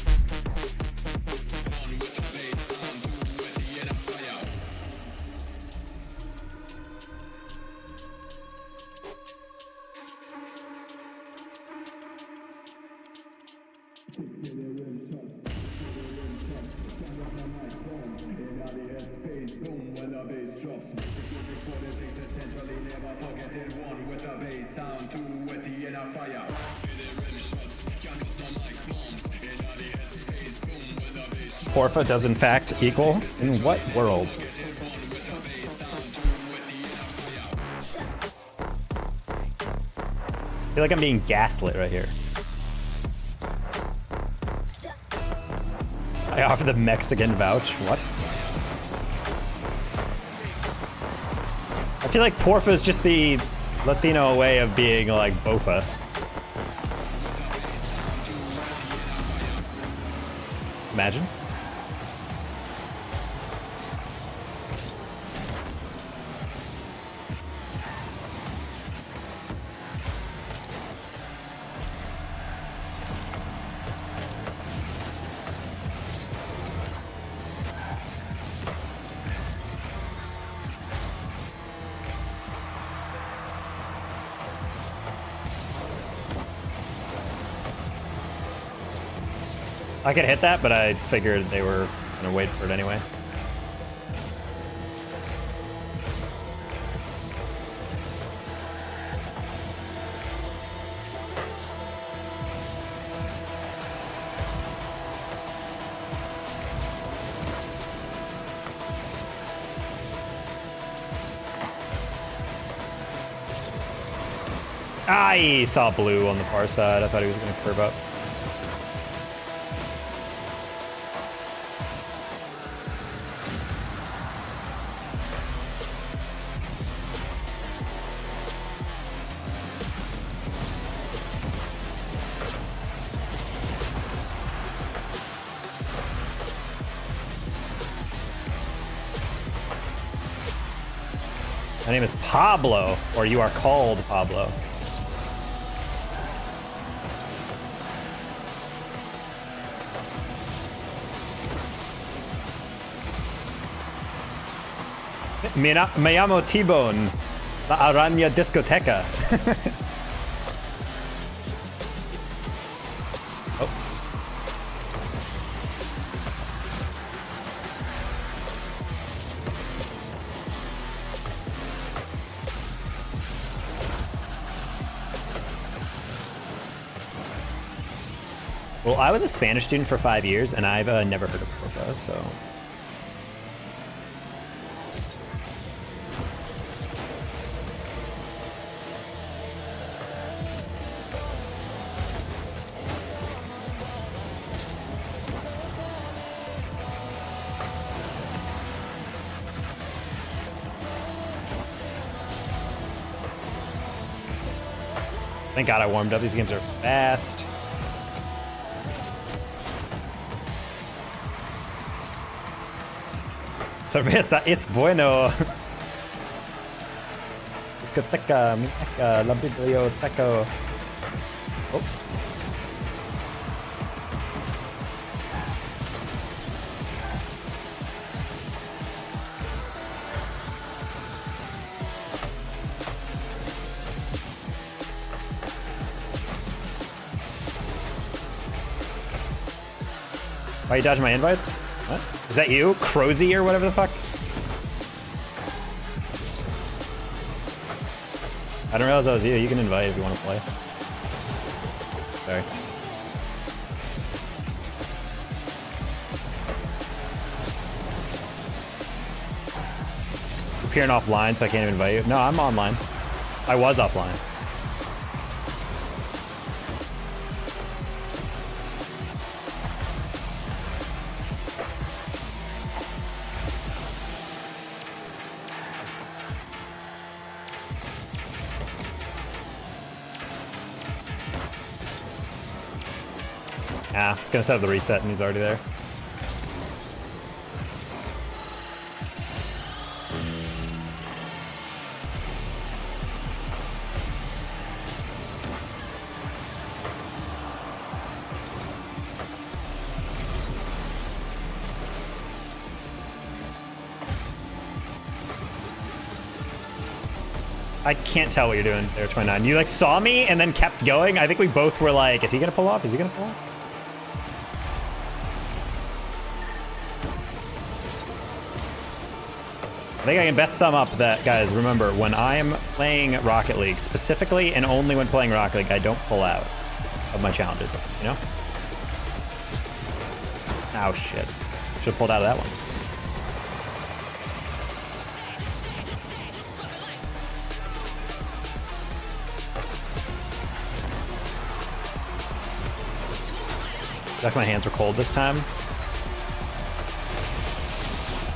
Porfa does in fact equal? In what world? I feel like I'm being gaslit right here. I offer the Mexican vouch. What? I feel like Porfa is just the Latino way of being like Bofa. Imagine. I could hit that, but I figured they were gonna wait for it anyway. I saw blue on the far side. I thought he was gonna curve up. My name is Pablo, or you are called Pablo. Me llamo T-Bone, la araña discoteca. Oh. Well, I was a Spanish student for 5 years, and I've never heard of porfa, so. Thank God I warmed up. These games are fast. Cerveza es bueno. Discoteca, miteca, la biblioteca. Oh. Why are you dodging my invites? What? Is that you? Crozy or whatever the fuck? I didn't realize that was you. You can invite if you want to play. Sorry. You're appearing offline, so I can't even invite you. No, I'm online. I was offline. Ah, it's gonna set up the reset and he's already there. I can't tell what you're doing there, 29. You like saw me and then kept going. I think we both were like, is he gonna pull off? Is he gonna pull off? I think I can best sum up that, guys, remember, when I'm playing Rocket League, specifically and only when playing Rocket League, I don't pull out of my challenges, you know? Oh, shit. Should've pulled out of that one. Like my hands were cold this time.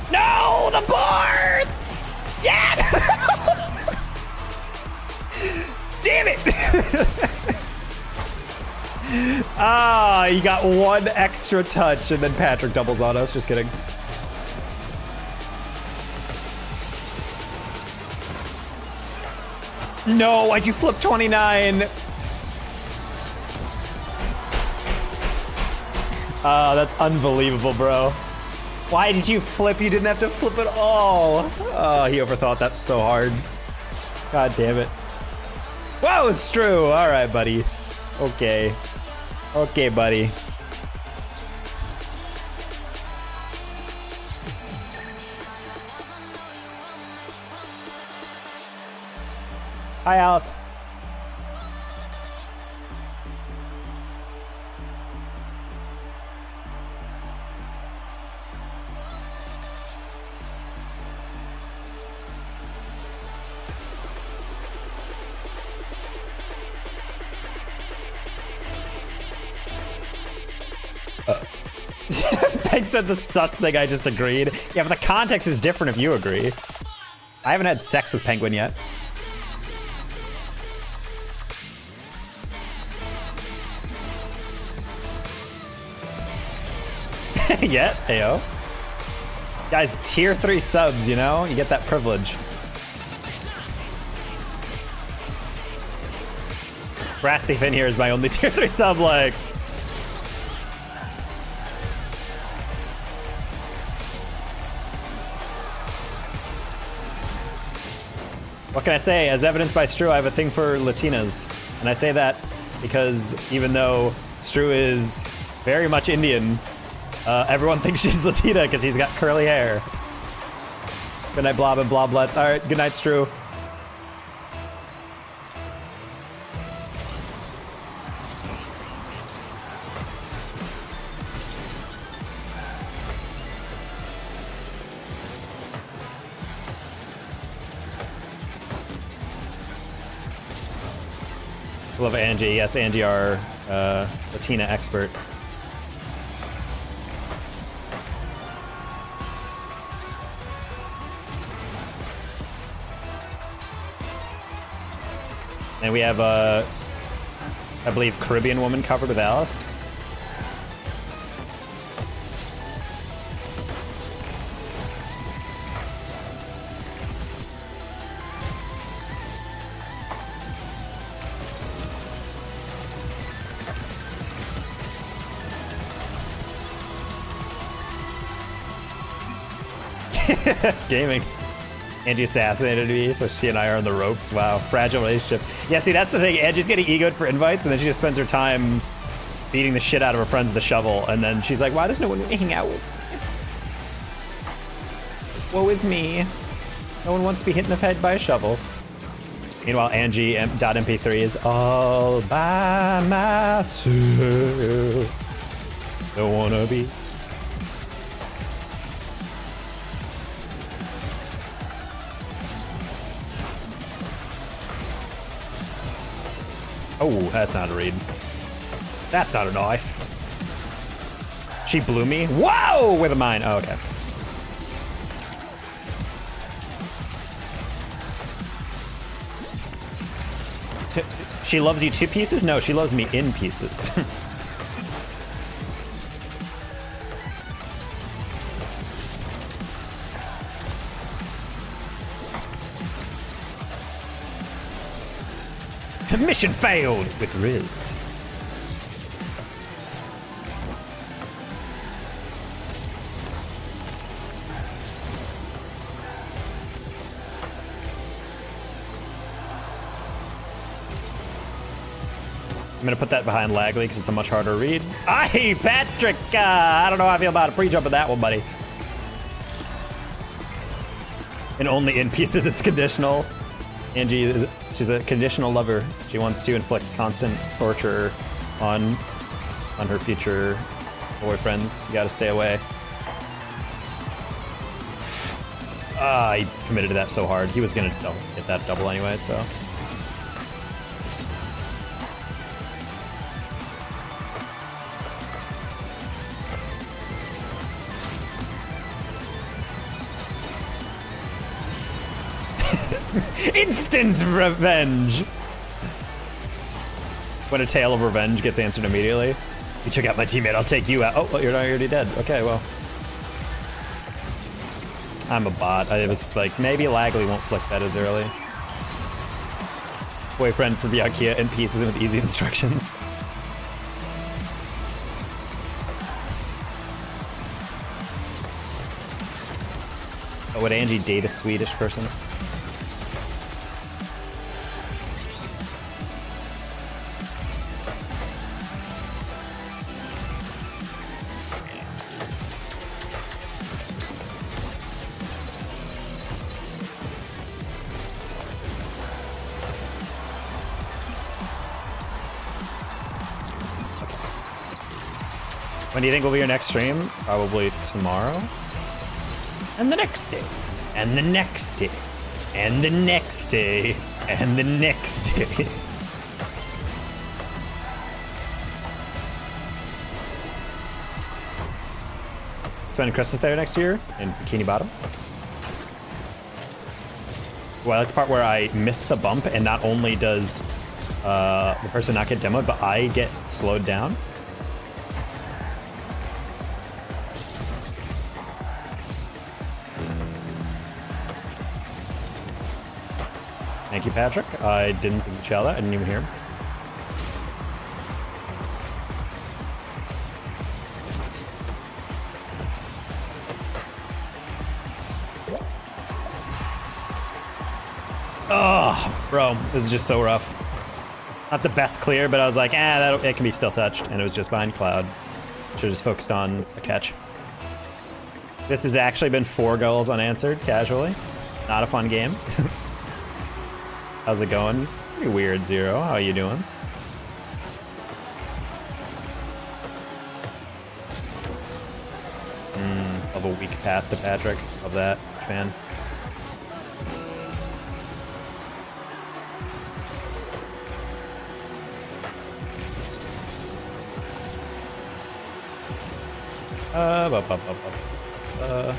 No, the board! Yeah! Damn it! Ah, you got one extra touch and then Patrick doubles on us. Just kidding. No, why'd you flip 29? Oh, that's unbelievable, bro. Why did you flip? You didn't have to flip at all. Oh, he overthought that so hard. God damn it. Whoa, it's true. All right, buddy. Okay. Okay, buddy. Hi, Alice. Peg said the sus thing, I just agreed. Yeah, but the context is different if you agree. I haven't had sex with Penguin yet. Yet? Ayo. Guys, tier 3 subs, you know? You get that privilege. Brass Thief in here is my only tier 3 sub, like. What can I say? As evidenced by Stru, I have a thing for Latinas. And I say that because even though Stru is very much Indian, everyone thinks she's Latina because she's got curly hair. Good night, Blob and Bloblets. All right, good night, Stru. Love Angie. Yes, Angie, our Latina expert. And we have, I believe, Caribbean woman covered with Alice. Gaming. Angie assassinated me, so she and I are on the ropes. Wow, fragile relationship. Yeah, see, that's the thing. Angie's getting egoed for invites, and then she just spends her time beating the shit out of her friends with a shovel, and then she's like, why does no one want to hang out with me? Woe is me. No one wants to be hit in the head by a shovel. Meanwhile, Angie.mp3 is all by myself. Don't wanna be. Oh, that's not a read. That's not a knife. She blew me. Whoa! With a mine. Oh, okay. She loves you 2 pieces? No, she loves me in pieces. Mission failed with Riz. I'm gonna put that behind Lagley because it's a much harder read. Aye, Patrick! I don't know how I feel about a pre-jump of that one, buddy. And only in pieces, it's conditional. Angie, she's a conditional lover. She wants to inflict constant torture on her future boyfriends. You gotta stay away. He committed to that so hard. He was gonna get that double anyway, so. Instant revenge! When a tale of revenge gets answered immediately. You took out my teammate, I'll take you out. Oh, well, you're already dead. Okay, well. I'm a bot. I was like, maybe Lagley won't flick that as early. Boyfriend for Byakuya in pieces with easy instructions. Oh, would Angie date a Swedish person? When do you think will be your next stream? Probably tomorrow. And the next day. And the next day. And the next day. And the next day. Spending Christmas there next year in Bikini Bottom. Well, I like the part where I miss the bump and not only does the person not get demoed, but I get slowed down. Thank you, Patrick. I didn't think you shell that. I didn't even hear him. Oh, bro, this is just so rough. Not the best clear, but I was like, it can be still touched, and it was just behind cloud. Should've just focused on a catch. This has actually been 4 goals unanswered, casually. Not a fun game. How's it going? Pretty weird, Zero. How you doing? Love a weak pass to Patrick. Love that. Fan. Ba, ba, ba, ba.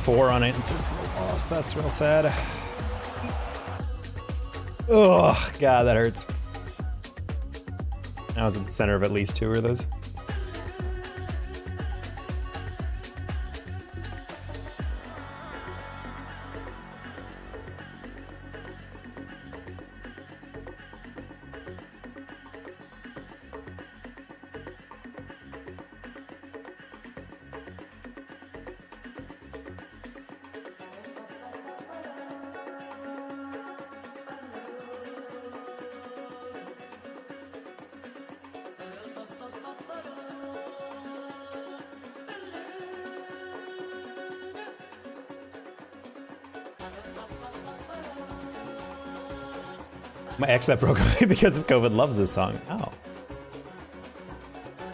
Four unanswered for loss. That's real sad. Oh, God, that hurts. I was at the center of at least two of those. My ex that broke up because of COVID loves this song. Oh.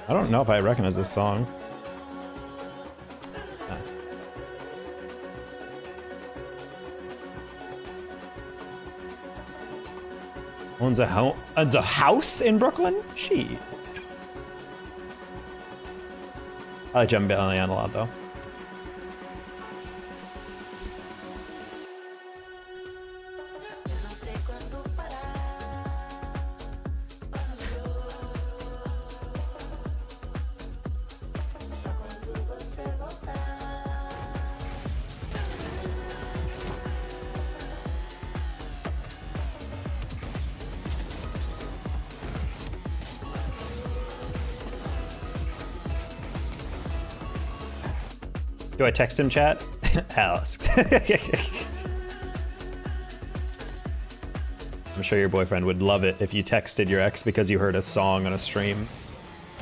I don't know if I recognize this song. Owns a house in Brooklyn? She. I like jumping on a lot though. Do I text him, chat? Alex. I'm sure your boyfriend would love it if you texted your ex because you heard a song on a stream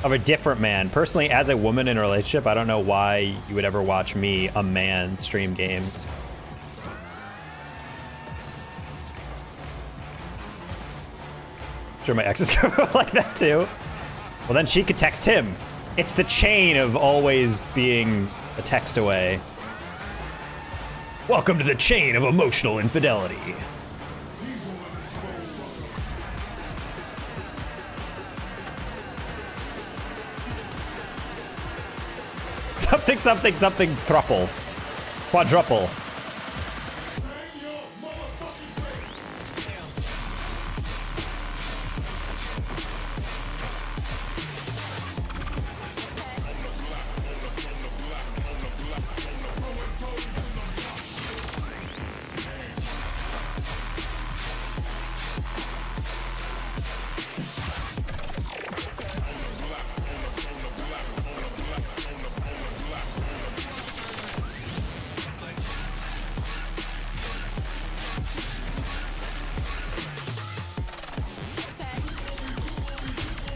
of a different man. Personally, as a woman in a relationship, I don't know why you would ever watch me, a man, stream games. I'm sure my ex is like that too. Well, then she could text him. It's the chain of always being a text away. Welcome to the chain of emotional infidelity. Something thruple. Quadruple.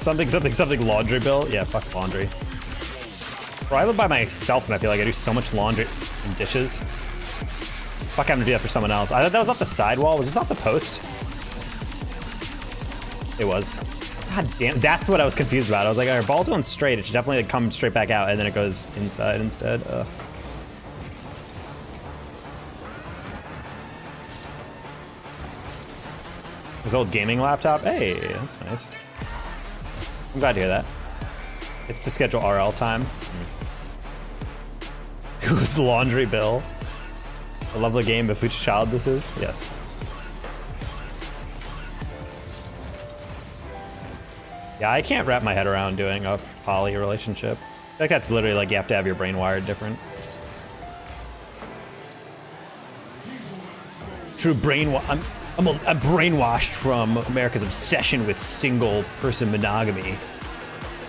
Something laundry bill? Yeah, fuck laundry. Bro, I live by myself and I feel like I do so much laundry and dishes. Fuck, I'm gonna do that for someone else. I thought that was off the sidewall. Was this off the post? It was. God damn, that's what I was confused about. I was like, our ball's going straight. It should definitely like, come straight back out and then it goes inside instead. Ugh. His old gaming laptop? Hey, that's nice. I'm glad to hear that. It's to schedule RL time. Who's laundry bill? A lovely game of which child this is? Yes. Yeah, I can't wrap my head around doing a poly relationship. I think that's literally like you have to have your brain wired different. True brainwash. I'm brainwashed from America's obsession with single-person monogamy.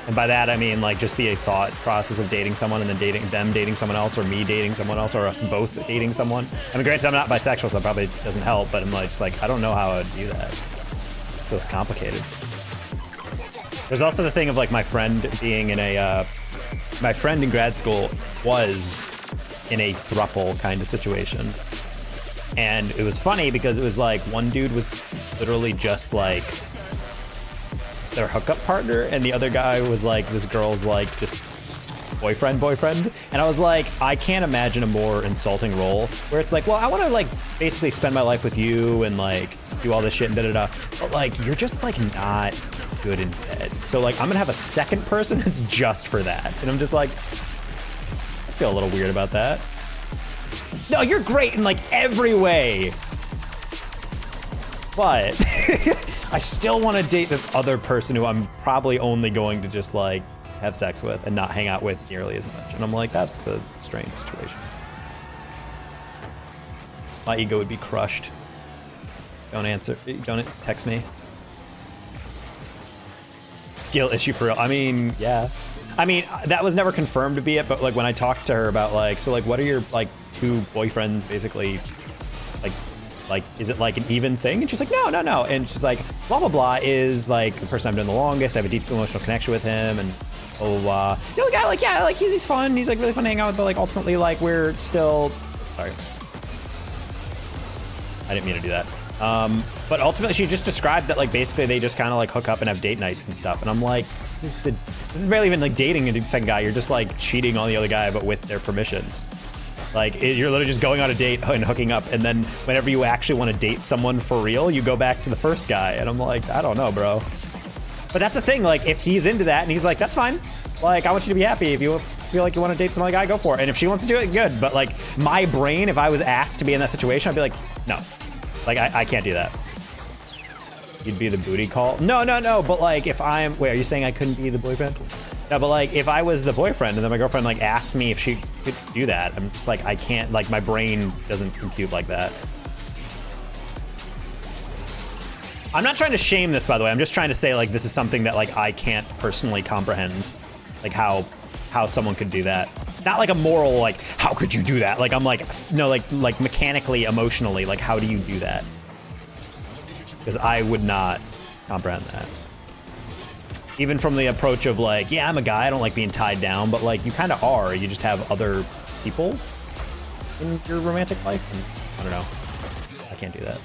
And by that, I mean, like, just the thought process of dating someone and then dating someone else, or me dating someone else, or us both dating someone. I mean, granted, I'm not bisexual, so that probably doesn't help, but I'm like, just like, I don't know how I would do that. It feels complicated. There's also the thing of, like, my friend being in a, my friend in grad school was in a throuple kind of situation. And it was funny because it was like one dude was literally just like their hookup partner, and the other guy was like, this girl's like just boyfriend, and I was like, I can't imagine a more insulting role where it's like, well, I want to like basically spend my life with you and like do all this shit and da-da-da, but like you're just like not good in bed, so like I'm gonna have a second person that's just for that, and I'm just like, I feel a little weird about that. No, you're great in like every way, but I still want to date this other person who I'm probably only going to just like have sex with and not hang out with nearly as much. And I'm like, that's a strange situation. My ego would be crushed. Don't answer, don't text me. Skill issue for real. I mean, yeah. I mean, that was never confirmed to be it, but like when I talked to her about like, so like what are your like two boyfriends basically like is it like an even thing? And she's like, no. And she's like, blah, blah, blah is like the person I've known the longest. I have a deep emotional connection with him, and blah, blah, blah. The other guy, like, yeah, like he's fun. He's like really fun to hang out with, but like ultimately like we're still, sorry. I didn't mean to do that. But ultimately she just described that like basically they just kind of like hook up and have date nights and stuff. And I'm like, this is barely even like dating a second guy. You're just like cheating on the other guy, but with their permission. Like you're literally just going on a date and hooking up, and then whenever you actually want to date someone for real, you go back to the first guy. And I'm like, I don't know, bro. But that's the thing, like if he's into that and he's like, that's fine. Like I want you to be happy. If you feel like you want to date some other guy, go for it. And if she wants to do it, good. But like my brain, if I was asked to be in that situation, I'd be like, no. Like I can't do that. You'd be the booty call? No. But like if I'm, wait, are you saying I couldn't be the boyfriend? No, but like if I was the boyfriend and then my girlfriend like asked me if she could do that, I'm just like, I can't, like my brain doesn't compute like that. I'm not trying to shame this, by the way. I'm just trying to say like this is something that like I can't personally comprehend, like how someone could do that. Not like a moral, like how could you do that? Like I'm like, no, like mechanically, emotionally, like how do you do that? Because I would not comprehend that. Even from the approach of like, yeah, I'm a guy, I don't like being tied down, but like you kind of are. You just have other people in your romantic life. And I don't know. I can't do that.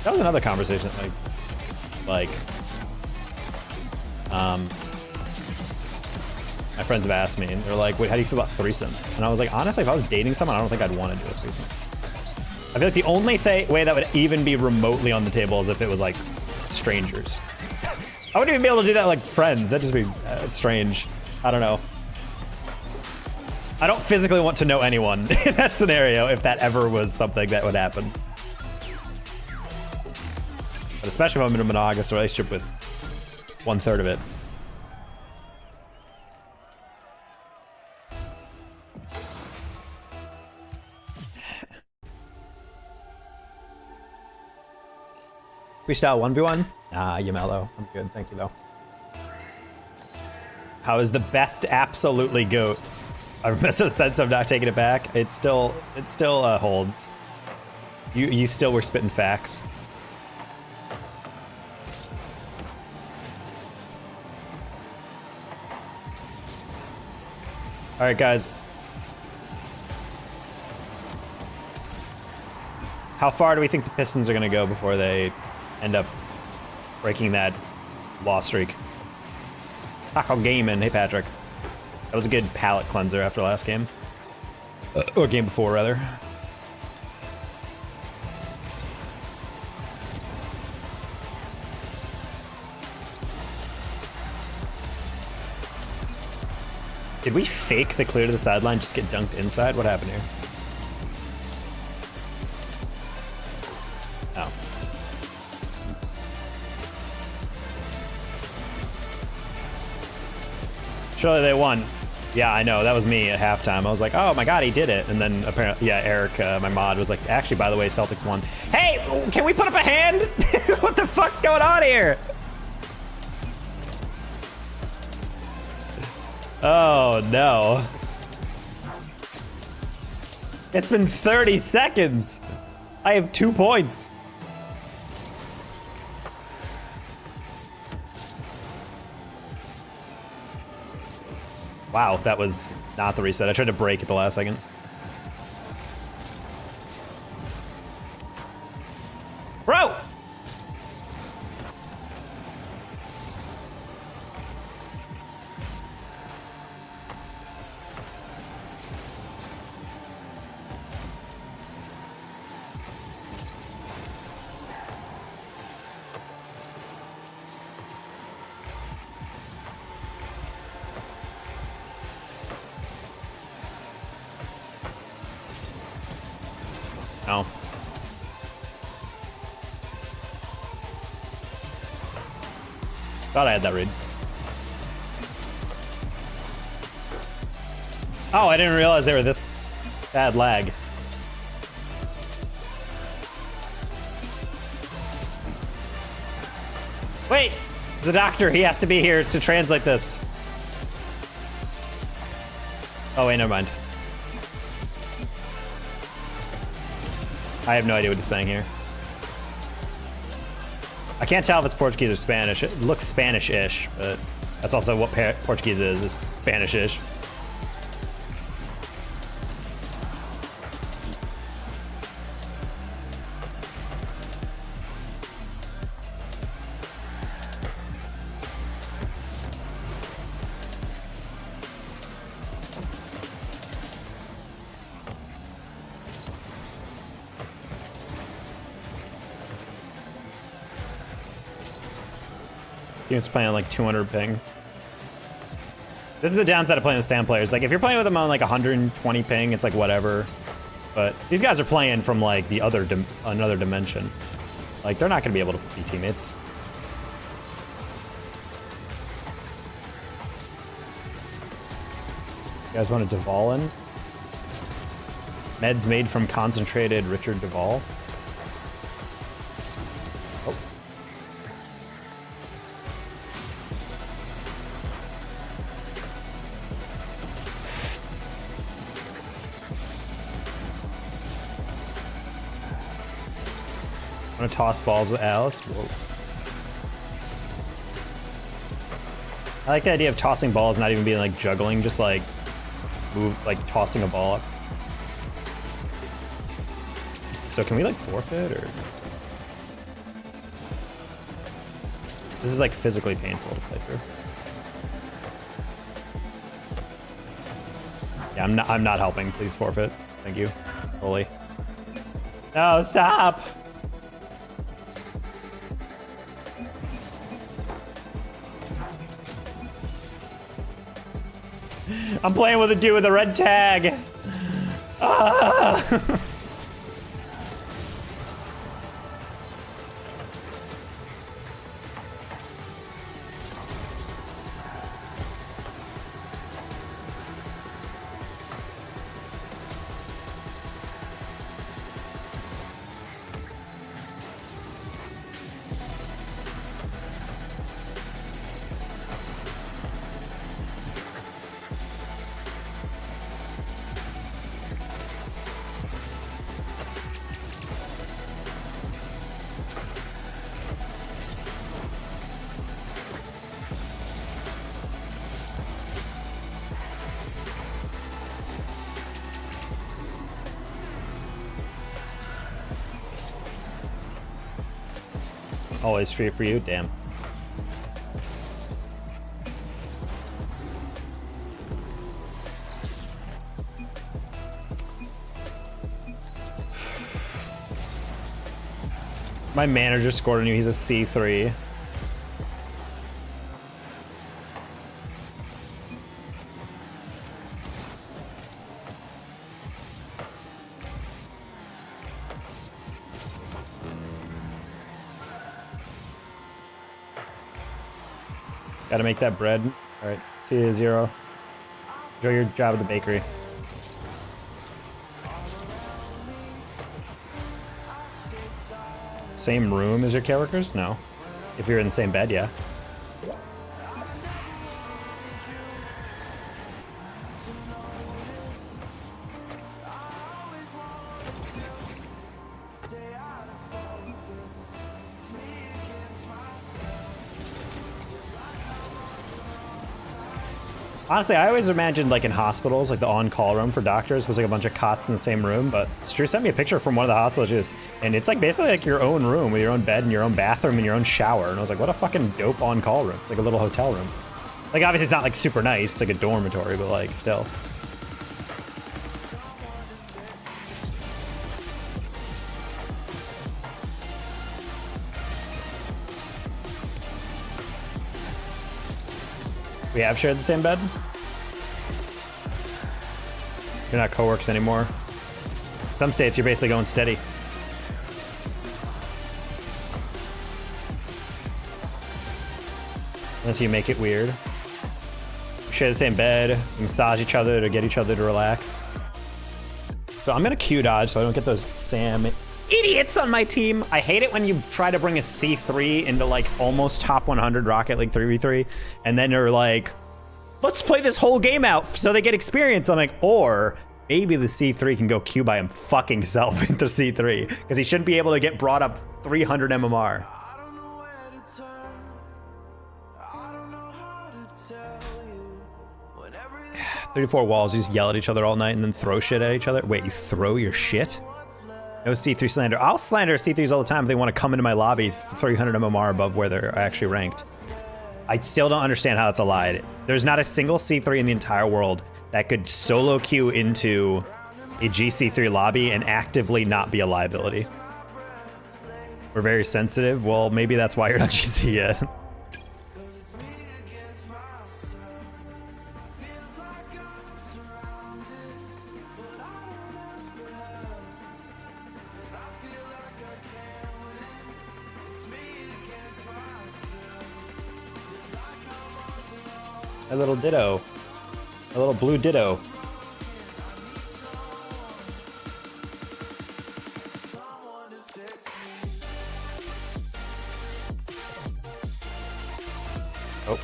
That was another conversation that like my friends have asked me, and they're like, wait, how do you feel about threesomes? And I was like, honestly, if I was dating someone, I don't think I'd want to do a threesome. I feel like the only way that would even be remotely on the table is if it was like strangers. I wouldn't even be able to do that like friends. That'd just be strange. I don't know. I don't physically want to know anyone in that scenario if that ever was something that would happen. But especially if I'm in a monogamous relationship with 1/3 of it. Freestyle 1v1? Nah, you mellow. I'm good, thank you though. How is the best absolutely GOAT? I must have said so, I'm not taking it back. It still holds. You still were spitting facts. All right, guys. How far do we think the Pistons are gonna go before they end up breaking that loss streak? Taco Gaming, hey Patrick. That was a good palate cleanser after last game. Or game before, rather. Did we fake the clear to the sideline, just get dunked inside? What happened here? Oh. Surely they won. Yeah, I know. That was me at halftime. I was like, oh my god, he did it. And then apparently, yeah, Eric, my mod, was like, actually, by the way, Celtics won. Hey, can we put up a hand? What the fuck's going on here? Oh, no. It's been 30 seconds. I have 2 points. Wow, that was not the reset. I tried to break at the last second. Bro! No. Thought I had that read. Oh, I didn't realize they were this bad lag. Wait! There's a doctor. He has to be here to translate this. Oh, wait, never mind. I have no idea what he's saying here. I can't tell if it's Portuguese or Spanish. It looks Spanish-ish, but that's also what Portuguese is Spanish-ish. Game's playing on like 200 ping. This is the downside of playing with stand players. Like if you're playing with them on like 120 ping, it's like whatever. But these guys are playing from like the other another dimension. Like they're not gonna be able to be teammates. You guys want a Duval in? Meds made from concentrated Richard Duval. Oh. I'm gonna toss balls with Alice. Whoa. I like the idea of tossing balls, not even being like juggling, just like move, like tossing a ball up. So can we like forfeit or? This is like physically painful to play through. Yeah, I'm not helping. Please forfeit. Thank you. Holy. No, stop. I'm playing with a dude with a red tag. Ah. Always free for you, damn. My manager scored on you, he's a C3. Gotta make that bread. All right, see you, Zero. Enjoy your job at the bakery. Same room as your characters? No. If you're in the same bed, yeah. Honestly, I always imagined like in hospitals, like the on-call room for doctors was like a bunch of cots in the same room. But Stu sent me a picture from one of the hospitals, and it's like basically like your own room with your own bed and your own bathroom and your own shower. And I was like, what a fucking dope on-call room. It's like a little hotel room. Like obviously it's not like super nice, it's like a dormitory, but like still. We have shared the same bed? You're not co-works anymore. Some states you're basically going steady. Unless you make it weird. We share the same bed, we massage each other to get each other to relax. So I'm gonna Q dodge so I don't get those Sam idiots on my team. I hate it when you try to bring a C3 into like almost top 100 Rocket League 3v3, and then you're like, let's play this whole game out so they get experience. I'm like, or maybe the C3 can go Q by him fucking self into C3, because he shouldn't be able to get brought up 300 MMR. 34 walls, you just yell at each other all night and then throw shit at each other. Wait, you throw your shit? No C3 slander. I'll slander C3s all the time if they want to come into my lobby 300 MMR above where they're actually ranked. I still don't understand how that's a lie. There's not a single C3 in the entire world that could solo queue into a GC3 lobby and actively not be a liability. We're very sensitive. Well, maybe that's why you're not GC yet. A little ditto. A little blue ditto. Oh.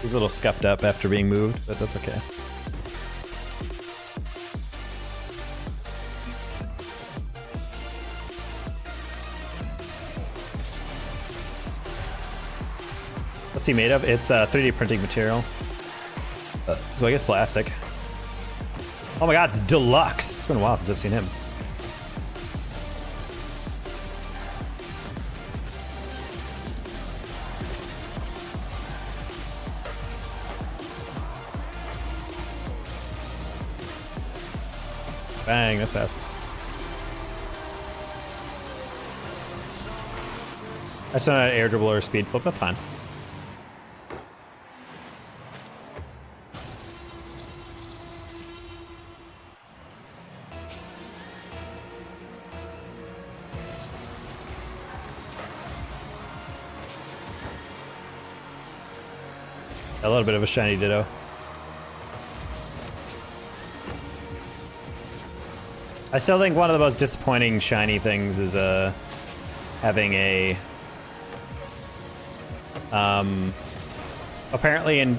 He's a little scuffed up after being moved, but that's okay. What's he made of? It's 3D printing material. So I guess plastic. Oh my god, it's deluxe. It's been a while since I've seen him. Bang, that's fast. That's not an air dribble or a speed flip, that's fine. A little bit of a shiny ditto. I still think one of the most disappointing shiny things is having a apparently in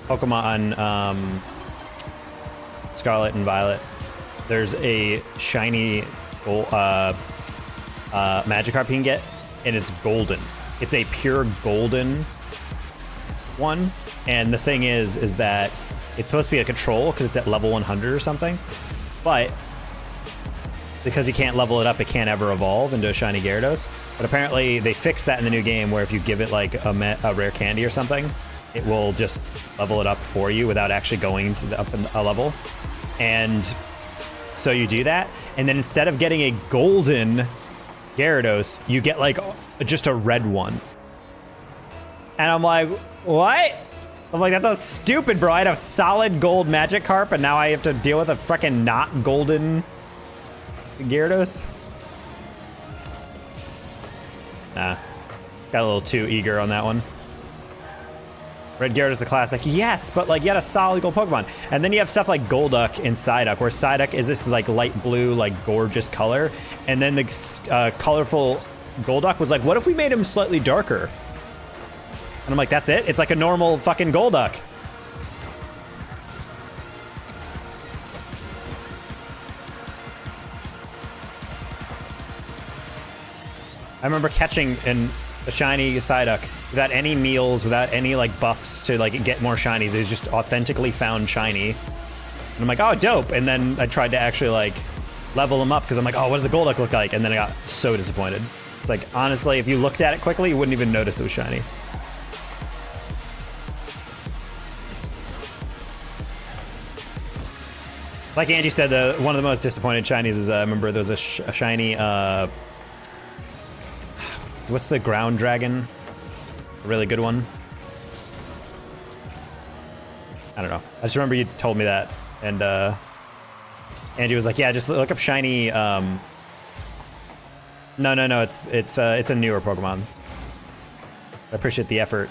Pokemon Scarlet and Violet, there's a shiny Magikarp you can get, and it's golden. It's a pure golden one, and the thing is that it's supposed to be a control because it's at level 100 or something, but because you can't level it up, it can't ever evolve into a shiny Gyarados. But apparently they fixed that in the new game, where if you give it like a rare candy or something, it will just level it up for you without actually going to up in a level. And so you do that, and then instead of getting a golden Gyarados, you get like just a red one. And I'm like, what? I'm like, that's so stupid, bro. I had a solid gold Magikarp, and now I have to deal with a freaking not golden Gyarados? Nah. Got a little too eager on that one. Red Gyarados is a classic. Yes, but like you had a solid gold Pokemon. And then you have stuff like Golduck and Psyduck, where Psyduck is this like light blue, like gorgeous color. And then the colorful Golduck was like, what if we made him slightly darker? And I'm like, that's it? It's like a normal fucking Golduck. I remember catching a shiny Psyduck without any meals, without any like buffs to like get more shinies. It was just authentically found shiny. And I'm like, oh, dope. And then I tried to actually like level them up because I'm like, oh, what does the Golduck look like? And then I got so disappointed. It's like, honestly, if you looked at it quickly, you wouldn't even notice it was shiny. Like Angie said, one of the most disappointed shinies is, I remember there was a shiny, what's the ground dragon? A really good one. I don't know. I just remember you told me that, and Angie was like, "Yeah, just look up shiny." No, it's a newer Pokemon. I appreciate the effort.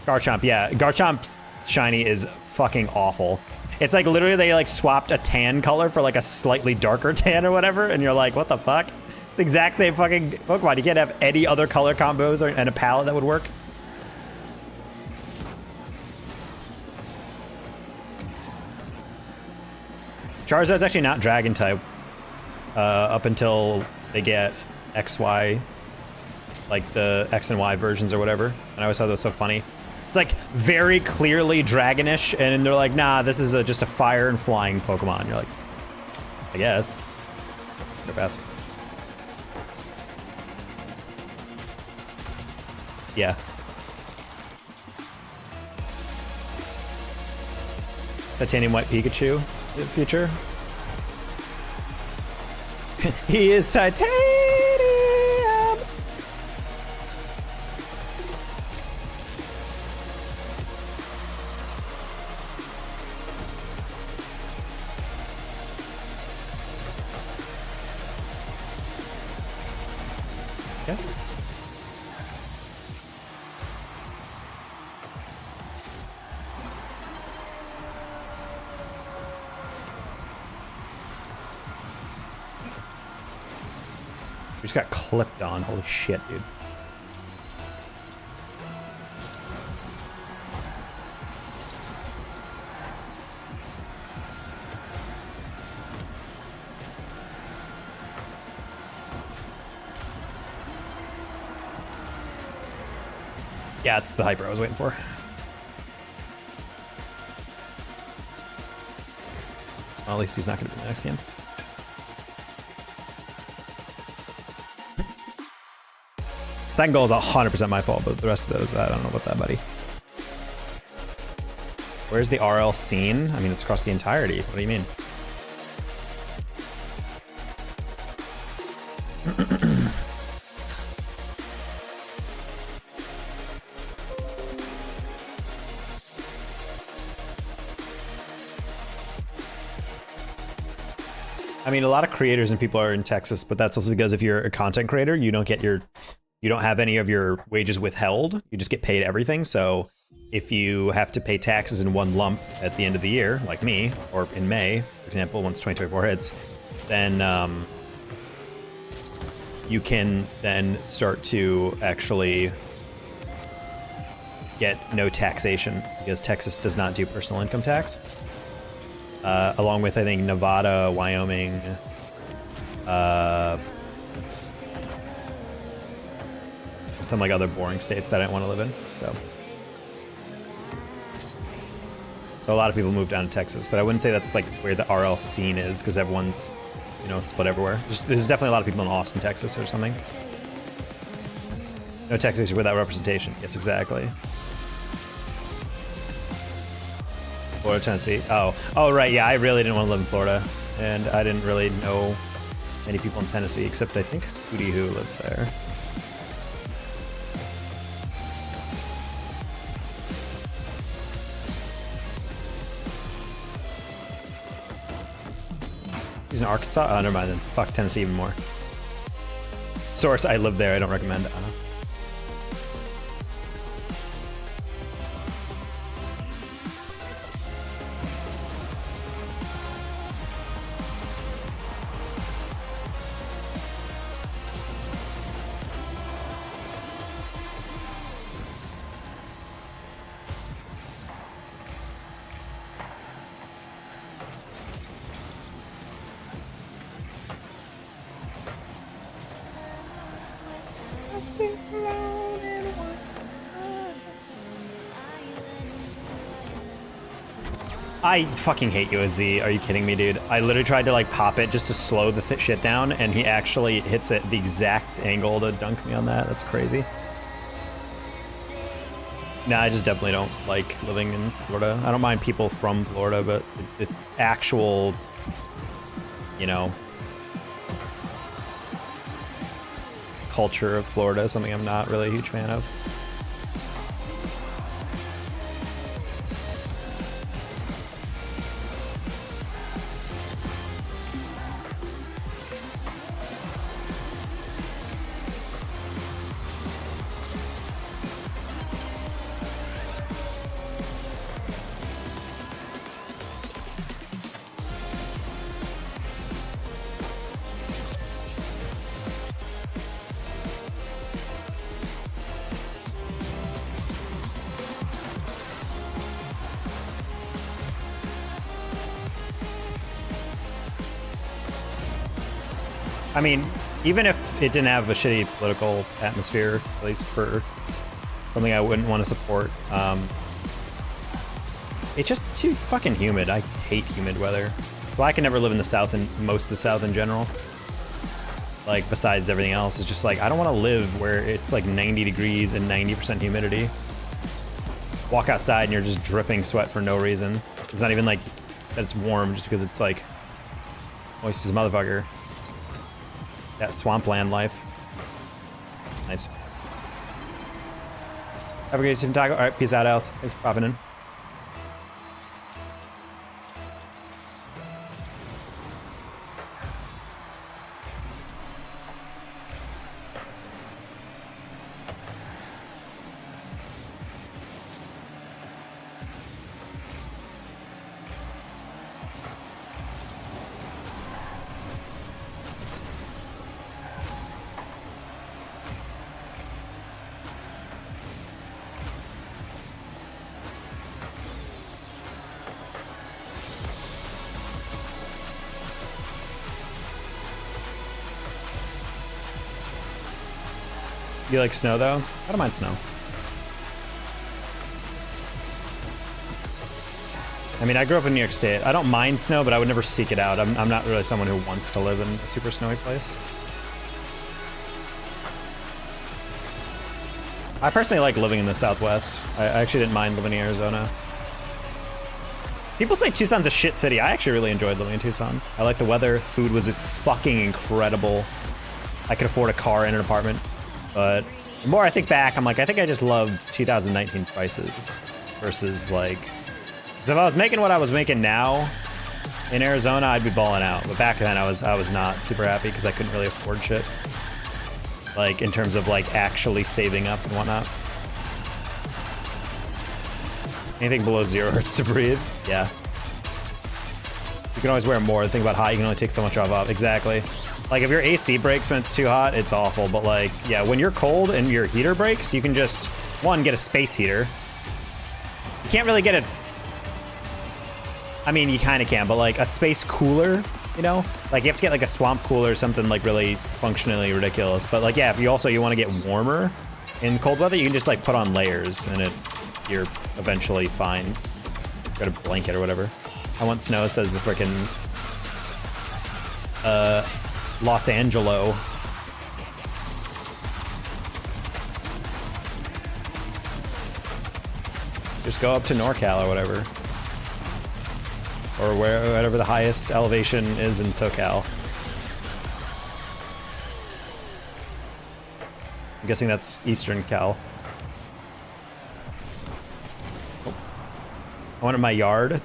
Garchomp, yeah, Garchomp's shiny is fucking awful. It's like literally they like swapped a tan color for like a slightly darker tan or whatever, and you're like, what the fuck? It's the exact same fucking Pokemon. You can't have any other color combos and a palette that would work. Charizard's actually not dragon type up until they get XY, like the X and Y versions or whatever. And I always thought that was so funny. It's like very clearly dragonish, and they're like, nah, this is just a fire and flying Pokemon. You're like, I guess. They're fast. Yeah. Titanium White Pikachu in the future. He is titanium! Okay. We just got clipped on. Holy shit, dude. Yeah, it's the hyper I was waiting for. Well, at least he's not going to be in the next game. Second goal is 100% my fault, but the rest of those, I don't know about that, buddy. Where's the RL scene? I mean, it's across the entirety. What do you mean? I mean, a lot of creators and people are in Texas, but that's also because if you're a content creator, you don't have any of your wages withheld. You just get paid everything. So if you have to pay taxes in one lump at the end of the year, like me, or in May, for example, once 2024 hits, then you can then start to actually get no taxation because Texas does not do personal income tax. Along with, I think, Nevada, Wyoming, some like other boring states that I don't want to live in. So a lot of people move down to Texas, but I wouldn't say that's like where the RL scene is because everyone's, you know, split everywhere. There's definitely a lot of people in Austin, Texas or something. No Texas without representation. Yes, exactly. Florida, Tennessee. Oh, right. Yeah, I really didn't want to live in Florida, and I didn't really know many people in Tennessee, except I think Hootie Who lives there. He's in Arkansas? Oh, never mind then. Fuck Tennessee even more. Source, I live there. I don't recommend it. I fucking hate you, Z. Are you kidding me, dude? I literally tried to like pop it just to slow the shit down, and he actually hits it the exact angle to dunk me on that. That's crazy. Nah, I just definitely don't like living in Florida. I don't mind people from Florida, but the actual, you know, culture of Florida is something I'm not really a huge fan of. I mean, even if it didn't have a shitty political atmosphere, at least for something I wouldn't want to support, it's just too fucking humid. I hate humid weather. So I can never live in the South and most of the South in general. Like, besides everything else, it's just like, I don't want to live where it's like 90 degrees and 90% humidity. Walk outside and you're just dripping sweat for no reason. It's not even like that it's warm, just because it's like moist as a motherfucker. That swampland life. Nice. Have a great day, Taco. All right, peace out, Alice. Thanks for popping in. You like snow, though? I don't mind snow. I mean, I grew up in New York State. I don't mind snow, but I would never seek it out. I'm not really someone who wants to live in a super snowy place. I personally like living in the Southwest. I actually didn't mind living in Arizona. People say Tucson's a shit city. I actually really enjoyed living in Tucson. I like the weather. Food was fucking incredible. I could afford a car and an apartment. But the more I think back, I'm like, I think I just loved 2019 prices versus like, because if I was making what I was making now in Arizona, I'd be balling out. But back then I was not super happy because I couldn't really afford shit. Like in terms of like actually saving up and whatnot. Anything below 0 hurts to breathe. Yeah. You can always wear more. The thing about hot, you can only take so much off. Exactly. Like, if your AC breaks when it's too hot, it's awful. But, like, yeah, when you're cold and your heater breaks, you can just, one, get a space heater. You can't really get a... I mean, you kind of can, but, like, a space cooler, you know? Like, you have to get, like, a swamp cooler or something, like, really functionally ridiculous. But, like, yeah, if you want to get warmer in cold weather, you can just, like, put on layers, and you're eventually fine. Got a blanket or whatever. I want snow, says the frickin' Los Angelo. Just go up to NorCal or whatever. Or whatever the highest elevation is in SoCal. I'm guessing that's Eastern Cal. Oh. I want it in my yard.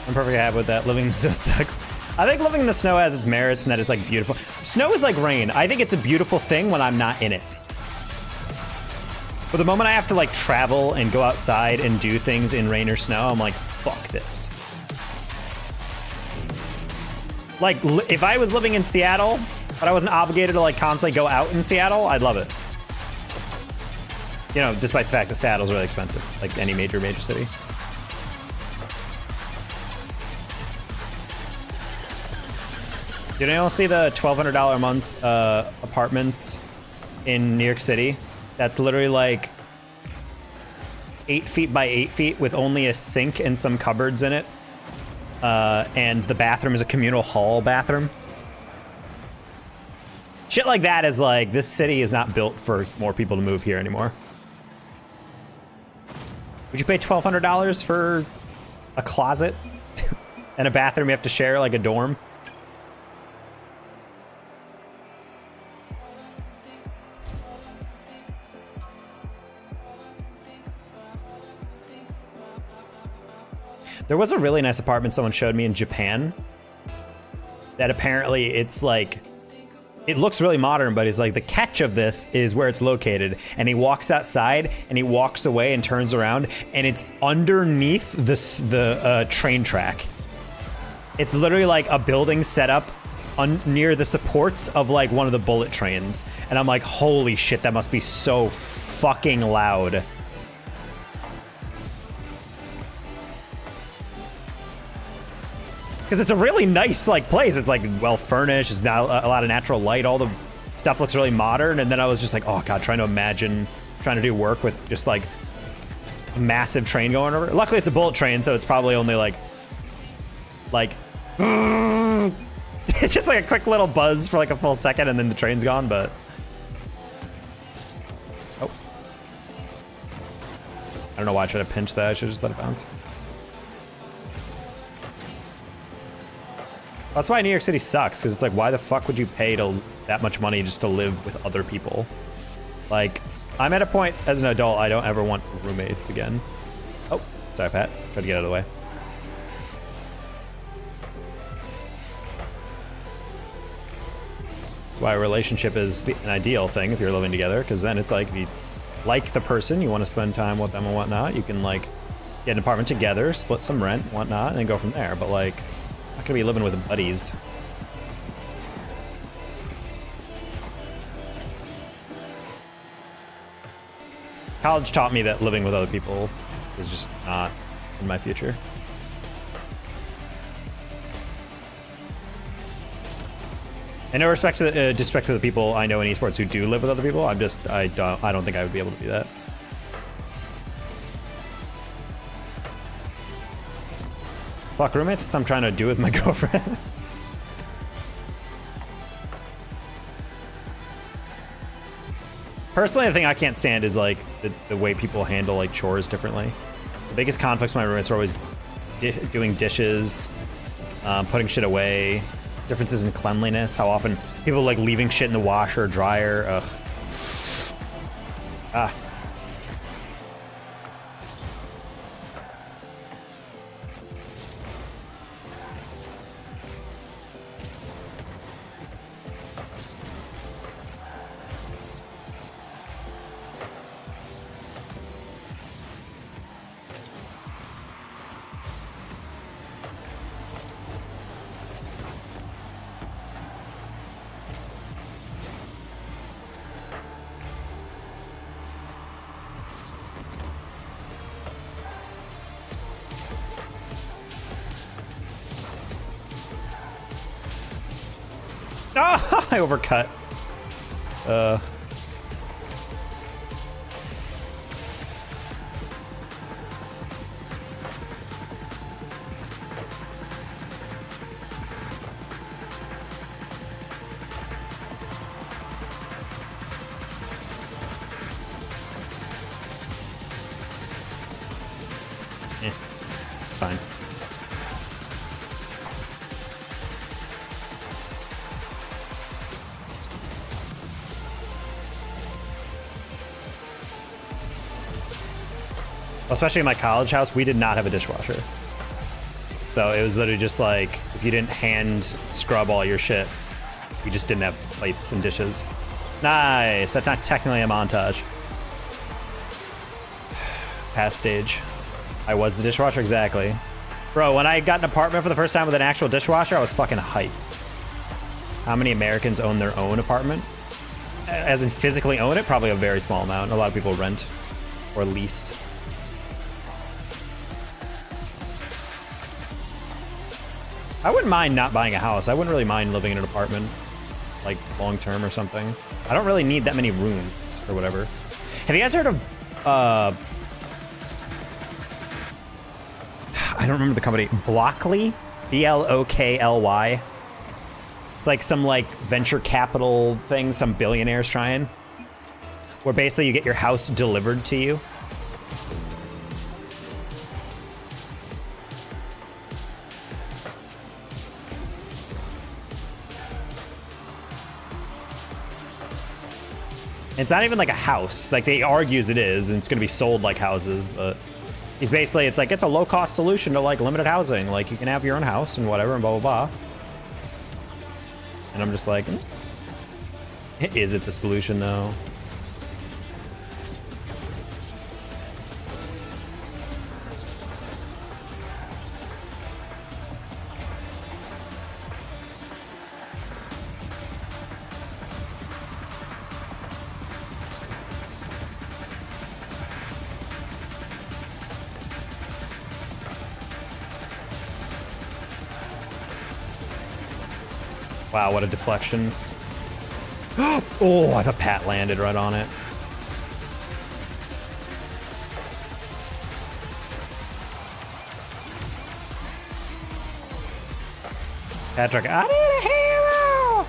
I'm perfectly happy with that. Living in Minnesota sucks. I think living in the snow has its merits and that it's like beautiful. Snow is like rain. I think it's a beautiful thing when I'm not in it. But the moment I have to like travel and go outside and do things in rain or snow, I'm like, fuck this. Like, if I was living in Seattle, but I wasn't obligated to like constantly go out in Seattle, I'd love it. You know, despite the fact that Seattle's really expensive, like any major city. Did anyone see the $1,200 a month apartments in New York City? That's literally like 8 feet by 8 feet with only a sink and some cupboards in it. And the bathroom is a communal hall bathroom. Shit like that is like, this city is not built for more people to move here anymore. Would you pay $1,200 for a closet and a bathroom you have to share like a dorm? There was a really nice apartment someone showed me in Japan that apparently it's like, it looks really modern, but it's like the catch of this is where it's located. And he walks outside and he walks away and turns around and it's underneath the train track. It's literally like a building set up near the supports of like one of the bullet trains. And I'm like, holy shit, that must be so fucking loud. Because it's a really nice like place. It's like well furnished. It's now a lot of natural light. All the stuff looks really modern. And then I was just like, oh god, trying to imagine trying to do work with just like a massive train going over. Luckily, it's a bullet train, so it's probably only like it's just like a quick little buzz for like a full second, and then the train's gone. But oh, I don't know why I tried to pinch that. I should just let it bounce. That's why New York City sucks, because it's like, why the fuck would you pay that much money just to live with other people? Like, I'm at a point as an adult, I don't ever want roommates again. Oh, sorry, Pat. Try to get out of the way. That's why a relationship is an ideal thing if you're living together, because then it's like, if you like the person, you want to spend time with them and whatnot, you can like get an apartment together, split some rent, whatnot, and then go from there. But like, I'm not gonna be living with buddies. College taught me that living with other people is just not in my future. And no respect to the, disrespect to the people I know in esports who do live with other people. I don't think I would be able to do that. Fuck roommates, it's I'm trying to do with my girlfriend. Personally, the thing I can't stand is like the way people handle like chores differently. The biggest conflicts with my roommates are always doing dishes, putting shit away, differences in cleanliness, how often people like leaving shit in the washer or dryer. Ugh. Ah. Oh, I overcut. It's fine. Especially in my college house, we did not have a dishwasher. So it was literally just like, if you didn't hand scrub all your shit, you just didn't have plates and dishes. Nice, that's not technically a montage. Past stage. I was the dishwasher, exactly. Bro, when I got an apartment for the first time with an actual dishwasher, I was fucking hyped. How many Americans own their own apartment? As in physically own it? Probably a very small amount. A lot of people rent or lease. I wouldn't mind not buying a house. I wouldn't really mind living in an apartment, like long term or something. I don't really need that many rooms or whatever. Have you guys heard of, I don't remember the company, Blockly? B-L-O-K-L-Y. It's like some like venture capital thing some billionaires trying, where basically you get your house delivered to you. It's not even like a house. Like they argues it is, and it's gonna be sold like houses, but he's basically, it's like, it's a low cost solution to like limited housing. Like you can have your own house and whatever and blah, blah, blah. And I'm just like, is it the solution though? Wow, what a deflection. Oh, I thought Pat landed right on it. Patrick, I need a hero!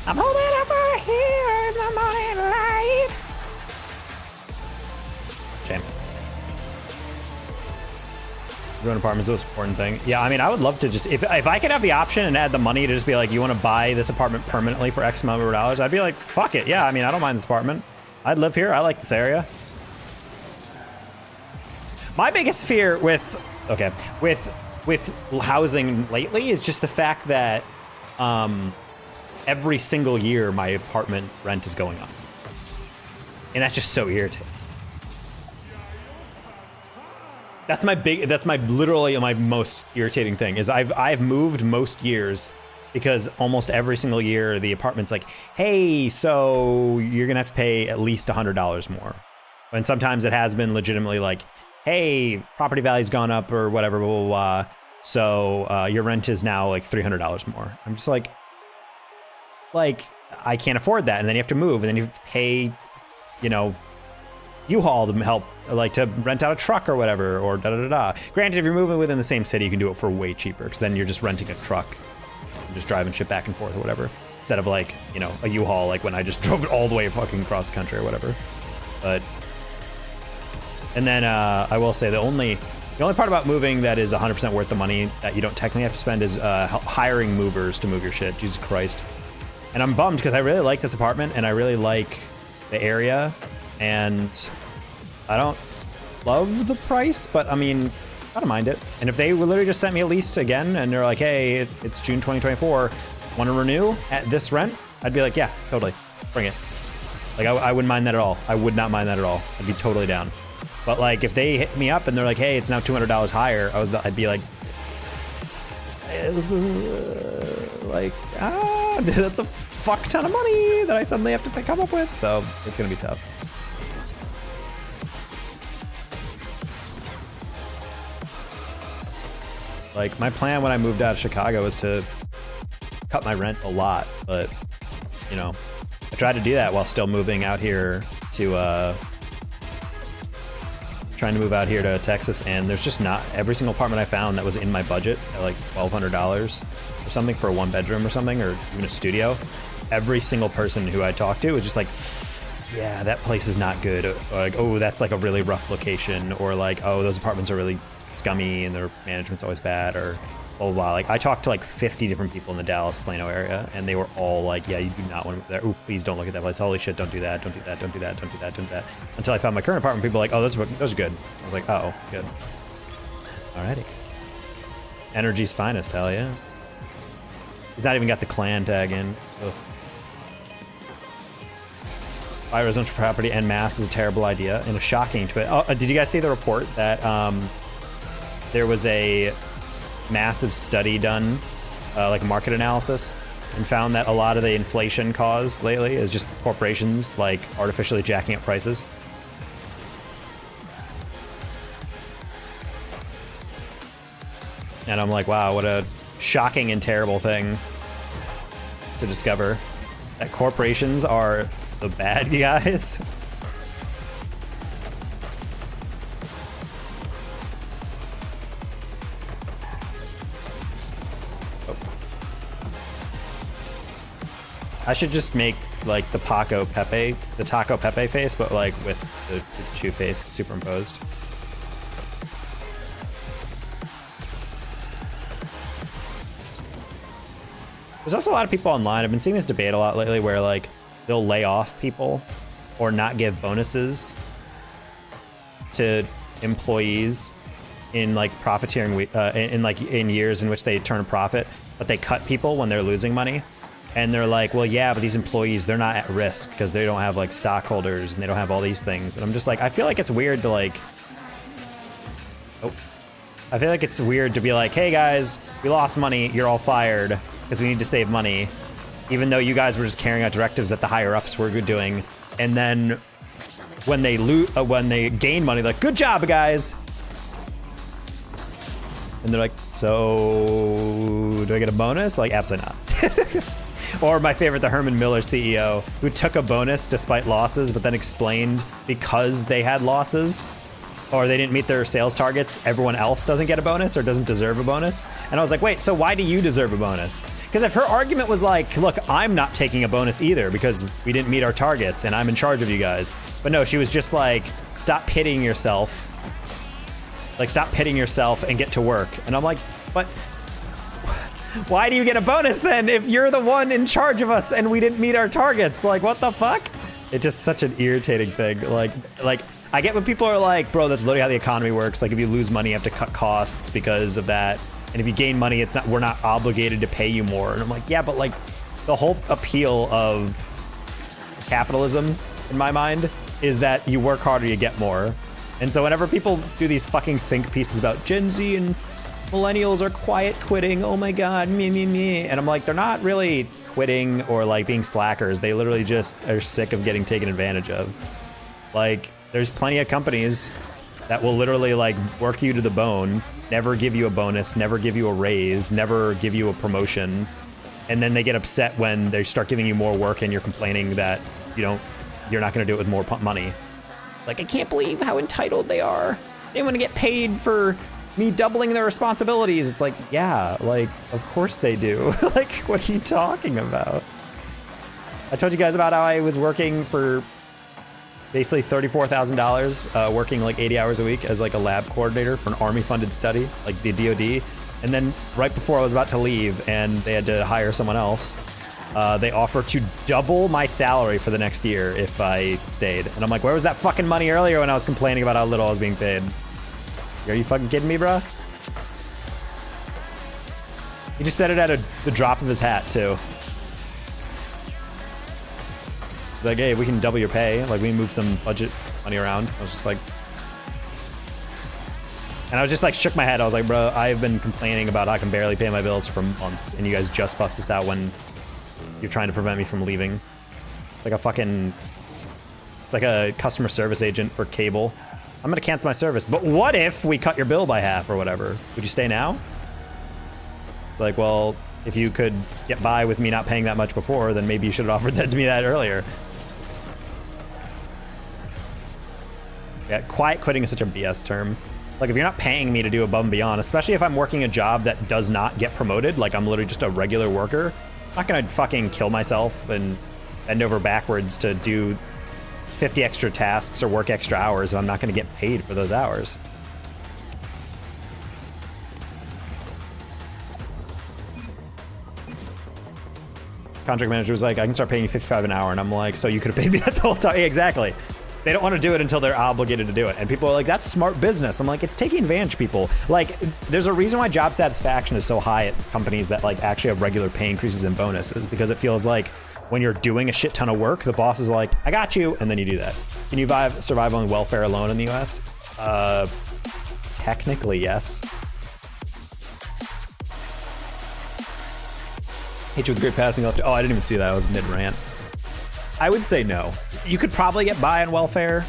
I'm holding up for a hero in the morning light. Shame. Doing apartments is the most important thing. Yeah, I mean, I would love to just, if I could have the option and add the money to just be like, you want to buy this apartment permanently for X amount of dollars, I'd be like, fuck it. Yeah, I mean, I don't mind this apartment. I'd live here. I like this area. My biggest fear with, okay, with housing lately is just the fact that every single year my apartment rent is going up. And that's just so irritating. That's my literally my most irritating thing is I've moved most years because almost every single year the apartment's like, hey, so you're gonna have to pay at least $100 more. And sometimes it has been legitimately like, hey, property value's gone up or whatever, blah, blah, blah. So your rent is now like $300 more. I'm just like, I can't afford that. And then you have to move and then you pay, you know, U-Haul to help, like to rent out a truck or whatever, or da-da-da-da. Granted, if you're moving within the same city, you can do it for way cheaper, because then you're just renting a truck and just driving shit back and forth or whatever, instead of like, you know, a U-Haul, like when I just drove it all the way fucking across the country or whatever. But, and then I will say the only part about moving that is 100% worth the money that you don't technically have to spend is hiring movers to move your shit. Jesus Christ. And I'm bummed because I really like this apartment and I really like the area. And I don't love the price, but I mean, I don't mind it. And if they literally just sent me a lease again and they're like, hey, it's June 2024, want to renew at this rent? I'd be like, yeah, totally, bring it. Like, I wouldn't mind that at all. I would not mind that at all. I'd be totally down. But like, if they hit me up and they're like, hey, it's now $200 higher, I'd be like, that's a fuck ton of money that I suddenly have to come up with. So it's gonna be tough. Like, my plan when I moved out of Chicago was to cut my rent a lot, but, you know, I tried to do that while still moving out here to, trying to move out here to Texas, and there's just not, every single apartment I found that was in my budget at like $1,200 or something for a 1-bedroom or something, or even a studio, every single person who I talked to was just like, yeah, that place is not good, or like, oh, that's like a really rough location, or like, oh, those apartments are really scummy and their management's always bad, or blah, blah, blah. Like, I talked to like 50 different people in the Dallas Plano area, and they were all like, yeah, you do not want to move there. Ooh, please don't look at that place. Holy shit, don't do that, don't do that, don't do that, don't do that, don't do that. Until I found my current apartment, people were like, oh, those are good. I was like, uh-oh, good. Alrighty. Energy's finest, hell yeah. He's not even got the clan tag in. Ugh. Buy residential property en masse is a terrible idea and a shocking twist. Oh, did you guys see the report that there was a massive study done, like a market analysis, and found that a lot of the inflation caused lately is just corporations like artificially jacking up prices? And I'm like, wow, what a shocking and terrible thing to discover, that corporations are the bad guys. Oh. I should just make like the Taco Pepe face, but like with the Chew face superimposed. There's also a lot of people online. I've been seeing this debate a lot lately where like they'll lay off people or not give bonuses to employees in like profiteering in years in which they turn a profit, but they cut people when they're losing money. And they're like, well, yeah, but these employees, they're not at risk because they don't have like stockholders and they don't have all these things. And I'm just like, I feel like it's weird to like, I feel like it's weird to be like, hey guys, we lost money, you're all fired because we need to save money, even though you guys were just carrying out directives that the higher ups were doing. And then when they gain money, like, good job, guys. And they're like, so do I get a bonus? Like, absolutely not. Or my favorite, the Herman Miller CEO, who took a bonus despite losses, but then explained because they had losses or they didn't meet their sales targets, everyone else doesn't get a bonus or doesn't deserve a bonus. And I was like, wait, so why do you deserve a bonus? Because if her argument was like, look, I'm not taking a bonus either because we didn't meet our targets and I'm in charge of you guys. But no, she was just like, stop pitying yourself. Like, stop pitying yourself and get to work. And I'm like, but why do you get a bonus then if you're the one in charge of us and we didn't meet our targets? Like, what the fuck? It's just such an irritating thing. Like, I get when people are like, bro, that's literally how the economy works. Like, if you lose money, you have to cut costs because of that. And if you gain money, we're not obligated to pay you more. And I'm like, yeah, but like the whole appeal of capitalism in my mind is that you work harder, you get more. And so whenever people do these fucking think pieces about Gen Z and millennials are quiet quitting, oh my God, me. And I'm like, they're not really quitting or like being slackers. They literally just are sick of getting taken advantage of. Like, there's plenty of companies that will literally like work you to the bone, never give you a bonus, never give you a raise, never give you a promotion. And then they get upset when they start giving you more work and you're complaining that you're not going to do it with more money. Like, I can't believe how entitled they are. They want to get paid for me doubling their responsibilities. It's like, yeah, like, of course they do. Like, what are you talking about? I told you guys about how I was working for basically $34,000, working like 80 hours a week as like a lab coordinator for an Army-funded study, like the DoD. And then right before I was about to leave and they had to hire someone else, they offered to double my salary for the next year if I stayed. And I'm like, where was that fucking money earlier when I was complaining about how little I was being paid? Are you fucking kidding me, bro? He just said it at the drop of his hat, too. He's like, hey, we can double your pay. Like, we can move some budget money around. I was just like... And I was just like, shook my head. I was like, bro, I've been complaining about how I can barely pay my bills for months, and you guys just bust this out when you're trying to prevent me from leaving. It's like a fucking... It's like a customer service agent for cable. I'm gonna cancel my service, but what if we cut your bill by half or whatever? Would you stay now? It's like, well, if you could get by with me not paying that much before, then maybe you should have offered that to me that earlier. Yeah, quiet quitting is such a BS term. Like, if you're not paying me to do above and beyond, especially if I'm working a job that does not get promoted, like I'm literally just a regular worker, I'm not gonna fucking kill myself and bend over backwards to do 50 extra tasks or work extra hours if I'm not gonna get paid for those hours. contract manager was like, I can start paying you 55 an hour. And I'm like, so you could have paid me that the whole time. Yeah, exactly. They don't want to do it until they're obligated to do it. And people are like, that's smart business. I'm like, it's taking advantage of people. Like, there's a reason why job satisfaction is so high at companies that like actually have regular pay increases and bonuses, because it feels like when you're doing a shit ton of work, the boss is like, I got you, and then you do that. Can you survive on welfare alone in the US? Technically, yes. Hit you with great passing left. Oh, I didn't even see that. I was mid-rant. I would say no. You could probably get by on welfare,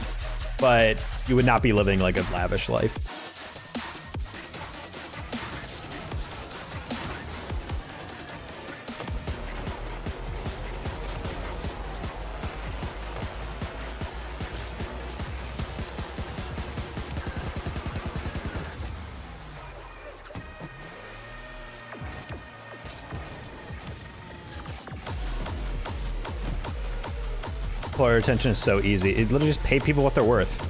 but you would not be living like a lavish life. Employer retention is so easy. It literally just pay people what they're worth.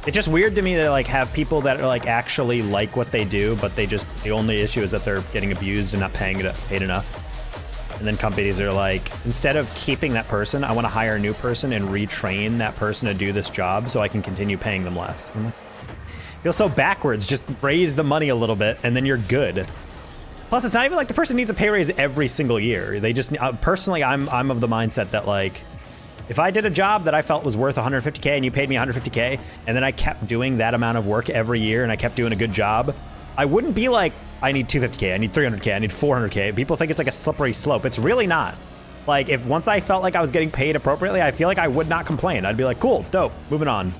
It's just weird to me to like have people that are like actually like what they do, but they just, the only issue is that they're getting abused and not paid enough. And then companies are like, instead of keeping that person, I want to hire a new person and retrain that person to do this job so I can continue paying them less. I'm like, feel so backwards. Just raise the money a little bit and then you're good. Plus, it's not even like the person needs a pay raise every single year. They just, personally, I'm of the mindset that like, if I did a job that I felt was worth 150K and you paid me 150K, and then I kept doing that amount of work every year and I kept doing a good job, I wouldn't be like, I need 250K, I need 300K, I need 400K. People think it's like a slippery slope. It's really not. Like, if once I felt like I was getting paid appropriately, I feel like I would not complain. I'd be like, cool, dope, moving on.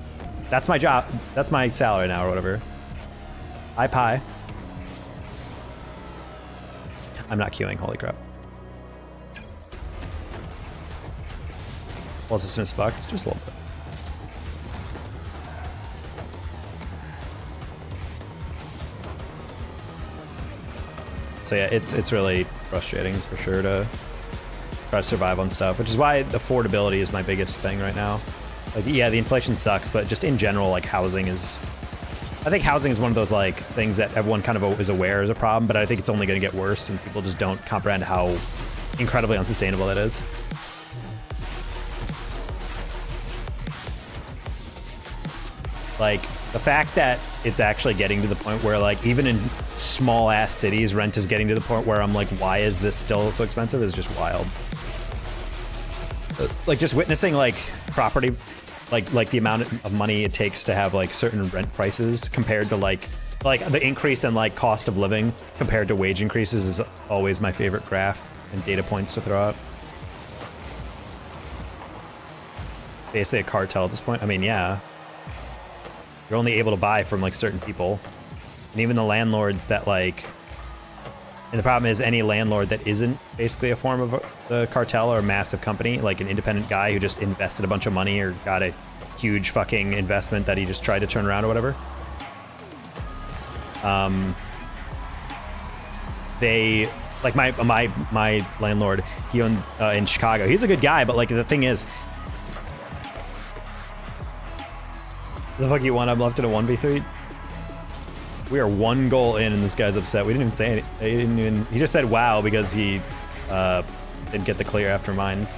That's my job. That's my salary now or whatever. Hi, pie. I'm not queuing, holy crap. Well, system is fucked, just a little bit. So yeah, it's really frustrating for sure to try to survive on stuff, which is why affordability is my biggest thing right now. Like, yeah, the inflation sucks, but just in general, like housing is, I think housing is one of those like things that everyone kind of is aware is a problem, but I think it's only going to get worse and people just don't comprehend how incredibly unsustainable that is. Like, the fact that it's actually getting to the point where, like, even in small-ass cities, rent is getting to the point where I'm like, why is this still so expensive is just wild. Like, just witnessing, like, property, like the amount of money it takes to have, like, certain rent prices compared to, like the increase in, like, cost of living compared to wage increases is always my favorite graph and data points to throw out. Basically a cartel at this point. I mean, yeah. You're only able to buy from like certain people, and even the landlords that like, and the problem is any landlord that isn't basically a form of the cartel or a massive company, like an independent guy who just invested a bunch of money or got a huge fucking investment that he just tried to turn around or whatever. They, like my landlord, he owned in Chicago. He's a good guy, but like the thing is, the fuck you want? I'm left in a 1v3. We are one goal in and this guy's upset. We didn't even say anything. He just said wow because he didn't get the clear after mine.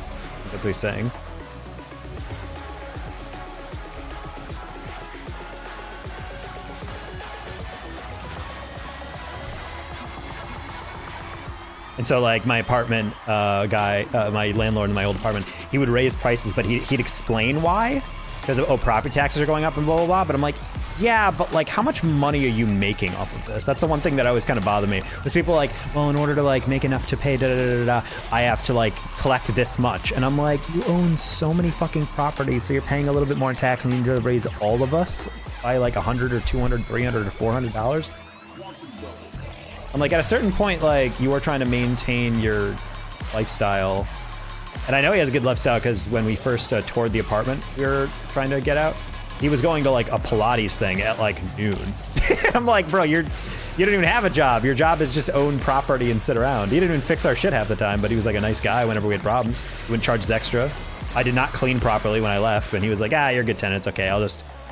That's what he's saying. And so like my apartment guy, my landlord in my old apartment, he would raise prices, but he'd explain why. Because of, oh, property taxes are going up and blah, blah, blah. But I'm like, yeah, but like, how much money are you making off of this? That's the one thing that always kind of bothered me. There's people like, well, in order to like make enough to pay, I have to like collect this much. And I'm like, you own so many fucking properties, so you're paying a little bit more in tax and you need to raise all of us by like $100 or $200, $300 or $400. I'm like, at a certain point, like, you are trying to maintain your lifestyle. And I know he has a good lifestyle because when we first toured the apartment we were trying to get out, he was going to like a Pilates thing at like noon. I'm like, bro, you don't even have a job. Your job is just to own property and sit around. He didn't even fix our shit half the time, but he was like a nice guy whenever we had problems. He wouldn't charge us extra. I did not clean properly when I left, and he was like, you're a good tenant. It's okay.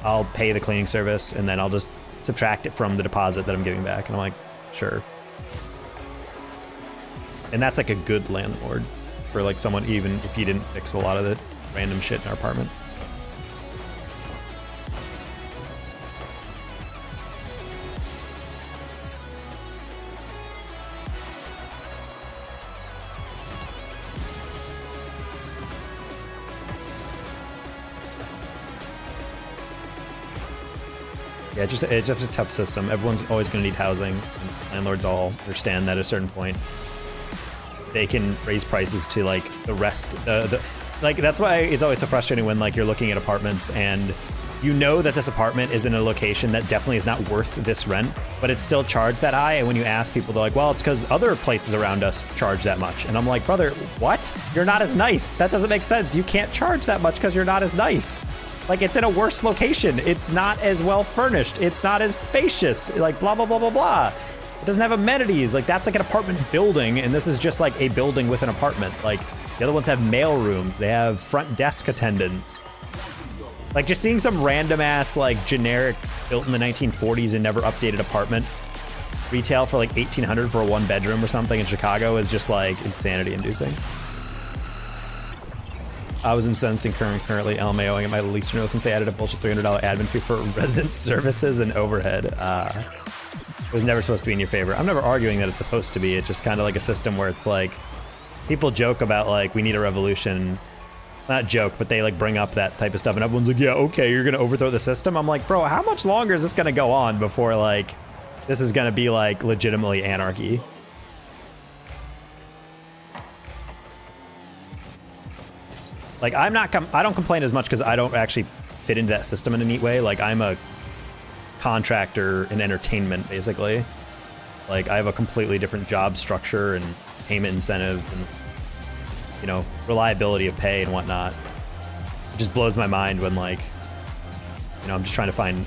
I'll pay the cleaning service and then I'll just subtract it from the deposit that I'm giving back. And I'm like, sure. And that's like a good landlord. for like someone, even if he didn't fix a lot of the random shit in our apartment. Yeah, it's just a tough system. Everyone's always going to need housing. And landlords all understand that at a certain point. They can raise prices to like the rest. Like that's why it's always so frustrating when like you're looking at apartments and you know that this apartment is in a location that definitely is not worth this rent, but it's still charged that high. And when you ask people, they're like, well, it's because other places around us charge that much. And I'm like, brother, what? You're not as nice. That doesn't make sense. You can't charge that much because you're not as nice. Like, it's in a worse location. It's not as well furnished. It's not as spacious. Like, blah, blah, blah, blah, blah. It doesn't have amenities. Like, that's like an apartment building, and this is just like a building with an apartment. Like, the other ones have mail rooms. They have front desk attendants. Like, just seeing some random ass, like, generic, built in the 1940s and never updated apartment retail for like $1,800 for a 1-bedroom or something in Chicago is just like insanity inducing. I was incensed and currently LMAOing at my lease renewal since they added a bullshit $300 admin fee for resident services and overhead. It was never supposed to be in your favor. I'm never arguing that it's supposed to be. It's just kind of like a system where it's like, people joke about like, we need a revolution. Not joke, but they like bring up that type of stuff and everyone's like, yeah, okay, you're gonna overthrow the system. I'm like, bro, how much longer is this gonna go on before like, this is gonna be like legitimately anarchy? Like, I don't complain as much because I don't actually fit into that system in a neat way. Like, I'm a contractor in entertainment, basically. Like, I have a completely different job structure and payment incentive and, you know, reliability of pay and whatnot. It just blows my mind when, like, you know, I'm just trying to find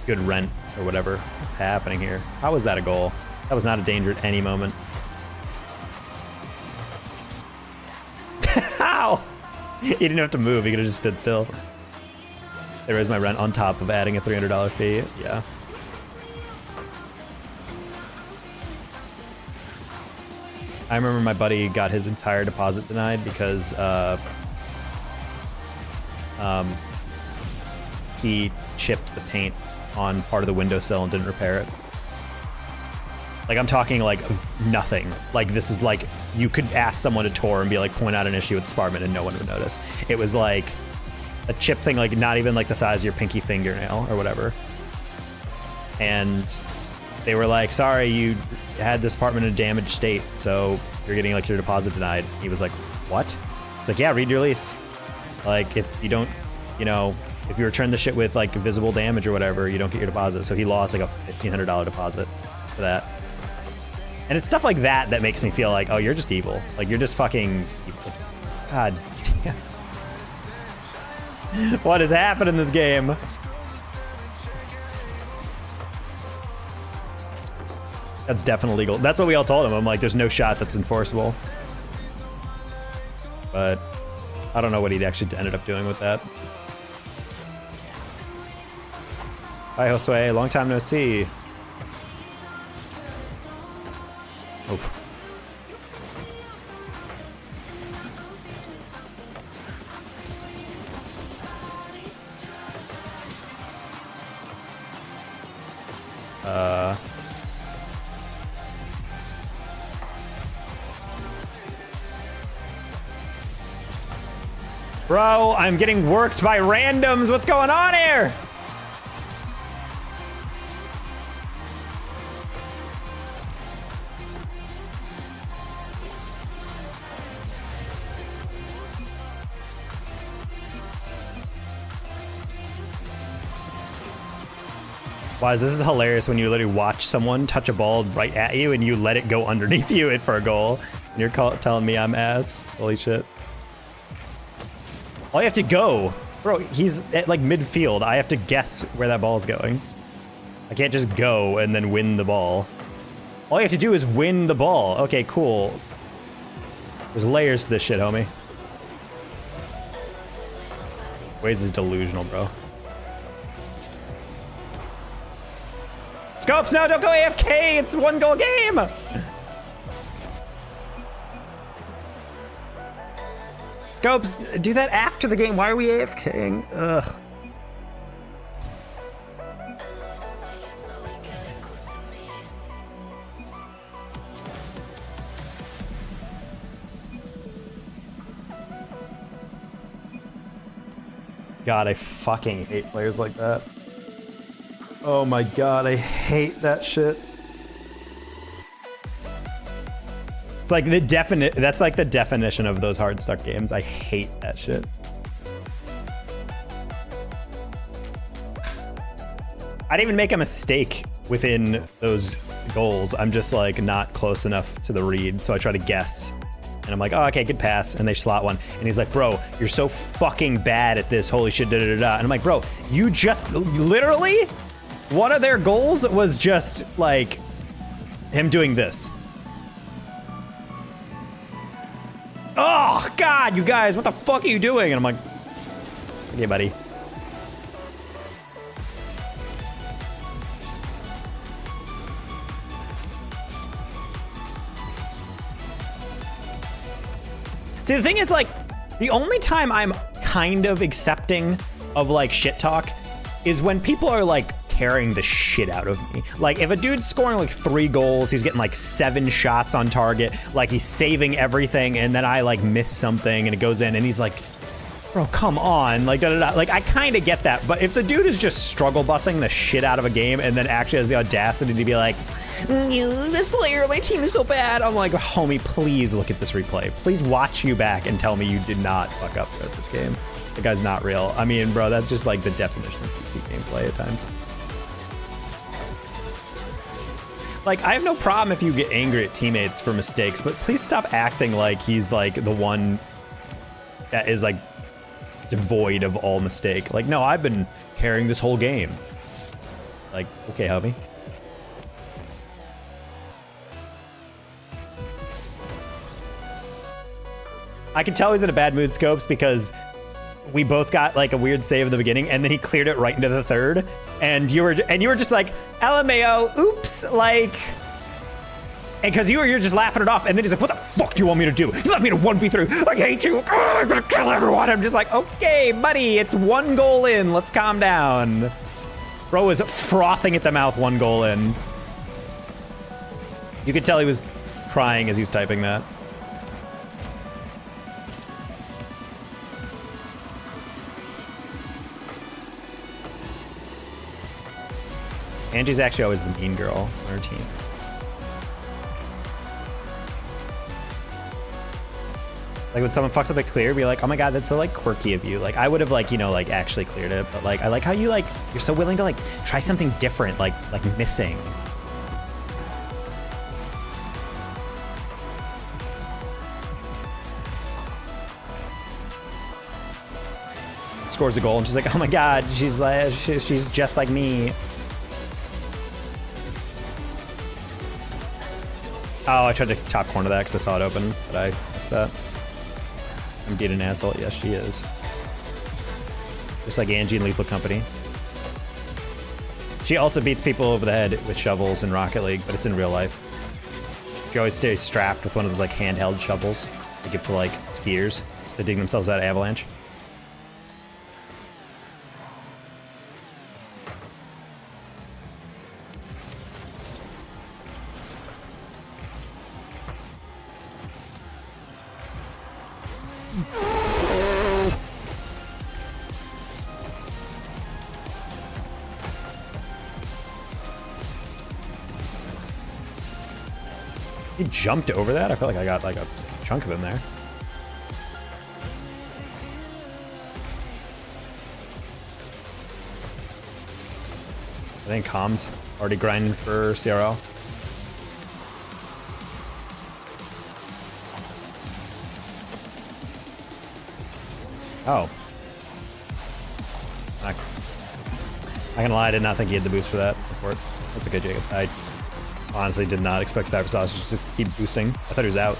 good rent or whatever. What's happening here? How was that a goal? That was not a danger at any moment. How? He didn't have to move, he could have just stood still. There is my rent on top of adding a $300 fee, yeah. I remember my buddy got his entire deposit denied because he chipped the paint on part of the windowsill and didn't repair it. Like, I'm talking like nothing. Like, this is like, you could ask someone to tour and be like, point out an issue with this apartment and no one would notice. It was like a chip thing, like not even like the size of your pinky fingernail or whatever. And they were like, sorry, you had this apartment in a damaged state, so you're getting like your deposit denied. He was like, what? It's like, yeah, read your lease. Like, if you don't, you know, if you return the shit with like visible damage or whatever, you don't get your deposit. So he lost like a $1,500 deposit for that. And it's stuff like that that makes me feel like, oh, you're just evil. Like, you're just fucking evil. God damn. What has happened in this game? That's definitely legal. That's what we all told him. I'm like, there's no shot that's enforceable. But I don't know what he actually ended up doing with that. Hi, Josue. Long time no see. Oh. Bro, I'm getting worked by randoms. What's going on here? Why, this is hilarious when you literally watch someone touch a ball right at you and you let it go underneath you for a goal. And you're telling me I'm ass. Holy shit. All you have to go. Bro, he's at like midfield. I have to guess where that ball's going. I can't just go and then win the ball. All you have to do is win the ball. Okay, cool. There's layers to this shit, homie. Waze is delusional, bro. Scopes, no, don't go AFK. It's a 1-goal game. Scopes, do that after the game. Why are we AFKing? Ugh. God, I fucking hate players like that. Oh my god, I hate that shit. It's like the that's like the definition of those hard stuck games. I hate that shit. I'd even make a mistake within those goals. I'm just like not close enough to the read, so I try to guess. And I'm like, oh, okay, good pass. And they slot one. And he's like, bro, you're so fucking bad at this. Holy shit, da da da da. And I'm like, bro, you just literally, one of their goals was just like him doing this. Oh, God, you guys, what the fuck are you doing? And I'm like, okay, buddy. See, the thing is, like, the only time I'm kind of accepting of, like, shit talk is when people are, like, carrying the shit out of me. Like, if a dude's scoring, like, 3 goals, he's getting, like, 7 shots on target, like, he's saving everything, and then I, like, miss something, and it goes in, and he's like, bro, come on, like, da-da-da. Like, I kind of get that, but if the dude is just struggle busing the shit out of a game and then actually has the audacity to be like, this player on my team is so bad, I'm like, homie, please look at this replay. Please watch you back and tell me you did not fuck up at this game. The guy's not real. I mean, bro, that's just like the definition of PC gameplay at times. Like, I have no problem if you get angry at teammates for mistakes, but please stop acting like he's like the one that is like devoid of all mistake. Like, no, I've been carrying this whole game. Like, okay, homie. I can tell he's in a bad mood, Scopes, because we both got like a weird save in the beginning, and then he cleared it right into the third, and you were just like, LMAO, oops, like, and because you're just laughing it off, and then he's like, what the fuck do you want me to do? You left me to 1v3. I hate you. Oh, I'm gonna kill everyone. I'm just like, okay, buddy, it's 1 goal in. Let's calm down. Bro was frothing at the mouth 1 goal in. You could tell he was crying as he was typing that. Angie's actually always the mean girl on our team. Like when someone fucks up a clear, be like, oh my god, that's so like quirky of you. Like I would have like, you know, like actually cleared it, but like I like how you like, you're so willing to like try something different, like missing. Scores a goal and she's like, oh my god, she's like, she's just like me. Oh, I tried to top corner that because I saw it open, but I missed that. I'm being an asshole. Yes, she is. Just like Angie in Lethal Company. She also beats people over the head with shovels in Rocket League, but it's in real life. She always stays strapped with one of those like handheld shovels they give to like skiers to dig themselves out of avalanche. He jumped over that? I feel like I got like a chunk of him there. I think Com's already grinding for CRL. Oh. Not gonna lie, I did not think he had the boost for that before. That's a good Jacob. I honestly did not expect Cyber Sausage to just keep boosting. I thought he was out.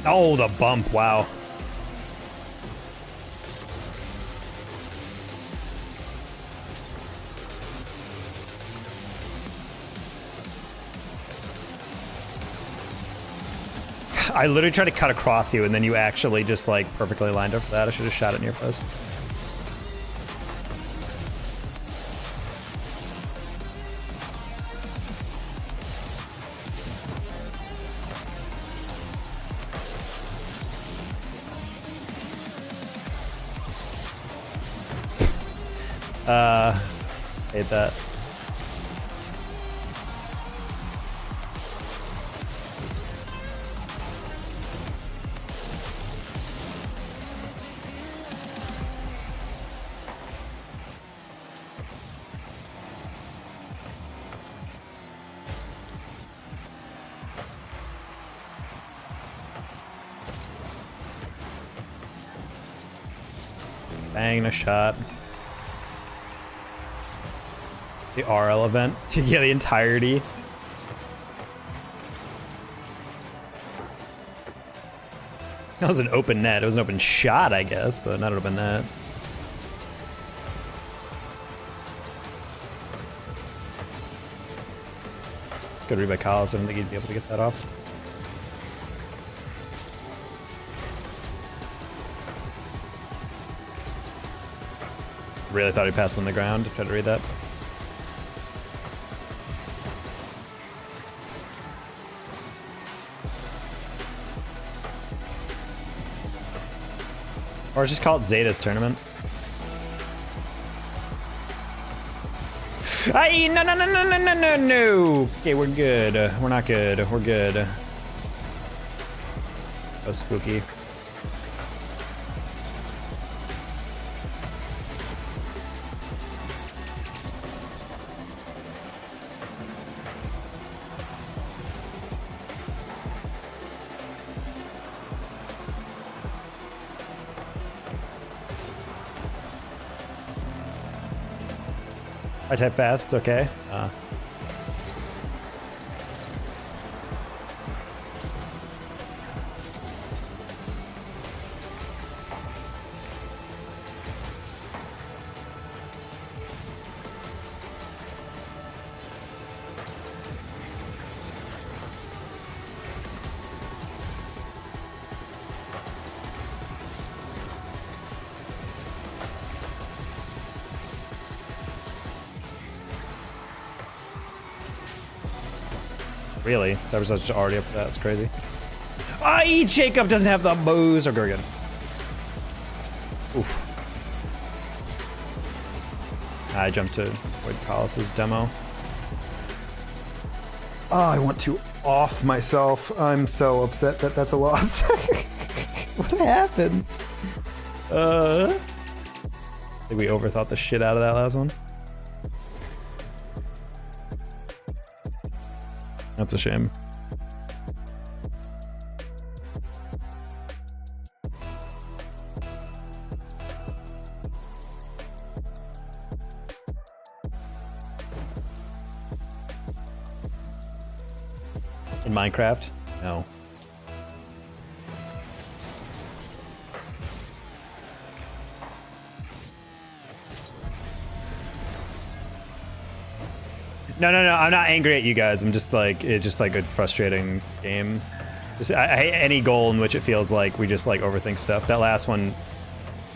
Oh, the bump, wow. I literally tried to cut across you, and then you actually just like perfectly lined up for that. I should have shot it near post. Hate that. Bang, a shot. The RL event. Yeah, the entirety. That was an open net. It was an open shot, I guess, but not an open net. Good read by Collis. I don't think he'd be able to get that off. Really thought he passed on the ground. Tried to read that. Or just call it Zeta's tournament. Aye, no, no, no, no, no, no, no, no. Okay, we're good. We're not good. We're good. That was spooky. I type fast, it's okay. Really? Cyber's already up for that. That's crazy. Aye, Jacob doesn't have the moves. Or go again. Oof. I jumped to avoid Collis's demo. Oh, I want to off myself. I'm so upset that that's a loss. What happened? I think we overthought the shit out of that last one. That's a shame. In Minecraft? No. No, I'm not angry at you guys. I'm just like, it's just like a frustrating game. Just, I hate any goal in which it feels like we just like overthink stuff. That last one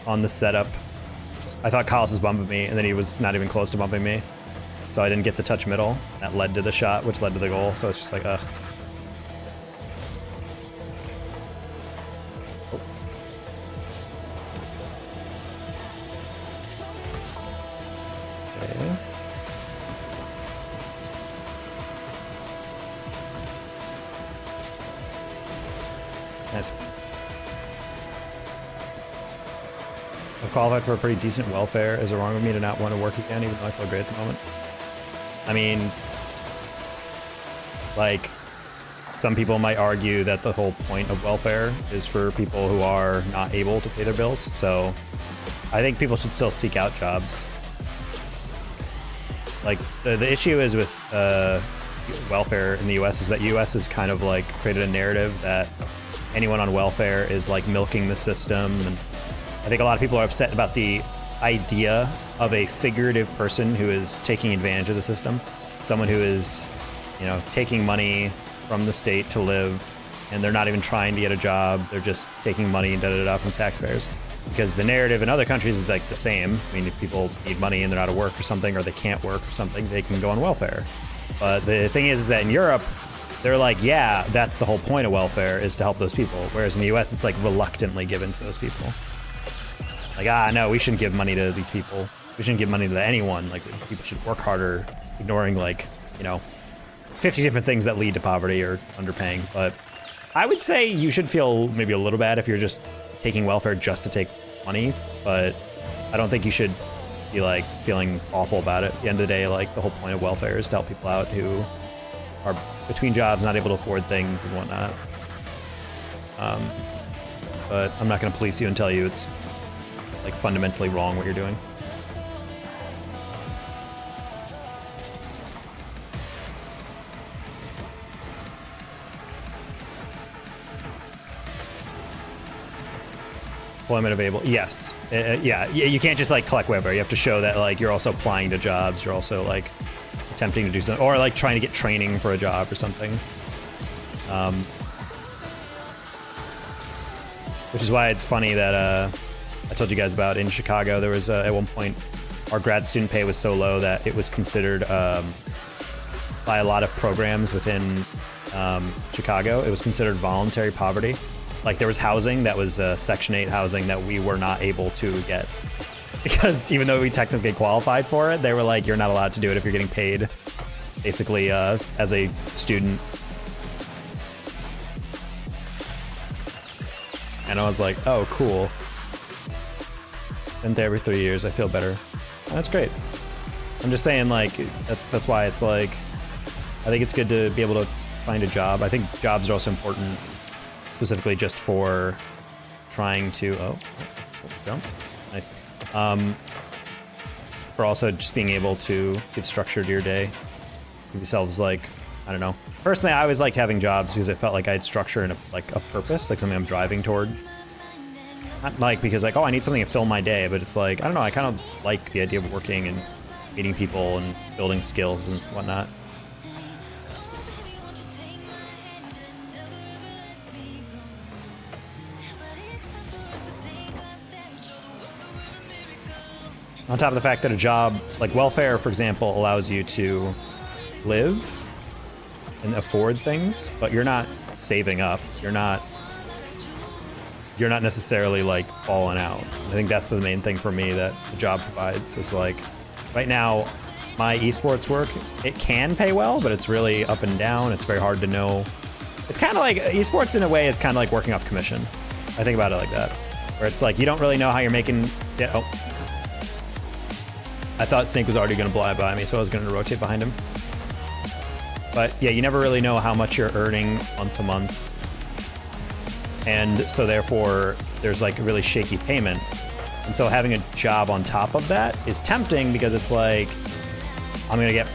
on the setup, I thought Collis was bumping me, and then he was not even close to bumping me. So I didn't get the touch middle. That led to the shot, which led to the goal. So it's just like, ugh. Okay. Nice. I've qualified for a pretty decent welfare. Is it wrong with me to not want to work again, even though I feel great at the moment? I mean, like, some people might argue that the whole point of welfare is for people who are not able to pay their bills. So I think people should still seek out jobs. Like, the issue is with welfare in the US is that US has kind of like created a narrative that anyone on welfare is like milking the system. And I think a lot of people are upset about the idea of a figurative person who is taking advantage of the system. Someone who is, you know, taking money from the state to live, and they're not even trying to get a job. They're just taking money from taxpayers. Because the narrative in other countries is like the same. I mean, if people need money and they're out of work or something, or they can't work or something, they can go on welfare. But the thing is that in Europe, they're like, yeah, that's the whole point of welfare, is to help those people. Whereas in the US, it's like reluctantly given to those people. Like, no, we shouldn't give money to these people. We shouldn't give money to anyone. Like, people should work harder, ignoring, like, you know, 50 different things that lead to poverty or underpaying. But I would say you should feel maybe a little bad if you're just taking welfare just to take money. But I don't think you should be, like, feeling awful about it. At the end of the day, like, the whole point of welfare is to help people out who are between jobs, not able to afford things and whatnot. But I'm not going to police you and tell you it's like fundamentally wrong what you're doing. Employment available, yes. Yeah, you can't just like collect whatever. You have to show that like you're also applying to jobs, you're also like attempting to do something, or like trying to get training for a job or something. Which is why it's funny that I told you guys about in Chicago, there was at one point, our grad student pay was so low that it was considered by a lot of programs within Chicago, it was considered voluntary poverty. Like there was housing that was Section 8 housing that we were not able to get. Because even though we technically qualified for it, they were like, you're not allowed to do it if you're getting paid basically as a student. And I was like, oh, cool. Been there every 3 years, I feel better. And that's great. I'm just saying, like, that's why it's like, I think it's good to be able to find a job. I think jobs are also important, specifically just for trying to, jump, nice. For also just being able to give structure to your day. Give yourselves like, I don't know. Personally, I always liked having jobs because it felt like I had structure and a purpose, like something I'm driving toward. Not like because like, oh, I need something to fill my day, but it's like, I don't know, I kind of like the idea of working and meeting people and building skills and whatnot. On top of the fact that a job, like welfare, for example, allows you to live and afford things, but you're not saving up. You're not necessarily like falling out. I think that's the main thing for me that the job provides is like, right now, my esports work, it can pay well, but it's really up and down. It's very hard to know. It's kind of like, esports in a way is kind of like working off commission. I think about it like that, where it's like, you don't really know how you're making, I thought Snake was already going to fly by me, so I was going to rotate behind him. But yeah, you never really know how much you're earning month to month. And so therefore, there's like a really shaky payment. And so having a job on top of that is tempting because it's like, I'm going to get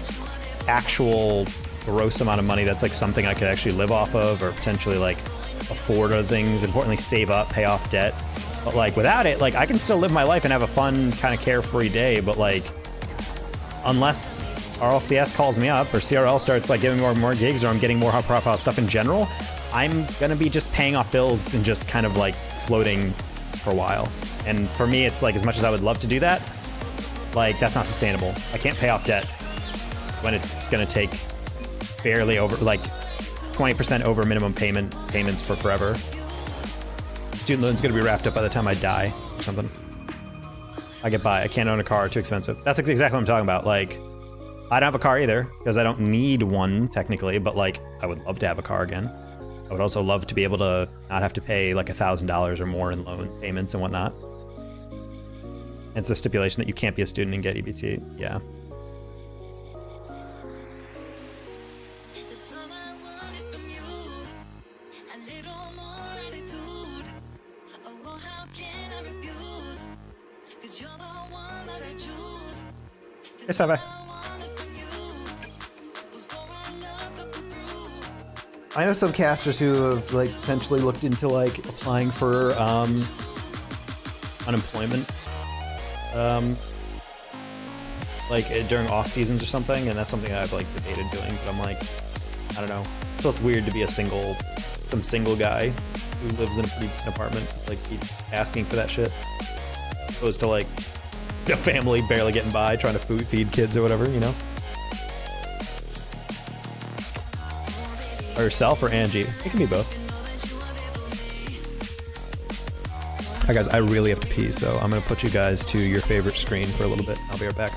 actual gross amount of money that's like something I could actually live off of or potentially like afford other things, importantly save up, pay off debt. But like without it, like I can still live my life and have a fun kind of carefree day, but like unless RLCS calls me up or CRL starts like giving me more gigs or I'm getting more high profile stuff in general, I'm gonna be just paying off bills and just kind of like floating for a while. And for me, it's like as much as I would love to do that, like that's not sustainable. I can't pay off debt when it's gonna take barely over like 20% over minimum payments for forever. Student loan's gonna be wrapped up by the time I die or something. I get by. I can't own a car, too expensive. That's exactly what I'm talking about. Like, I don't have a car either because I don't need one technically, but like I would love to have a car again. I would also love to be able to not have to pay like $1,000 or more in loan payments and whatnot. It's a stipulation that you can't be a student and get EBT. Yeah. Yes, have I? I know some casters who have like potentially looked into like applying for unemployment, like during off seasons or something, and that's something I've like debated doing. But I'm like, I don't know. It feels weird to be some single guy who lives in a pretty decent apartment, like keep asking for that shit, opposed to like a family barely getting by trying to feed kids or whatever, you know. Or yourself or Angie. It can be both. Alright guys, I really have to pee, so I'm gonna put you guys to your favorite screen for a little bit. I'll be right back.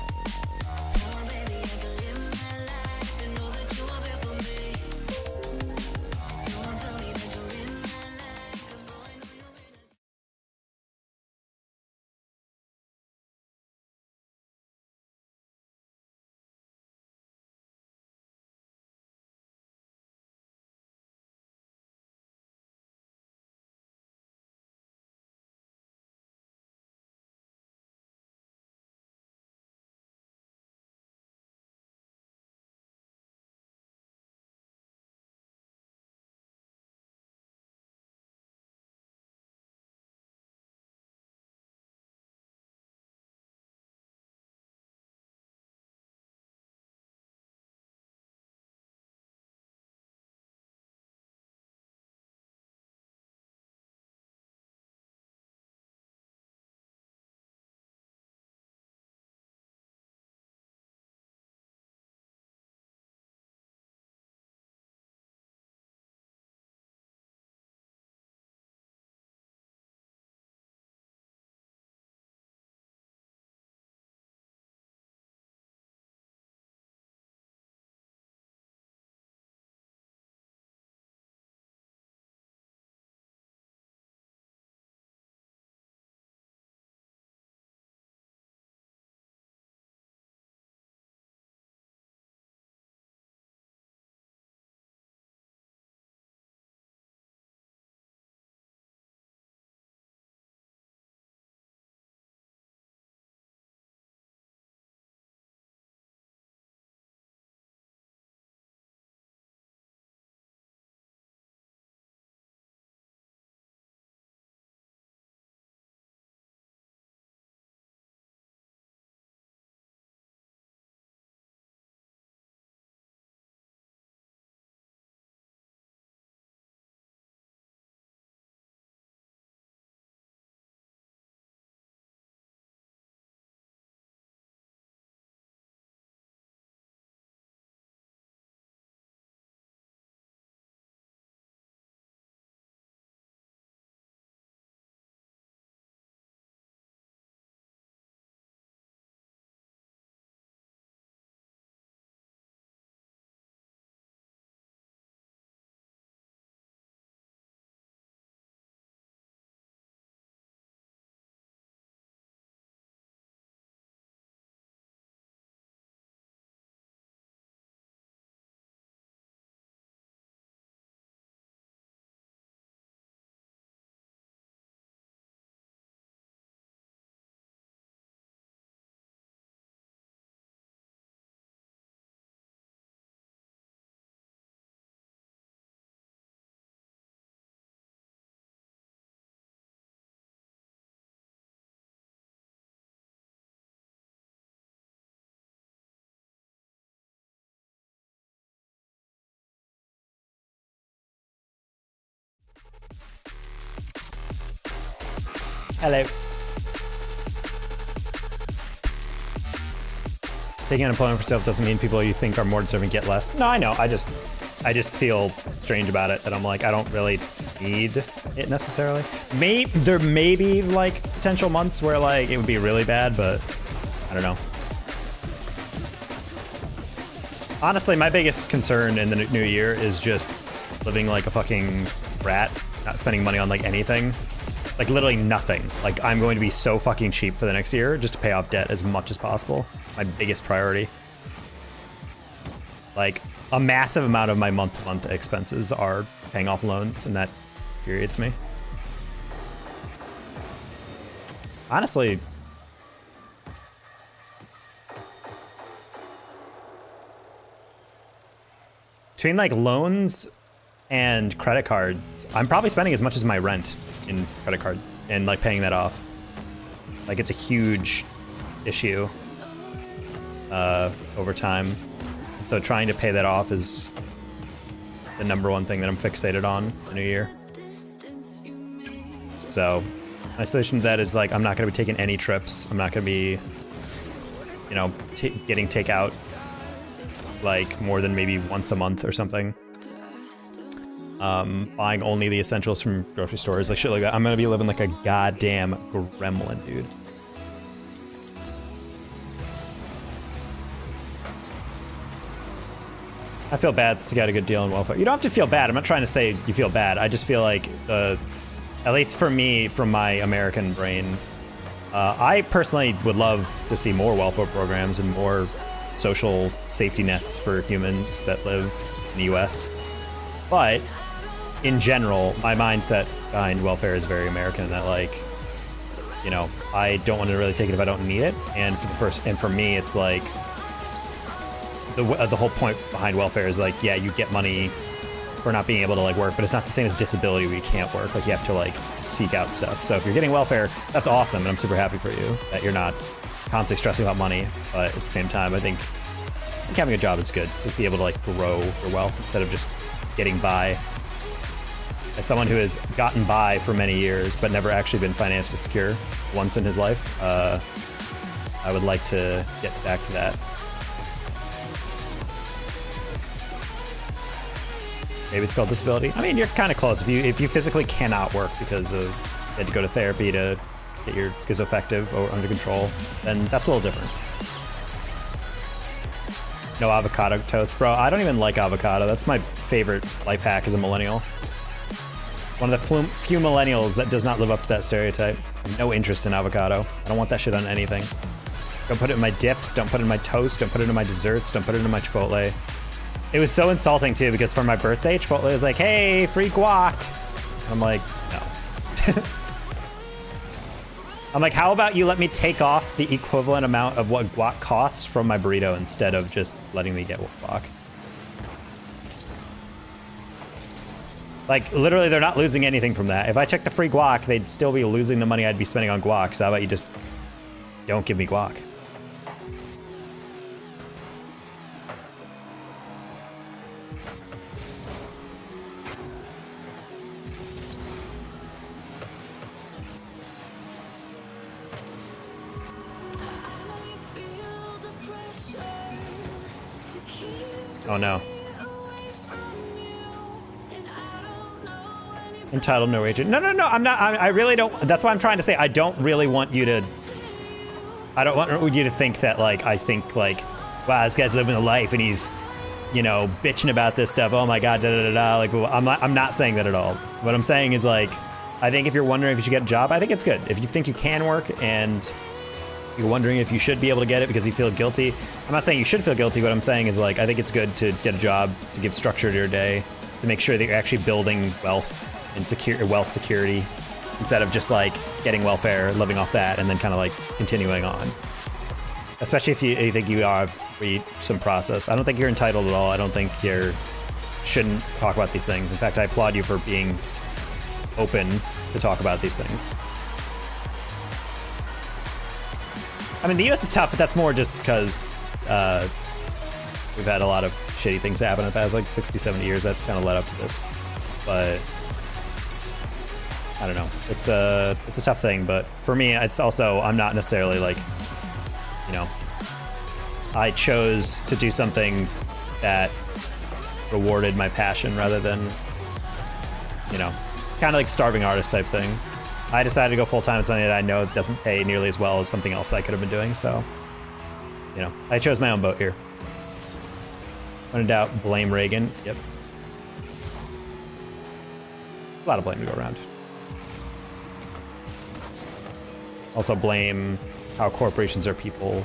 Hello. Taking unemployment for yourself doesn't mean people you think are more deserving get less. No, I know. I just feel strange about it, that I'm like, I don't really need it necessarily. There may be like potential months where like it would be really bad, but I don't know. Honestly, my biggest concern in the new year is just living like a fucking rat, not spending money on like anything. Like literally nothing. Like I'm going to be so fucking cheap for the next year just to pay off debt as much as possible. My biggest priority. Like a massive amount of my month-to-month expenses are paying off loans, and that infuriates me. Honestly, between like loans and credit cards. I'm probably spending as much as my rent in credit card and like paying that off. Like it's a huge issue over time. And so trying to pay that off is the #1 thing that I'm fixated on in a year. So my solution to that is like I'm not going to be taking any trips. I'm not going to be, you know, getting takeout like more than maybe once a month or something. Buying only the essentials from grocery stores, like shit like that. I'm gonna be living like a goddamn gremlin, dude. I feel bad to get a good deal on welfare. You don't have to feel bad. I'm not trying to say you feel bad. I just feel like, at least for me, from my American brain, I personally would love to see more welfare programs and more social safety nets for humans that live in the US. But in general, my mindset behind welfare is very American in that, like, you know, I don't want to really take it if I don't need it. And for me, it's like the whole point behind welfare is like, yeah, you get money for not being able to like work, but it's not the same as disability where you can't work. Like you have to like seek out stuff. So if you're getting welfare, that's awesome, and I'm super happy for you that you're not constantly stressing about money. But at the same time, I think having a job is good. Just be able to like grow your wealth instead of just getting by. As someone who has gotten by for many years but never actually been financially secure once in his life, I would like to get back to that. Maybe it's called disability. I mean, you're kind of close. If you physically cannot work because of you had to go to therapy to get your schizoaffective or under control, then that's a little different. No avocado toast, bro. I don't even like avocado. That's my favorite life hack as a millennial. One of the few millennials that does not live up to that stereotype. No interest in avocado. I don't want that shit on anything. Don't put it in my dips. Don't put it in my toast. Don't put it in my desserts. Don't put it in my Chipotle. It was so insulting too because for my birthday, Chipotle was like, "Hey, free guac." I'm like, no. I'm like, how about you let me take off the equivalent amount of what guac costs from my burrito instead of just letting me get guac? Like, literally, they're not losing anything from that. If I took the free guac, they'd still be losing the money I'd be spending on guac. So how about you just don't give me guac? Oh no. Entitled no agent. No, I'm not. I really don't. That's why I'm trying to say I don't really want you to. I don't want you to think that like I think like, wow, this guy's living a life and he's, you know, bitching about this stuff. Oh my god, da da da da. Like, well, I'm not saying that at all. What I'm saying is like, I think if you're wondering if you should get a job, I think it's good. If you think you can work and you're wondering if you should be able to get it because you feel guilty. I'm not saying you should feel guilty. What I'm saying is like, I think it's good to get a job, to give structure to your day, to make sure that you're actually building wealth and wealth security instead of just like getting welfare, living off that, and then kind of like continuing on. Especially if you think you have some process. I don't think you're entitled at all. I don't think you shouldn't talk about these things. In fact, I applaud you for being open to talk about these things. I mean, the US is tough, but that's more just because we've had a lot of shitty things happen in the past like 60, 70 years that kind of led up to this. But I don't know. It's a tough thing, but for me, it's also, I'm not necessarily like, you know, I chose to do something that rewarded my passion rather than, you know, kind of like starving artist type thing. I decided to go full-time at something that I know doesn't pay nearly as well as something else I could have been doing, so, you know, I chose my own boat here. When in doubt, blame Reagan. Yep. A lot of blame to go around. Also blame how corporations are people.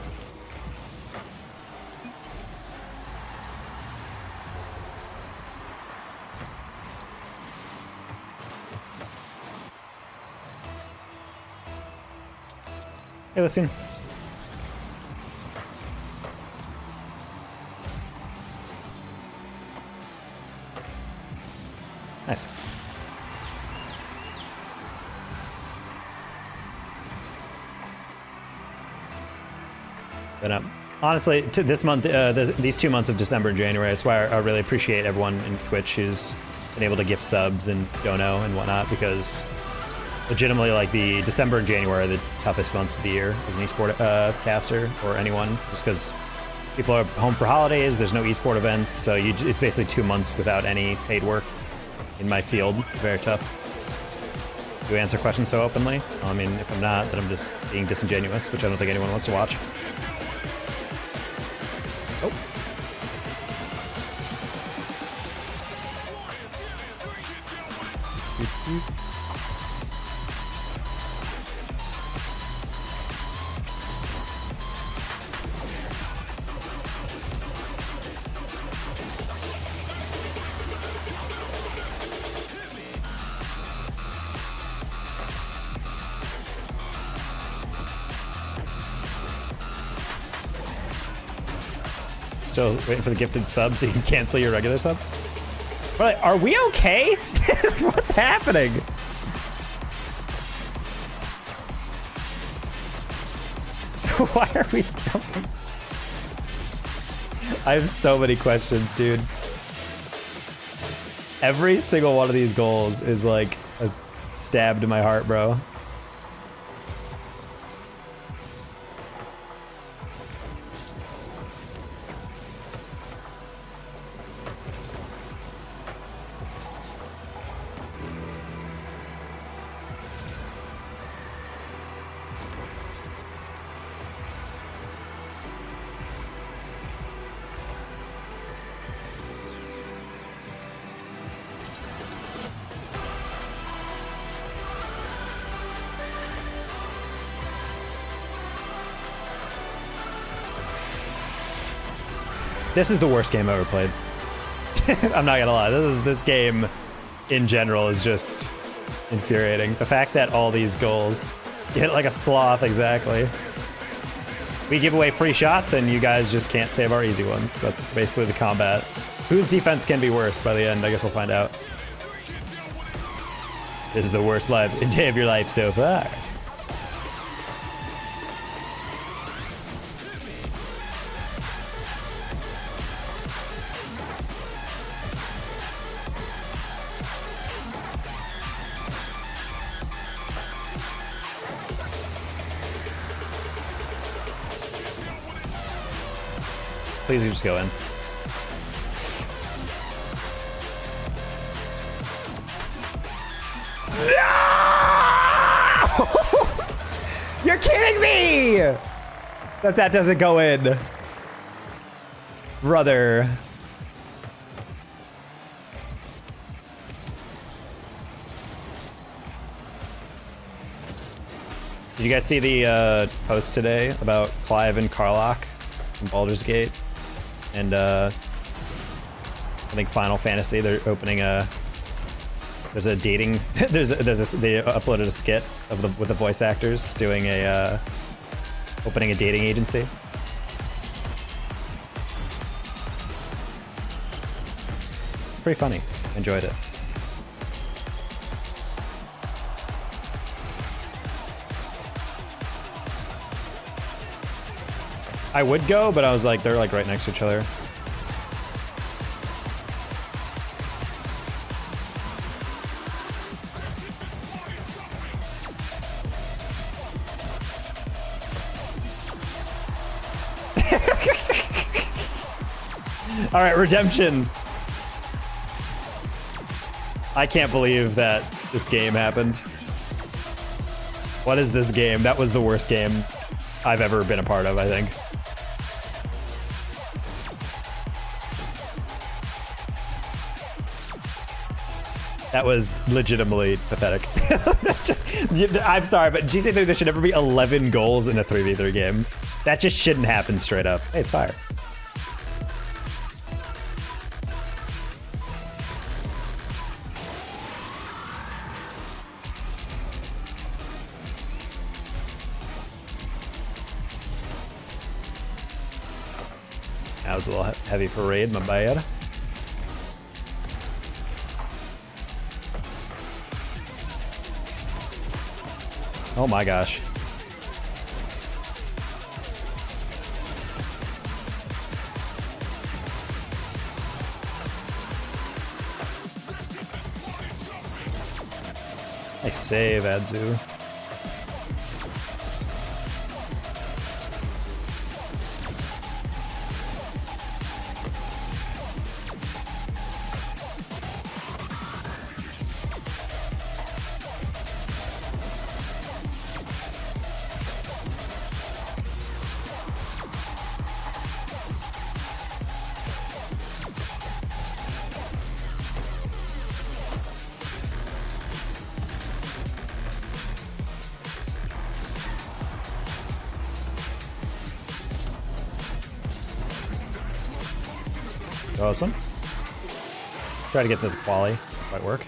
Hey, listen. Nice. But honestly, to this month, these 2 months of December and January, that's why I really appreciate everyone in Twitch who's been able to gift subs and dono and whatnot, because legitimately, like, the December and January are the toughest months of the year as an esport caster or anyone, just because people are home for holidays, there's no esport events, so it's basically 2 months without any paid work in my field. Very tough. Do I answer questions so openly? Well, I mean, if I'm not, then I'm just being disingenuous, which I don't think anyone wants to watch. Oh. Still waiting for the gifted sub so you can cancel your regular sub? But are we okay? What's happening? Why are we jumping? I have so many questions, dude. Every single one of these goals is like a stab to my heart, bro. This is the worst game I've ever played. I'm not gonna lie. This game in general is just infuriating. The fact that all these goals get like a sloth, exactly. We give away free shots and you guys just can't save our easy ones. That's basically the combat. Whose defense can be worse by the end? I guess we'll find out. This is the worst day of your life so far. Please just go in. No! You're kidding me! That doesn't go in. Brother. Did you guys see the post today about Clive and Karlach in Baldur's Gate? And I think Final Fantasy, they're opening there's a dating they uploaded a skit of with the voice actors doing opening a dating agency. It's pretty funny. Enjoyed it. I would go, but I was like, they're like right next to each other. All right, redemption. I can't believe that this game happened. What is this game? That was the worst game I've ever been a part of, I think. That was legitimately pathetic. I'm sorry, but GC3, there should never be 11 goals in a 3v3 game. That just shouldn't happen straight up. Hey, it's fire. That was a little heavy parade, my bad. Oh my gosh. Nice save, Adzu. Awesome. Try to get to the quali. Might work.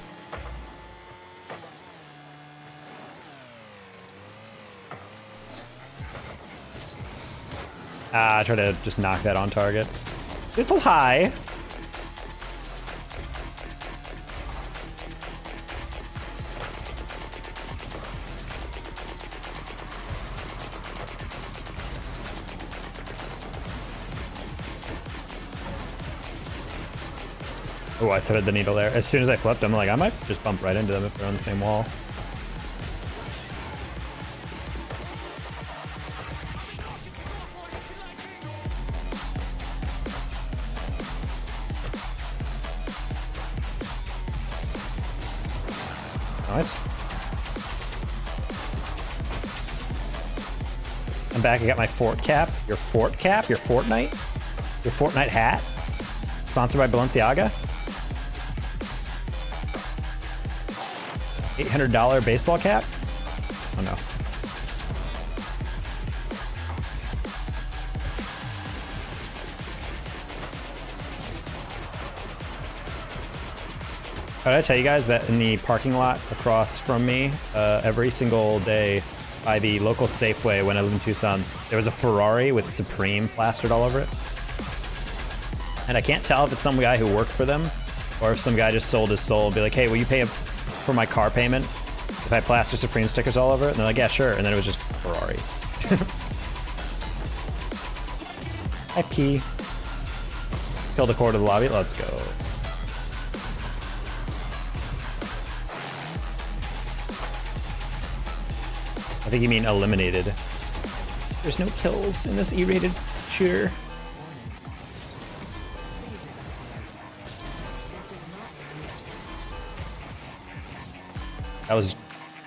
Ah, try to just knock that on target. Little high. Oh, I threaded the needle there. As soon as I flipped, I'm like, I might just bump right into them if they're on the same wall. Nice. I'm back. I got my fort cap. Your fort cap? Your Fortnite? Your Fortnite hat? Sponsored by Balenciaga? $800 baseball cap? Oh no. Did I tell you guys that in the parking lot across from me, every single day by the local Safeway when I lived in Tucson, there was a Ferrari with Supreme plastered all over it? And I can't tell if it's some guy who worked for them or if some guy just sold his soul and be like, hey, will you pay for my car payment if I plaster Supreme stickers all over it? And they're like, yeah, sure. And then it was just Ferrari. Hi, P. Killed a core to the lobby. Let's go. I think you mean eliminated. There's no kills in this E-rated shooter. That was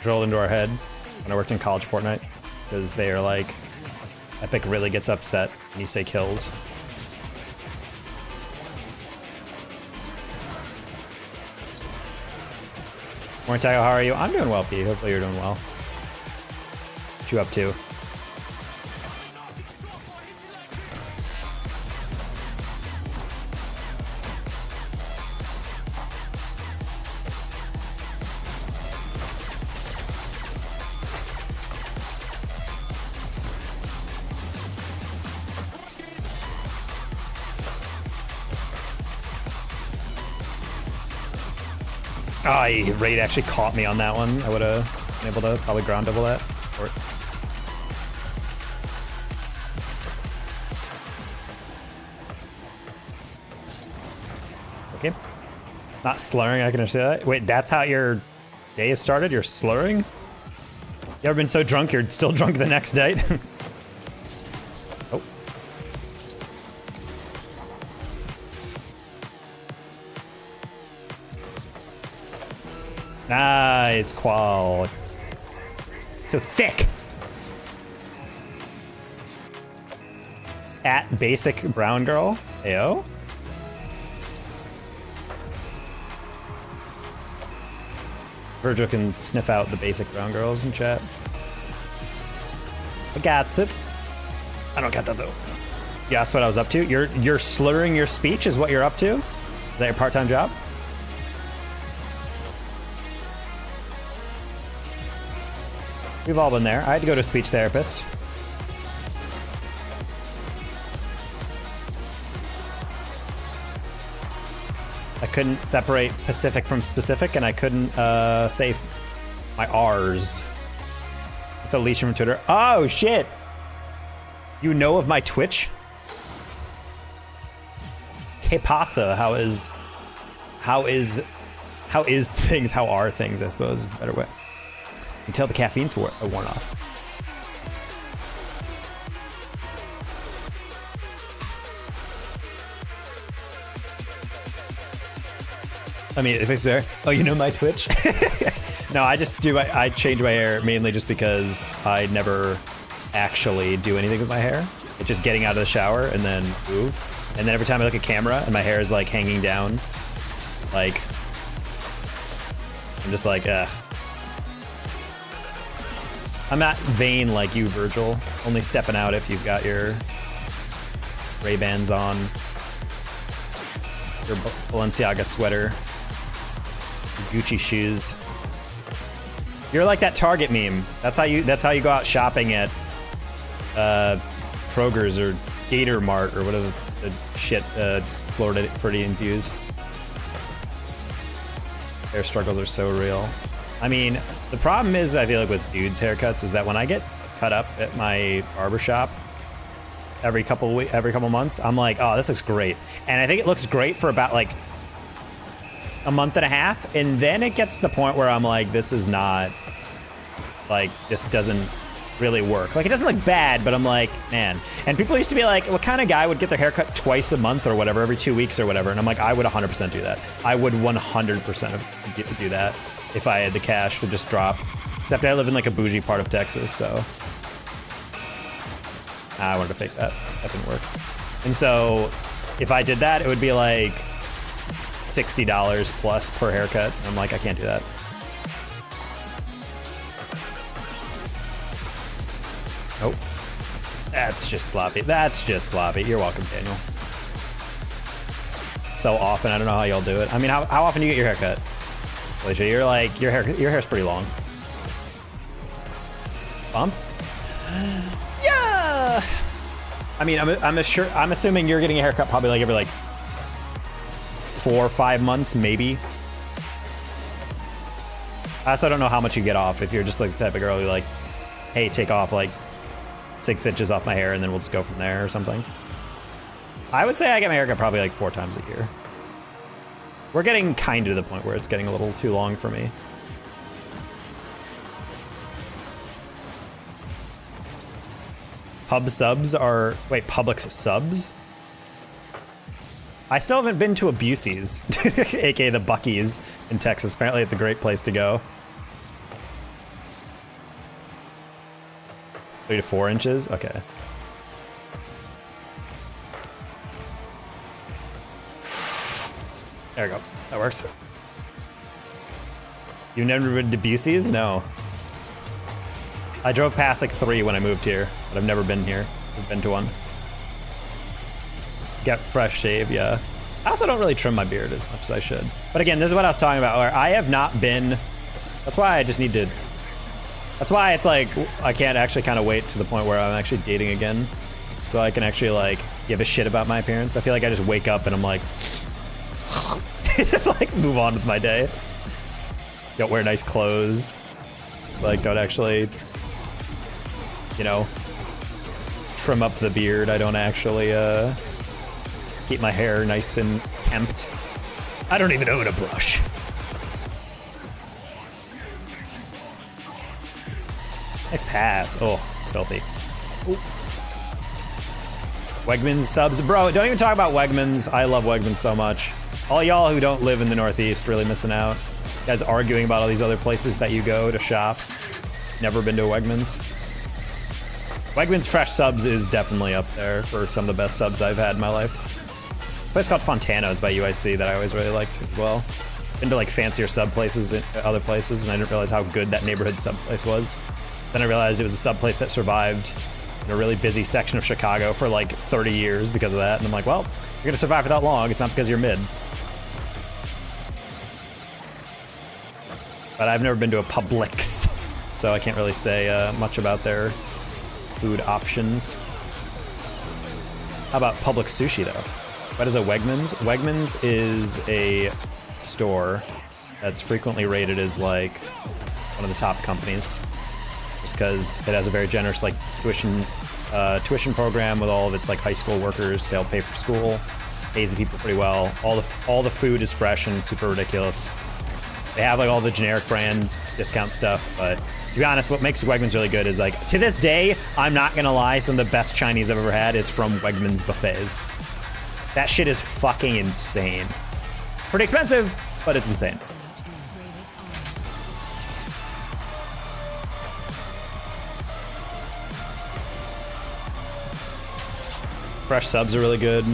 drilled into our head when I worked in college Fortnite, because they are like, Epic really gets upset when you say kills. Morning, Tayo, how are you? I'm doing well, P. Hopefully you're doing well. What you up to? Ah, Raid actually caught me on that one. I would have been able to probably ground double that. Or okay. Not slurring, I can understand that. Wait, that's how your day has started? You're slurring? You ever been so drunk you're still drunk the next day? Oh. Nice, Qual. So thick. At basic brown girl. Ayo. Virgil can sniff out the basic brown girls in chat. I got it. I don't get that though. You asked what I was up to? You're slurring your speech is what you're up to? Is that your part-time job? We've all been there. I had to go to a speech therapist. I couldn't separate Pacific from specific, and I couldn't say my R's. That's a leash from Twitter. Oh shit! You know of my Twitch? Que pasa? How are things, I suppose, is the better way. Until the caffeine's worn off. I mean, if it's fair. Oh, you know my Twitch? No, I just do. I change my hair mainly just because I never actually do anything with my hair. It's just getting out of the shower and then move. And then every time I look at camera and my hair is like hanging down, like I'm just like, I'm not vain like you, Virgil. Only stepping out if you've got your Ray-Bans on, your Balenciaga sweater, your Gucci shoes. You're like that Target meme. That's how you go out shopping at Kroger's or Gator Mart or whatever the shit Floridians use. Hair struggles are so real. I mean, the problem is, I feel like with dudes' haircuts is that when I get cut up at my barbershop every couple months, I'm like, oh, this looks great. And I think it looks great for about like a month and a half, and then it gets to the point where I'm like, this is not, like, this doesn't really work. Like, it doesn't look bad, but I'm like, man. And people used to be like, what kind of guy would get their hair cut twice a month or whatever, every 2 weeks or whatever? And I'm like, I would 100% do that. I would 100% do that if I had the cash to just drop. Except I live in like a bougie part of Texas, so I wanted to fake that. That didn't work. And so if I did that, it would be like $60 plus per haircut. And I'm like, I can't do that. Oh, that's just sloppy. That's just sloppy. You're welcome, Daniel. So often, I don't know how y'all do it. I mean, how often do you get your haircut? Alicia, you're like, your hair's pretty long. Bump? Yeah. I mean, I'm assuming you're getting a haircut probably like every like 4 or 5 months, maybe. I also don't know how much you get off. If you're just like the type of girl who like, hey, take off like 6 inches off my hair and then we'll just go from there or something. I would say I get my haircut probably like 4 times a year. We're getting kind of to the point where it's getting a little too long for me. Pub subs are, wait, Publix subs? I still haven't been to a Busey's, aka the Buc-ee's in Texas. Apparently it's a great place to go. 3 to 4 inches? Okay. There we go. That works. You've never been to Busey's? No. I drove past like 3 when I moved here, but I've never been here. I've been to one. Get fresh shave, yeah. I also don't really trim my beard as much as I should. But again, this is what I was talking about, where I have not been... That's why I just need to... That's why it's like, I can't actually kind of wait to the point where I'm actually dating again. So I can actually like, give a shit about my appearance. I feel like I just wake up and I'm like... just like move on with my day. Don't wear nice clothes. Like, don't actually, you know, trim up the beard. I don't actually keep my hair nice and kempt. I don't even own a brush. Nice pass. Oh, filthy. Ooh. Wegmans subs. Bro, don't even talk about Wegmans. I love Wegmans so much. All y'all who don't live in the Northeast really missing out. You guys arguing about all these other places that you go to shop. Never been to a Wegmans. Wegmans fresh subs is definitely up there for some of the best subs I've had in my life. A place called Fontano's by UIC that I always really liked as well. Been to like fancier sub places at other places, and I didn't realize how good that neighborhood sub place was. Then I realized it was a sub place that survived in a really busy section of Chicago for like 30 years because of that. And I'm like, well, you're gonna survive for that long. It's not because you're mid. But I've never been to a Publix, so I can't really say much about their food options. How about Publix sushi though? What is a Wegmans? Wegmans is a store that's frequently rated as like one of the top companies. just because it has a very generous like tuition program with all of its like high school workers to help pay for school. Pays the people pretty well. All the food is fresh and super ridiculous. They have like all the generic brand discount stuff, but to be honest, what makes Wegmans really good is like, to this day, I'm not gonna lie, some of the best Chinese I've ever had is from Wegmans buffets. That shit is fucking insane. Pretty expensive, but it's insane. Fresh subs are really good.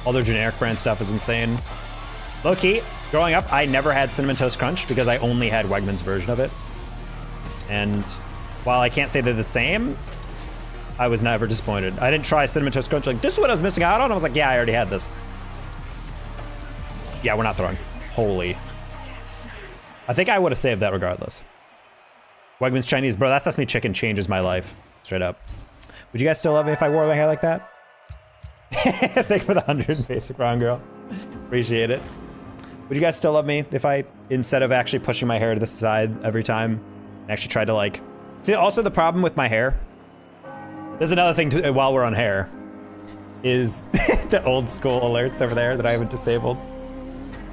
All their generic brand stuff is insane. Low key, growing up, I never had Cinnamon Toast Crunch because I only had Wegmans version of it. And while I can't say they're the same, I was never disappointed. I didn't try Cinnamon Toast Crunch like, this is what I was missing out on. I was like, yeah, I already had this. Yeah, we're not throwing. Holy. I think I would have saved that regardless. Wegmans Chinese, bro, that sesame chicken changes my life. Straight up. Would you guys still love me if I wore my hair like that? Thank you for the 100 basic round, girl. Appreciate it. Would you guys still love me if I, instead of actually pushing my hair to the side every time, actually tried to like... See, also the problem with my hair, there's another thing to, while we're on hair, is the old school alerts over there that I haven't disabled,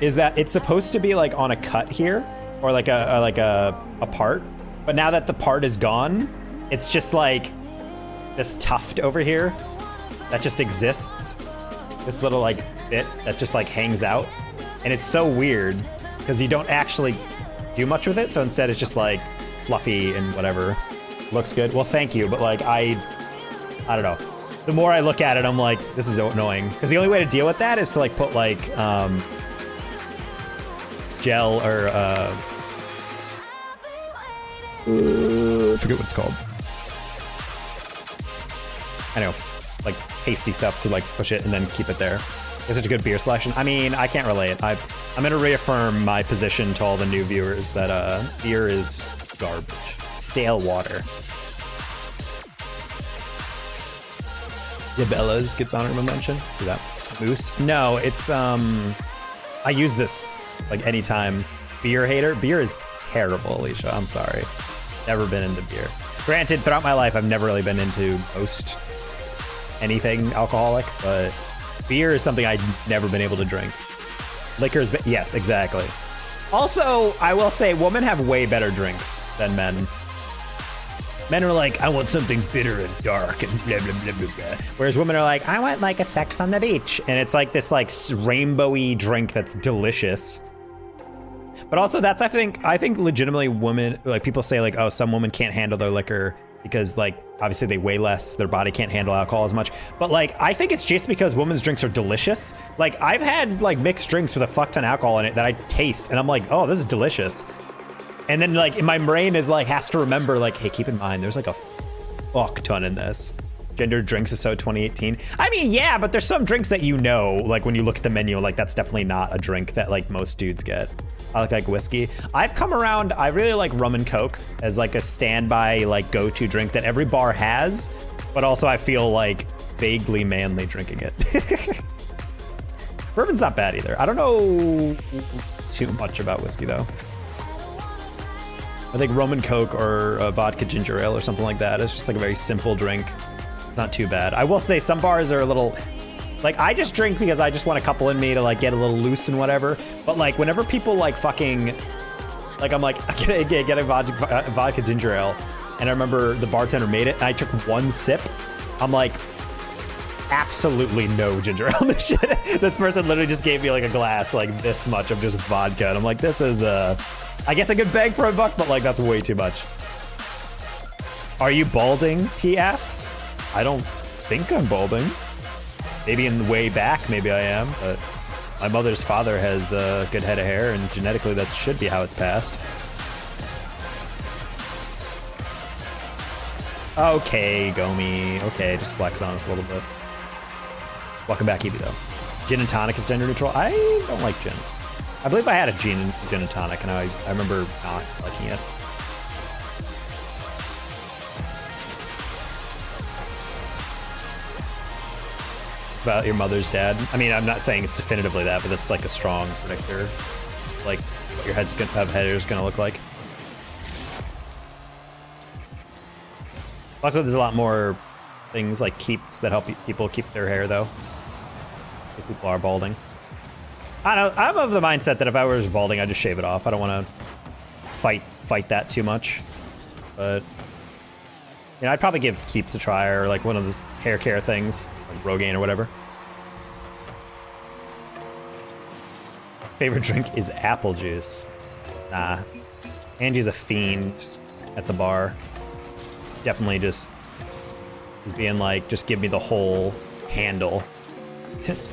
is that it's supposed to be like on a cut here, or like a part, but now that the part is gone, it's just like this tuft over here that just exists. This little like bit that just like hangs out. And it's so weird because you don't actually do much with it. So instead it's just like fluffy and whatever. Looks good. Well, thank you. But like, I don't know. The more I look at it, I'm like, this is annoying. Because the only way to deal with that is to like put like gel or I forget what it's called. I know, like pasty stuff to like push it and then keep it there. It's such a good beer selection. I mean, I can't relate. I'm going to reaffirm my position to all the new viewers that beer is garbage. Stale water. Yabella's gets honorable mention. Do that. Moose? No, it's, I use this like anytime. Beer hater? Beer is terrible, Alicia. I'm sorry. Never been into beer. Granted, throughout my life, I've never really been into most anything alcoholic, but beer is something I've never been able to drink. Liquor's, yes, exactly. Also, I will say women have way better drinks than men. Men are like, I want something bitter and dark and blah, blah, blah, blah, blah. Whereas women are like, I want like a sex on the beach. And it's like this like rainbowy drink that's delicious. But also that's, I think legitimately women, like people say like, oh, some women can't handle their liquor because like, obviously they weigh less, their body can't handle alcohol as much. But like, I think it's just because women's drinks are delicious. Like I've had like mixed drinks with a fuck ton of alcohol in it that I taste and I'm like, oh, this is delicious. And then like my brain is like, has to remember like, hey, keep in mind, there's like a fuck ton in this. Gender drinks is so 2018. I mean, yeah, but there's some drinks that you know, like when you look at the menu, like that's definitely not a drink that like most dudes get. I like whiskey. I've come around, I really like rum and coke as like a standby like go-to drink that every bar has, but also I feel like vaguely manly drinking it. Bourbon's not bad either. I don't know too much about whiskey though. I think rum and coke or vodka ginger ale or something like that. It's just like a very simple drink. It's not too bad. I will say some bars are a little, like I just drink because I just want a couple in me to like get a little loose and whatever. But like whenever people like fucking, like I'm like, get a vodka ginger ale. And I remember the bartender made it and I took one sip. I'm like, absolutely no ginger ale in this shit. This person literally just gave me like a glass, like this much of just vodka. And I'm like, this is I guess a good bang for a buck, but like that's way too much. Are you balding? He asks. I don't think I'm balding. Maybe in the way back, maybe I am, but my mother's father has a good head of hair and genetically that should be how it's passed. Okay, Gomi. Okay, just flex on us a little bit. Welcome back, Evie, though. Gin and tonic is gender neutral. I don't like gin. I believe I had a gin and tonic, and I remember not liking it. It's about your mother's dad. I mean, I'm not saying it's definitively that, but that's like a strong predictor, like what your head is gonna look like. Luckily, there's a lot more things like keeps that help people keep their hair, though. If people are balding. I don't know. I'm of the mindset that if I was balding, I'd just shave it off. I don't want to fight that too much. But you know, I'd probably give keeps a try, or like one of those hair care things, like Rogaine or whatever. Favorite drink is apple juice. Nah. Angie's a fiend at the bar. Definitely just being like, just give me the whole handle.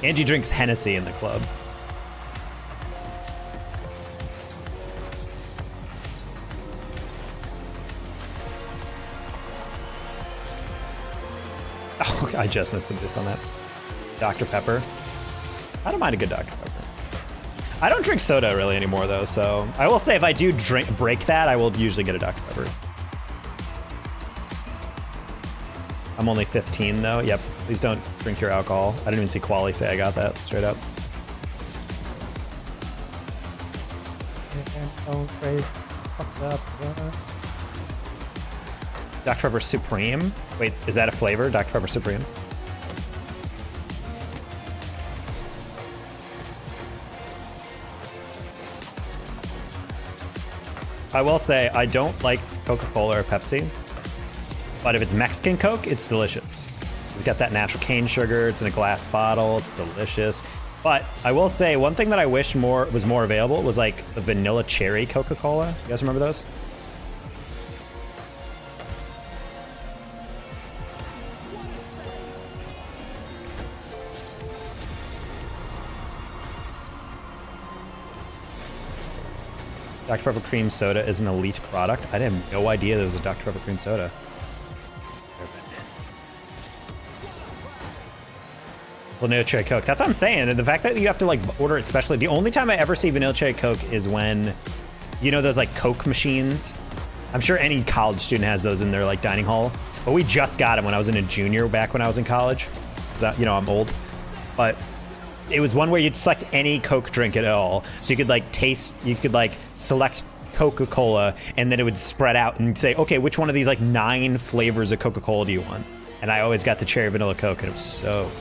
Angie drinks Hennessy in the club. Oh, I just missed the boost on that. Dr. Pepper. I don't mind a good Dr. Pepper. I don't drink soda really anymore though, so I will say if I do break that, I will usually get a Dr. Pepper. I'm only 15 though. Yep. Please don't drink your alcohol. I didn't even see Quali say I got that straight up. Dr. Pepper Supreme? Wait, is that a flavor? Dr. Pepper Supreme? I will say I don't like Coca-Cola or Pepsi, but if it's Mexican Coke, it's delicious. It's got that natural cane sugar, it's in a glass bottle, it's delicious. But I will say one thing that I wish was more available was like the vanilla cherry Coca-Cola. You guys remember those? Dr. Pepper Cream Soda is an elite product. I had no idea there was a Dr. Pepper Cream Soda. Vanilla Cherry Coke. That's what I'm saying. And the fact that you have to like order it specially. The only time I ever see Vanilla Cherry Coke is when, you know, those like Coke machines. I'm sure any college student has those in their like dining hall. But we just got them when I was in a junior back when I was in college. You know, I'm old. But it was one where you'd select any Coke drink at all. So you could like you could like select Coca-Cola and then it would spread out and say, okay, which one of these like 9 flavors of Coca-Cola do you want? And I always got the cherry vanilla Coke and it was so good.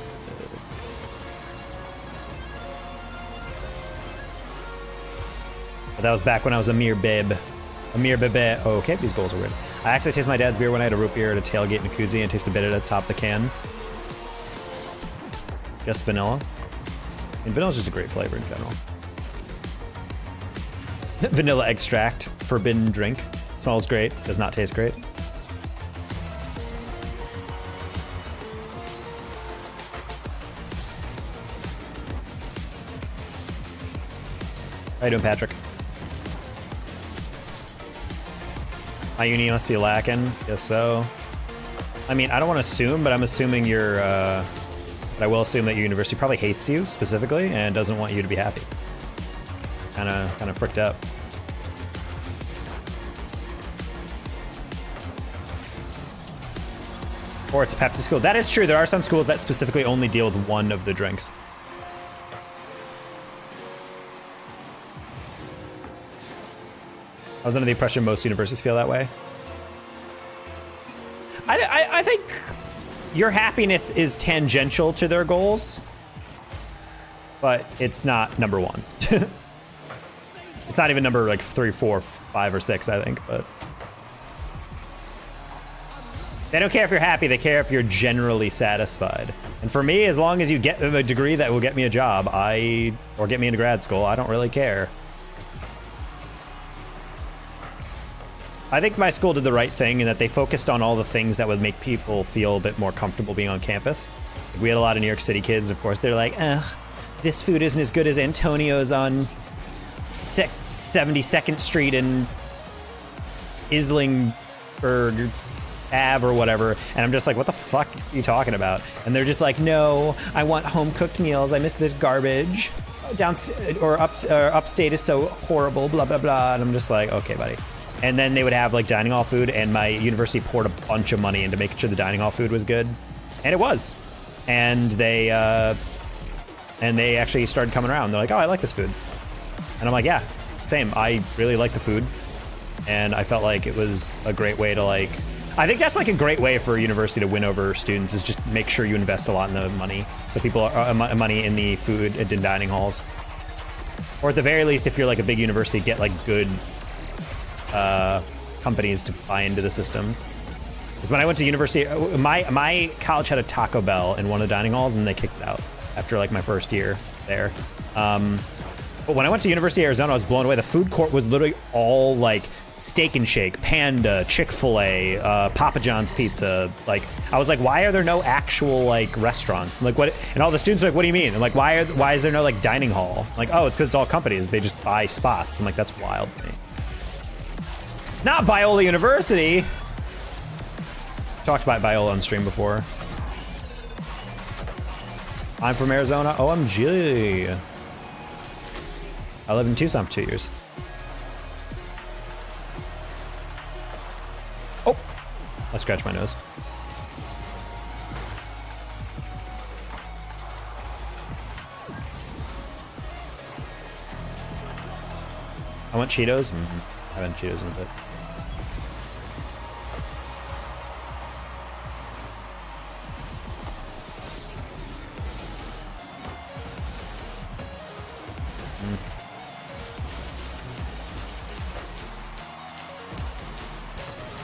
But that was back when I was a mere babe. A mere bebe. Oh, okay, these goals are weird. I actually tasted my dad's beer when I had a root beer at a tailgate in a koozie and tasted a bit at the top of the can. Just vanilla. And vanilla is just a great flavor in general. Vanilla extract, forbidden drink. Smells great, does not taste great. How you doing, Patrick? My uni must be lacking. Guess so. I mean, I don't want to assume, but I'm assuming you're, but I will assume that your university probably hates you specifically and doesn't want you to be happy. Kind of fricked out. Or it's a Pepsi school. That is true. There are some schools that specifically only deal with one of the drinks. I was under the impression most universities feel that way. I think your happiness is tangential to their goals, but it's not number 1. It's not even number like 3, 4, 5, or 6, I think, but they don't care if you're happy, they care if you're generally satisfied. And for me, as long as you get a degree that will get me a job, or get me into grad school, I don't really care. I think my school did the right thing in that they focused on all the things that would make people feel a bit more comfortable being on campus. We had a lot of New York City kids, of course. They're like, ugh, this food isn't as good as Antonio's on 72nd Street in Islingburg Ave or whatever. And I'm just like, what the fuck are you talking about? And they're just like, no, I want home-cooked meals. I miss this garbage. Upstate is so horrible, blah, blah, blah. And I'm just like, okay, buddy. And then they would have like dining hall food, and my university poured a bunch of money into making sure the dining hall food was good, and it was. And they actually started coming around. They're like, oh, I like this food, and I'm like, yeah, same. I really like the food, and I felt like it was a great way to like. I think that's like a great way for a university to win over students is just make sure you invest a lot in the money. So people are money in the food and in dining halls. Or at the very least, if you're like a big university, get like good companies to buy into the system. Because when I went to university, my college had a Taco Bell in one of the dining halls and they kicked it out after like my first year there. But when I went to University of Arizona, I was blown away. The food court was literally all like Steak and Shake, Panda, Chick-fil-A, Papa John's Pizza. Like, I was like, why are there no actual like restaurants? Like, what? And all the students are like, what do you mean? And like, why is there no like dining hall? Like, oh, it's because it's all companies. They just buy spots. I'm like, that's wild to me. Not Biola University. Talked about Biola on stream before. I'm from Arizona. OMG. I lived in Tucson for 2 years. Oh, I scratched my nose. I want Cheetos. I haven't Cheetos in a bit.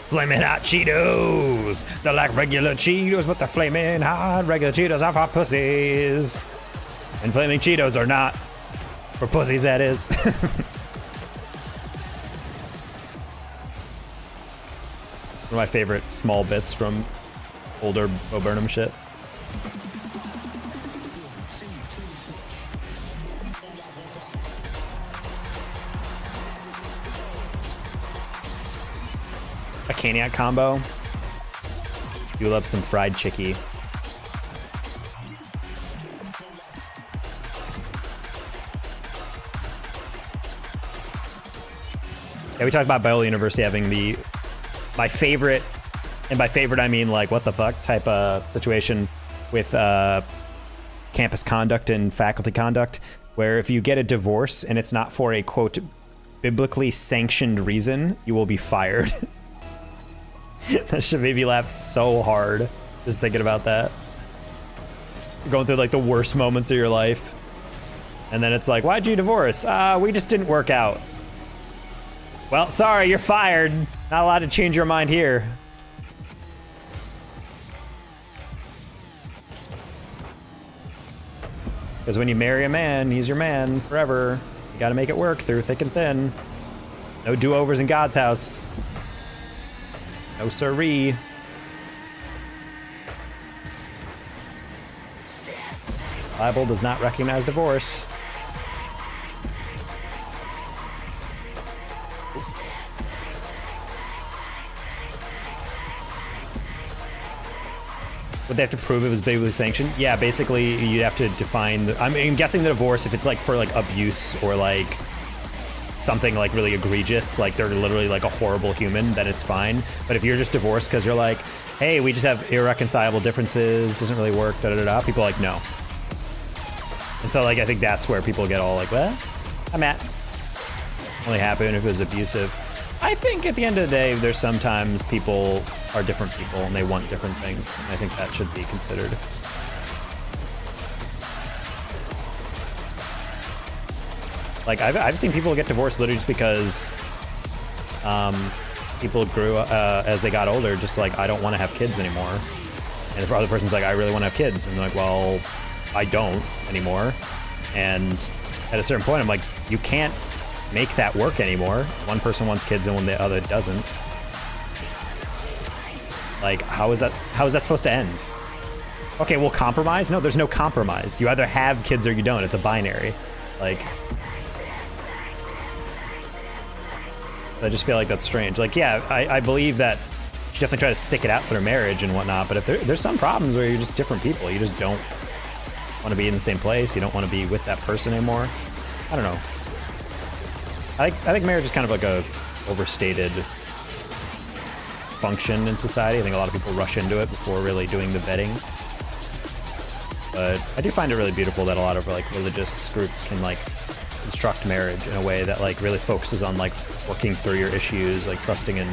Flamin' hot Cheetos. They're like regular Cheetos, but they're flaming hot. Regular Cheetos are for pussies. And flaming Cheetos are not for pussies, that is. One of my favorite small bits from older Bo Burnham shit. A Caniac combo. You love some fried chickie. Yeah, we talked about Biola University having my favorite, and by favorite I mean like what the fuck type of situation with campus conduct and faculty conduct, where if you get a divorce and it's not for a quote biblically sanctioned reason, you will be fired. That shit made me laugh so hard just thinking about that. You're going through like the worst moments of your life, and then it's like, why'd you divorce? We just didn't work out. Well, sorry, you're fired. Not allowed to change your mind here. Because when you marry a man, he's your man forever. You gotta make it work through thick and thin. No do-overs in God's house. No siree. Bible does not recognize divorce. Would they have to prove it was biblically sanctioned? Yeah, basically you'd have to define I'm guessing the divorce, if it's like for like abuse or like something like really egregious, like they're literally like a horrible human, then it's fine. But if you're just divorced because you're like, hey, we just have irreconcilable differences, doesn't really work, people are like, no. And so like I think that's where people get all like, what? I'm at. Only happen if it was abusive. I think at the end of the day, there's sometimes people are different people and they want different things. And I think that should be considered. Like I've seen people get divorced literally just because people grew as they got older, just like, I don't want to have kids anymore. And the other person's like, I really want to have kids. And they're like, well, I don't anymore. And at a certain point, I'm like, you can't make that work anymore. One person wants kids and when the other doesn't. Like, how is that supposed to end? Okay, we'll compromise? No, there's no compromise. You either have kids or you don't. It's a binary. Like, I just feel like that's strange. Like, yeah, I believe that you should definitely try to stick it out through marriage and whatnot, but if there's some problems where you're just different people, you just don't want to be in the same place, you don't want to be with that person anymore. I don't know. I think marriage is kind of like a overstated function in society. I think a lot of people rush into it before really doing the vetting. But I do find it really beautiful that a lot of like religious groups can like construct marriage in a way that like really focuses on like working through your issues, like trusting in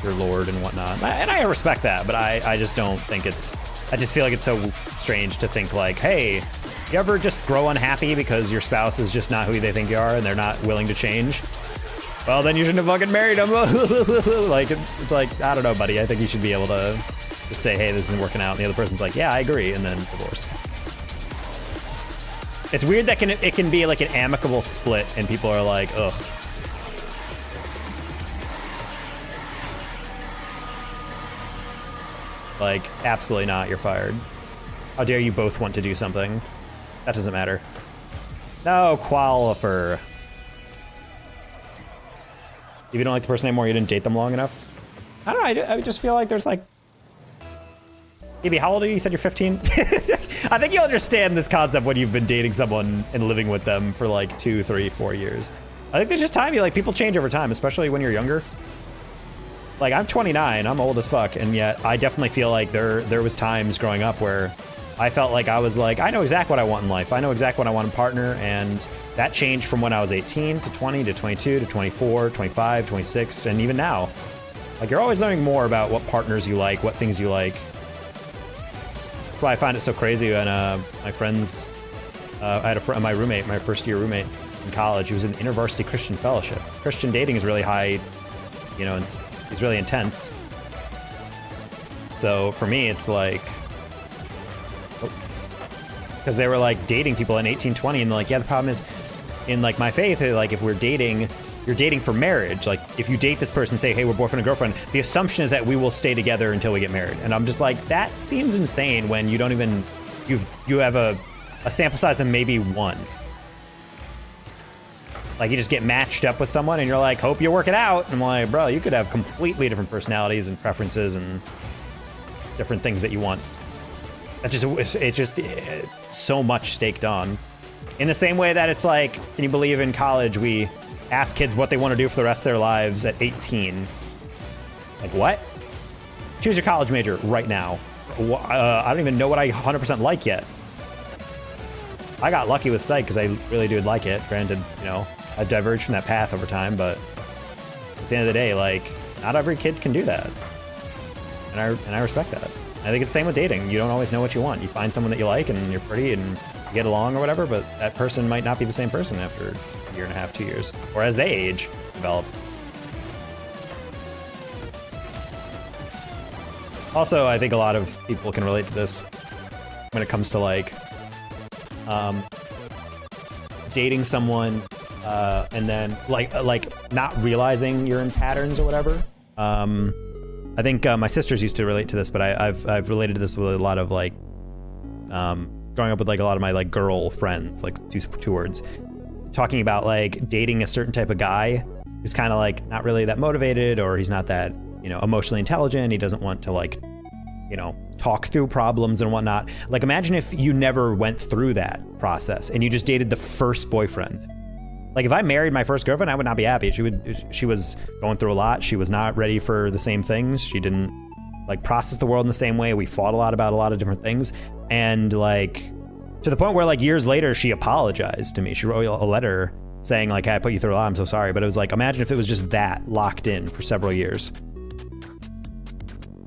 your lord and whatnot. And I respect that, but I just don't think it's, I just feel like it's so strange to think like, hey, you ever just grow unhappy because your spouse is just not who they think you are and they're not willing to change? Well, then you shouldn't have fucking married him. Like, it's like, I don't know, buddy. I think you should be able to just say, hey, this isn't working out. And the other person's like, yeah, I agree. And then divorce. It's weird that it can be like an amicable split and people are like, ugh. Like, absolutely not, you're fired. How dare you both want to do something? That doesn't matter. No, qualifer. If you don't like the person anymore, you didn't date them long enough? I don't know, I just feel like there's like... Maybe, how old are you? You said you're 15? I think you'll understand this concept when you've been dating someone and living with them for like 2, 3, 4 years. I think there's just time, like people change over time, especially when you're younger. Like, I'm 29, I'm old as fuck, and yet I definitely feel like there was times growing up where I felt like I was like, I know exactly what I want in life. I know exactly what I want in a partner, and that changed from when I was 18 to 20 to 22 to 24, 25, 26, and even now. Like, you're always learning more about what partners you like, what things you like. That's why I find it so crazy when my friends, I had my roommate, my first year roommate in college, he was in the InterVarsity Christian Fellowship. Christian dating is really high, you know, and it's really intense. So for me, it's like, because they were like dating people in 18, 20, and like, yeah, the problem is in like my faith, like if we're dating, you're dating for marriage. Like if you date this person, say, hey, we're boyfriend and girlfriend, the assumption is that we will stay together until we get married. And I'm just like, that seems insane when you don't even, you have a sample size of maybe one. Like you just get matched up with someone and you're like, hope you work it out. And I'm like, bro, you could have completely different personalities and preferences and different things that you want. It's just so much staked on. In the same way that it's like, can you believe in college we ask kids what they want to do for the rest of their lives at 18? Like what? Choose your college major right now. I don't even know what I 100% like yet. I got lucky with psych because I really do like it. Granted, you know, I've diverged from that path over time, but at the end of the day, like, not every kid can do that. And I respect that. I think it's the same with dating. You don't always know what you want. You find someone that you like and you're pretty and you get along or whatever, but that person might not be the same person after a year and a half, 2 years, or as they age, develop. Also, I think a lot of people can relate to this when it comes to like dating someone and then like not realizing you're in patterns or whatever. I think my sisters used to relate to this, but I've related to this with a lot of like growing up with like a lot of my like girl friends, like two words, talking about like dating a certain type of guy who's kind of like not really that motivated, or he's not that, you know, emotionally intelligent. He doesn't want to like, you know, talk through problems and whatnot. Like imagine if you never went through that process and you just dated the first boyfriend. Like if I married my first girlfriend, I would not be happy. She was going through a lot. She was not ready for the same things. She didn't like process the world in the same way. We fought a lot about a lot of different things. And like to the point where like years later, she apologized to me. She wrote a letter saying like, hey, I put you through a lot. I'm so sorry. But it was like, imagine if it was just that locked in for several years.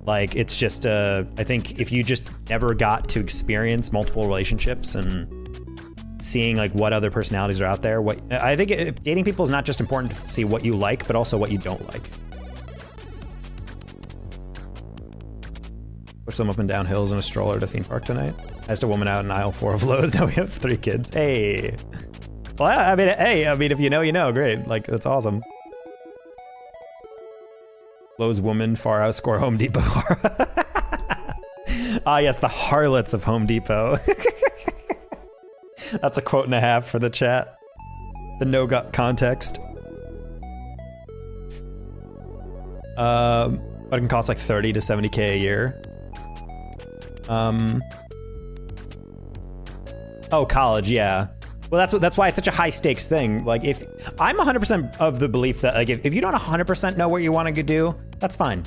Like it's just, I think if you just never got to experience multiple relationships and seeing like what other personalities are out there, I think dating people is not just important to see what you like, but also what you don't like. Push them up and down hills in a stroller to theme park tonight. I asked a woman out in aisle 4 of Lowe's. Now we have 3 kids. Hey. Well, I mean, hey, if you know, you know. Great. Like, that's awesome. Lowe's woman far outscore Home Depot. Ah, yes, the harlots of Home Depot. That's a quote and a half for the chat. The no context. But it can cost like 30 to 70K a year. Oh, college, yeah. Well, that's why it's such a high stakes thing. Like if I'm 100% of the belief that like if you don't 100% know what you want to do, that's fine.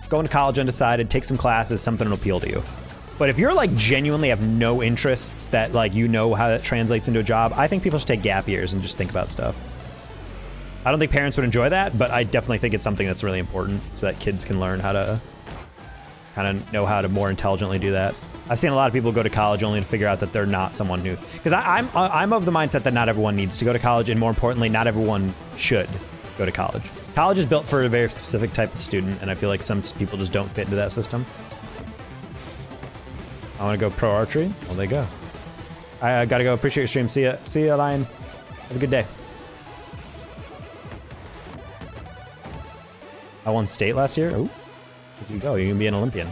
Go into college undecided, take some classes, something will appeal to you. But if you're like genuinely have no interests that like you know how that translates into a job, I think people should take gap years and just think about stuff. I don't think parents would enjoy that, but I definitely think it's something that's really important so that kids can learn how to kind of know how to more intelligently do that. I've seen a lot of people go to college only to figure out that they're not someone who, because I'm of the mindset that not everyone needs to go to college, and more importantly, not everyone should go to college. College is built for a very specific type of student, and I feel like some people just don't fit into that system. I want to go pro archery. Well, there you go. I gotta go. Appreciate your stream. See ya. See ya, Lion. Have a good day. I won state last year. Oh, there you go. You can be an Olympian.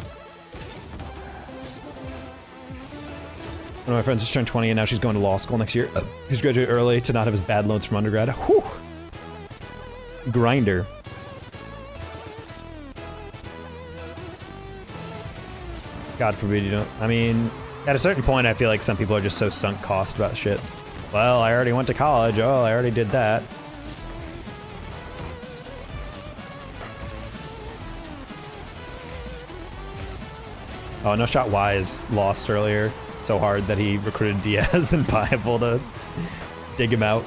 One of my friends just turned 20 and now she's going to law school next year. He's graduated early to not have his bad loans from undergrad. Whew. Grinder. God forbid you don't. I mean, at a certain point, I feel like some people are just so sunk cost about shit. Well, I already went to college. Oh, I already did that. Oh, No Shot Y is lost earlier. So hard that he recruited Diaz and Piable to dig him out.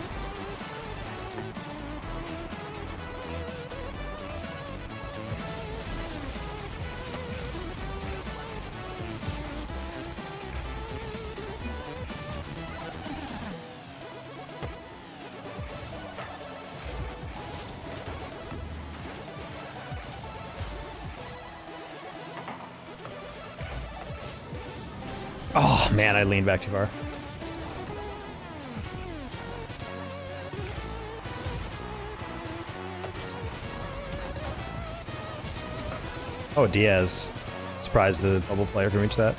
Oh man, I leaned back too far. Oh, Diaz. Surprised the bubble player can reach that.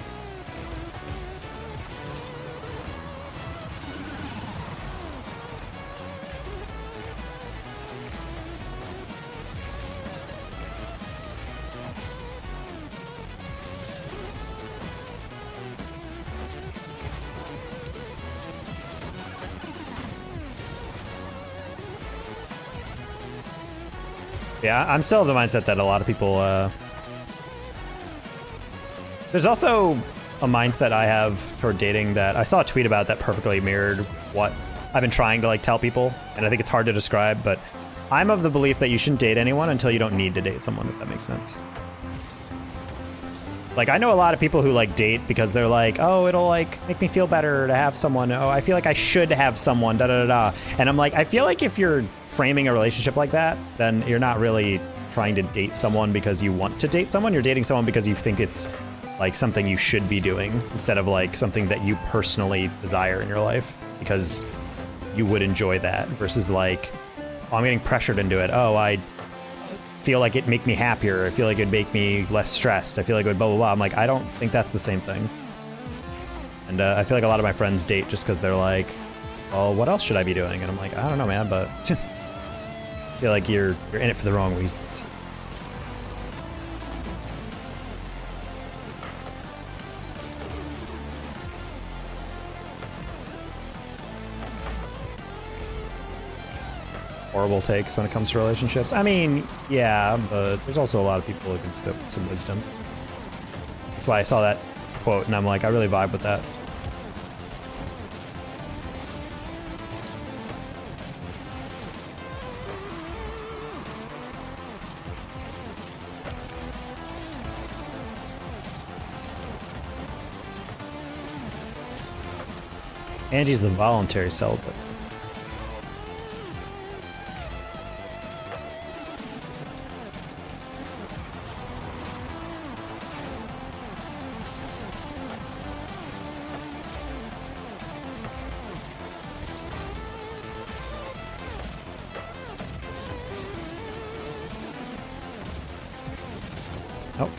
Yeah, I'm still of the mindset that a lot of people, there's also a mindset I have toward dating that I saw a tweet about that perfectly mirrored what I've been trying to like tell people, and I think it's hard to describe, but I'm of the belief that you shouldn't date anyone until you don't need to date someone, if that makes sense. Like, I know a lot of people who like date because they're like, oh, it'll like make me feel better to have someone. Oh, I feel like I should have someone, da da da da. And I'm like, I feel like if you're framing a relationship like that, then you're not really trying to date someone because you want to date someone. You're dating someone because you think it's like something you should be doing instead of like something that you personally desire in your life because you would enjoy that versus like, oh, I'm getting pressured into it. Oh, I feel like it'd make me happier. I feel like it'd make me less stressed. I feel like it would blah, blah, blah. I'm like, I don't think that's the same thing. And I feel like a lot of my friends date just because they're like, well, what else should I be doing? And I'm like, I don't know, man, but I feel like you're in it for the wrong reasons. Horrible takes when it comes to relationships. I mean, yeah, but there's also a lot of people who can spit some wisdom. That's why I saw that quote and I'm like, I really vibe with that. Angie's the voluntary celibate. Oh.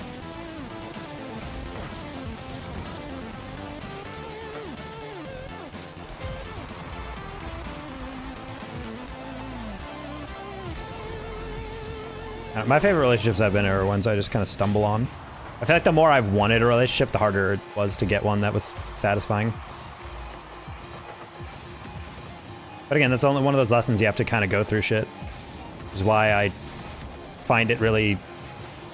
My favorite relationships I've been in are ones I just kind of stumble on. I feel like the more I've wanted a relationship, the harder it was to get one that was satisfying. But again, that's only one of those lessons you have to kind of go through shit. Which is why I find it really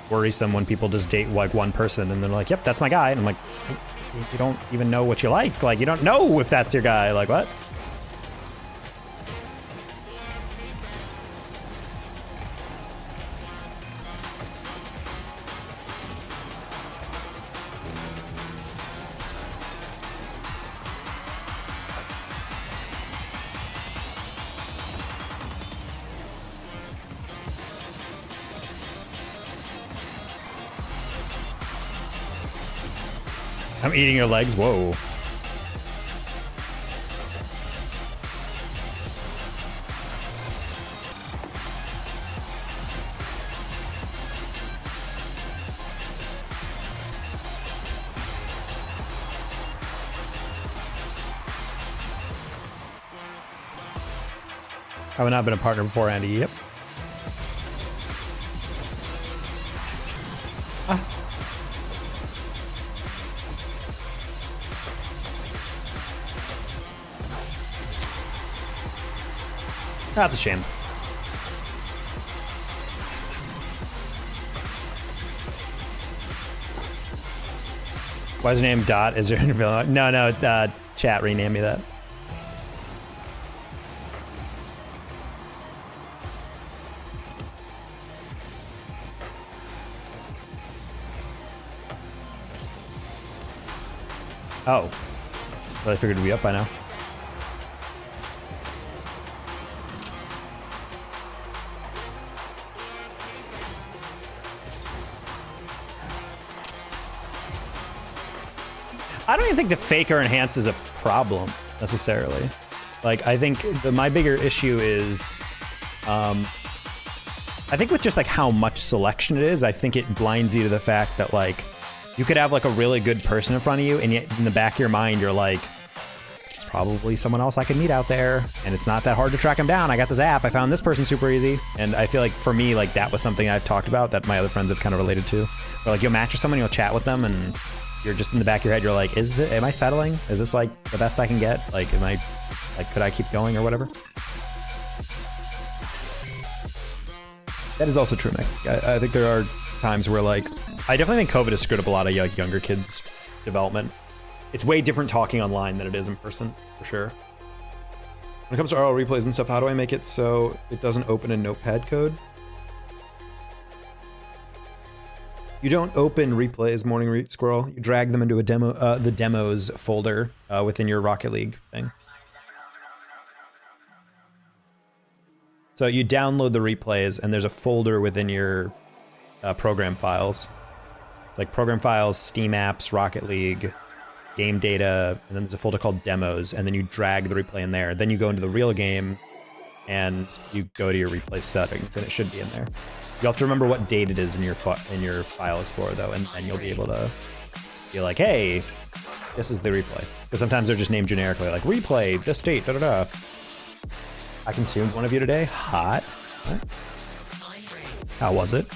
worrisome when people just date like one person and they're like, yep, that's my guy. And I'm like, you don't even know what you like. Like, you don't know if that's your guy. Like, what? I'm eating your legs. Whoa. Have I not been a partner before, Andy? Yep. That's a shame. Why is your name Dot? Is there an villain? No, chat rename me that. Oh. Well, I figured we'd be up by now. I don't even think the faker enhance is a problem necessarily. Like, I think my bigger issue is, I think with just like how much selection it is, I think it blinds you to the fact that like, you could have like a really good person in front of you, and yet in the back of your mind, you're like, there's probably someone else I could meet out there, and it's not that hard to track him down. I got this app. I found this person super easy. And I feel like for me, like that was something I've talked about that my other friends have kind of related to. Where like you'll match with someone, you'll chat with them, and you're just in the back of your head, you're like, am I settling? Is this like the best I can get? Like, could I keep going or whatever? That is also true, Nick. I think there are times where like, I definitely think COVID has screwed up a lot of like younger kids' development. It's way different talking online than it is in person, for sure. When it comes to RL replays and stuff, how do I make it so it doesn't open in Notepad code? You don't open replays, Morning Squirrel. You drag them into a demo, the demos folder within your Rocket League thing. So you download the replays, and there's a folder within your program files. Like program files, Steam apps, Rocket League, game data, and then there's a folder called demos, and then you drag the replay in there. Then you go into the real game, and you go to your replay settings, and it should be in there. You have to remember what date it is in your file explorer, though, and then you'll be able to be like, hey, this is the replay. Because sometimes they're just named generically, like replay, this date, da-da-da. I consumed one of you today. Hot. What? How was it?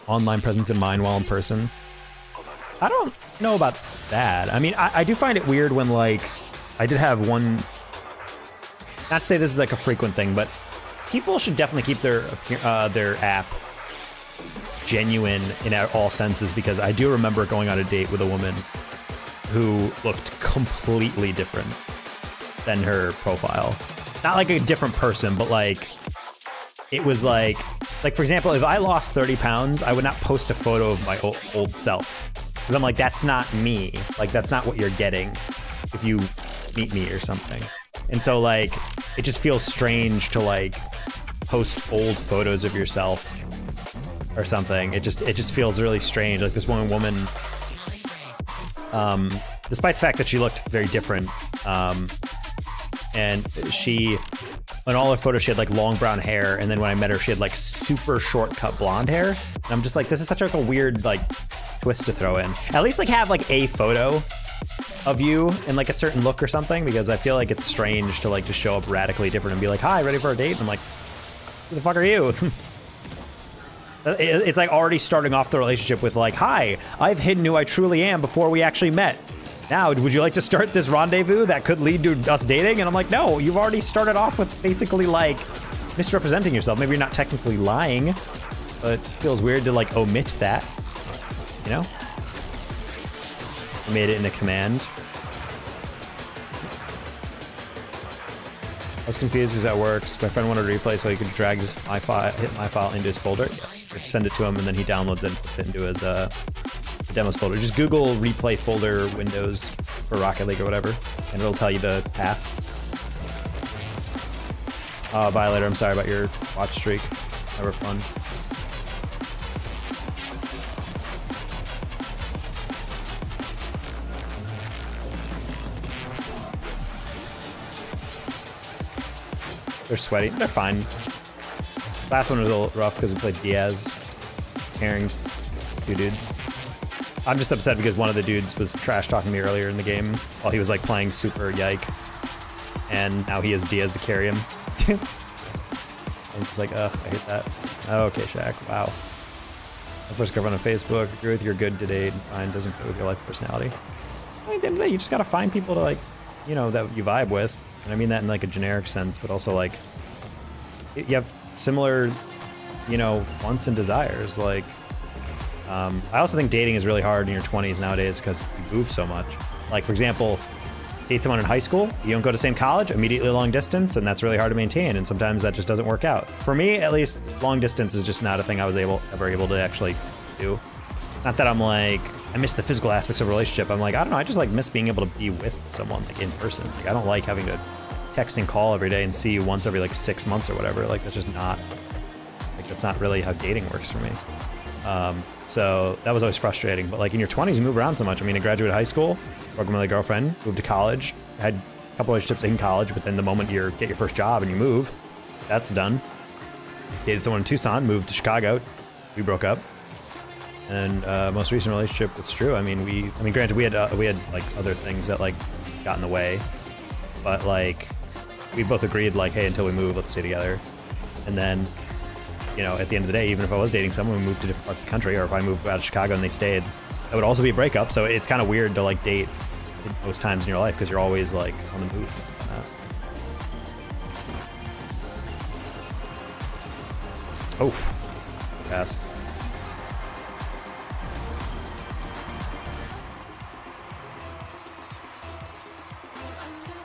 Online presence in mind while in person. I don't know about that. I mean, I do find it weird when like, I did have one, not to say this is like a frequent thing, but people should definitely keep their app genuine in all senses, because I do remember going on a date with a woman who looked completely different than her profile. Not like a different person, but like, it was like for example, if I lost 30 pounds, I would not post a photo of my old self. Because I'm like, that's not me. Like, that's not what you're getting if you meet me or something. And so like, it just feels strange to like post old photos of yourself or something. It just feels really strange. Like this one woman, despite the fact that she looked very different, and she, in all her photos, she had like long brown hair, and then when I met her, she had like super short cut blonde hair. And I'm just like, this is such like a weird like twist to throw in. At least like have like a photo of you in like a certain look or something, because I feel like it's strange to like just show up radically different and be like, hi, ready for a date? And I'm like, who the fuck are you? It's like already starting off the relationship with like, hi, I've hidden who I truly am before we actually met. Now, would you like to start this rendezvous that could lead to us dating? And I'm like, no, you've already started off with basically like misrepresenting yourself. Maybe you're not technically lying, but it feels weird to like omit that, you know? I made it in a command. I was confused because that works. My friend wanted to replay so he could drag my file into his folder. Yes, just send it to him and then he downloads it and puts it into his demos folder. Just Google replay folder Windows for Rocket League or whatever, and it'll tell you the path. Violator, I'm sorry about your watch streak. Never fun. They're sweaty. They're fine. Last one was a little rough because we played Diaz, carrying 2 dudes. I'm just upset because one of the dudes was trash talking me earlier in the game while he was like playing super yike, and now he has Diaz to carry him. And it's like, I hate that. Okay, Shaq. Wow. My first girlfriend on Facebook. Agree with your good to date and fine doesn't fit with your life personality. I mean, at the end of the day, you just gotta find people to like, you know, that you vibe with. And I mean that in like a generic sense, but also like you have similar, you know, wants and desires. Like, I also think dating is really hard in your 20s nowadays because you move so much. Like, for example, date someone in high school, you don't go to the same college, immediately long distance, and that's really hard to maintain, and sometimes that just doesn't work out. For me, at least, long distance is just not a thing I was ever able to actually do. Not that I'm like, I miss the physical aspects of a relationship. I'm like, I don't know, I just like miss being able to be with someone like in person. Like, I don't like having to text and call every day and see you once every like 6 months or whatever. Like, that's just not, like, that's not really how dating works for me. So that was always frustrating. But like in your 20s, you move around so much. I mean, I graduated high school, worked with my girlfriend, moved to college, had a couple relationships in college, but then the moment you get your first job and you move, that's done. Dated someone in Tucson, moved to Chicago, we broke up. And most recent relationship with Drew, I mean, granted, we had like other things that like got in the way, but like we both agreed like, hey, until we move, let's stay together. And then, you know, at the end of the day, even if I was dating someone, we moved to different parts of the country, or if I moved out of Chicago and they stayed, that would also be a breakup. So it's kind of weird to like date at most times in your life because you're always like on the move. Oof. Pass.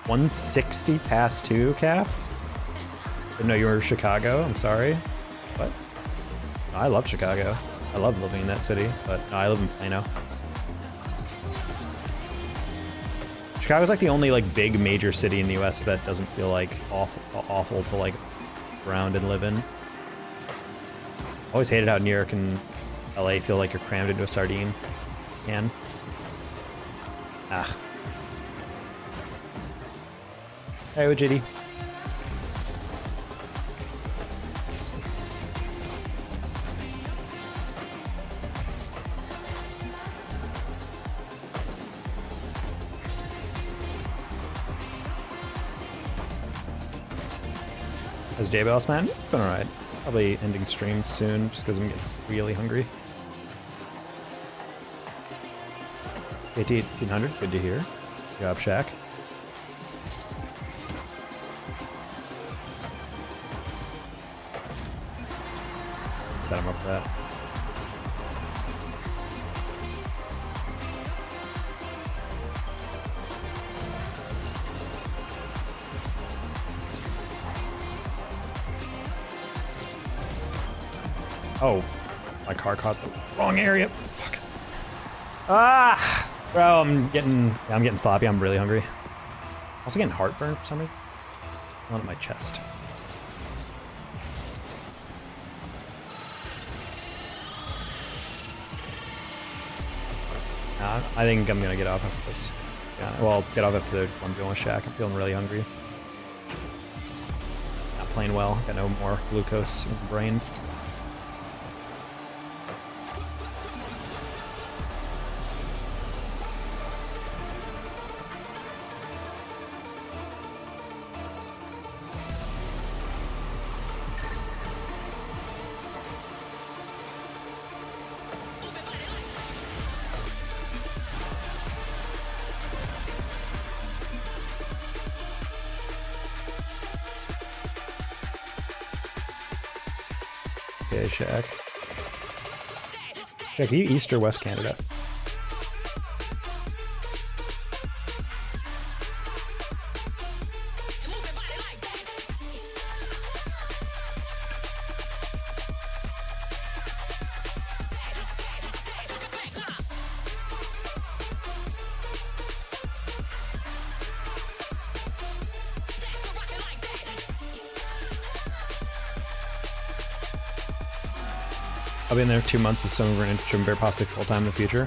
$160 past 2, Calf? Didn't know you were Chicago. I'm sorry. What? No, I love Chicago. I love living in that city, but no, I live in Plano. Chicago's like the only like big major city in the U.S. that doesn't feel like awful to like around and live in. Always hated how New York and LA feel like you're crammed into a sardine can. Ah. Hey, OJD. How's day boss, man? It's going alright. Probably ending stream soon just because I'm getting really hungry. KT 1800, good to hear. Good job, Shaq. Set him up for that. Oh, my car caught the wrong area. Fuck. Ah, bro, I'm getting sloppy. I'm really hungry. Also getting heartburn for some reason. One on my chest. I think I'm gonna get off after this. Yeah, well, get off after the one going with Shaq. I'm feeling really hungry. Not playing well. Got no more glucose in the brain. Okay, Shaq. Shaq, are you East or West Canada? I'll be in there 2 months this summer and very possibly full time in the future.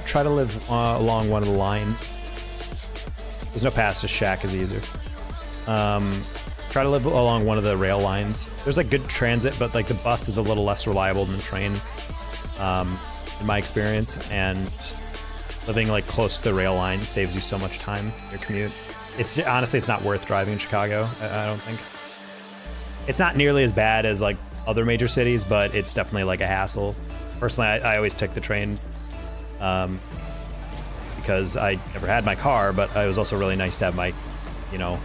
Try to live along one of the lines. There's no pass, just shack is easier. Try to live along one of the rail lines. There's like good transit, but like the bus is a little less reliable than the train, in my experience. And living like close to the rail line saves you so much time in your commute. It's honestly, it's not worth driving in Chicago. I don't think. It's not nearly as bad as like other major cities, but it's definitely like a hassle. Personally, I always took the train. Because I never had my car, but it was also really nice to have my, you know,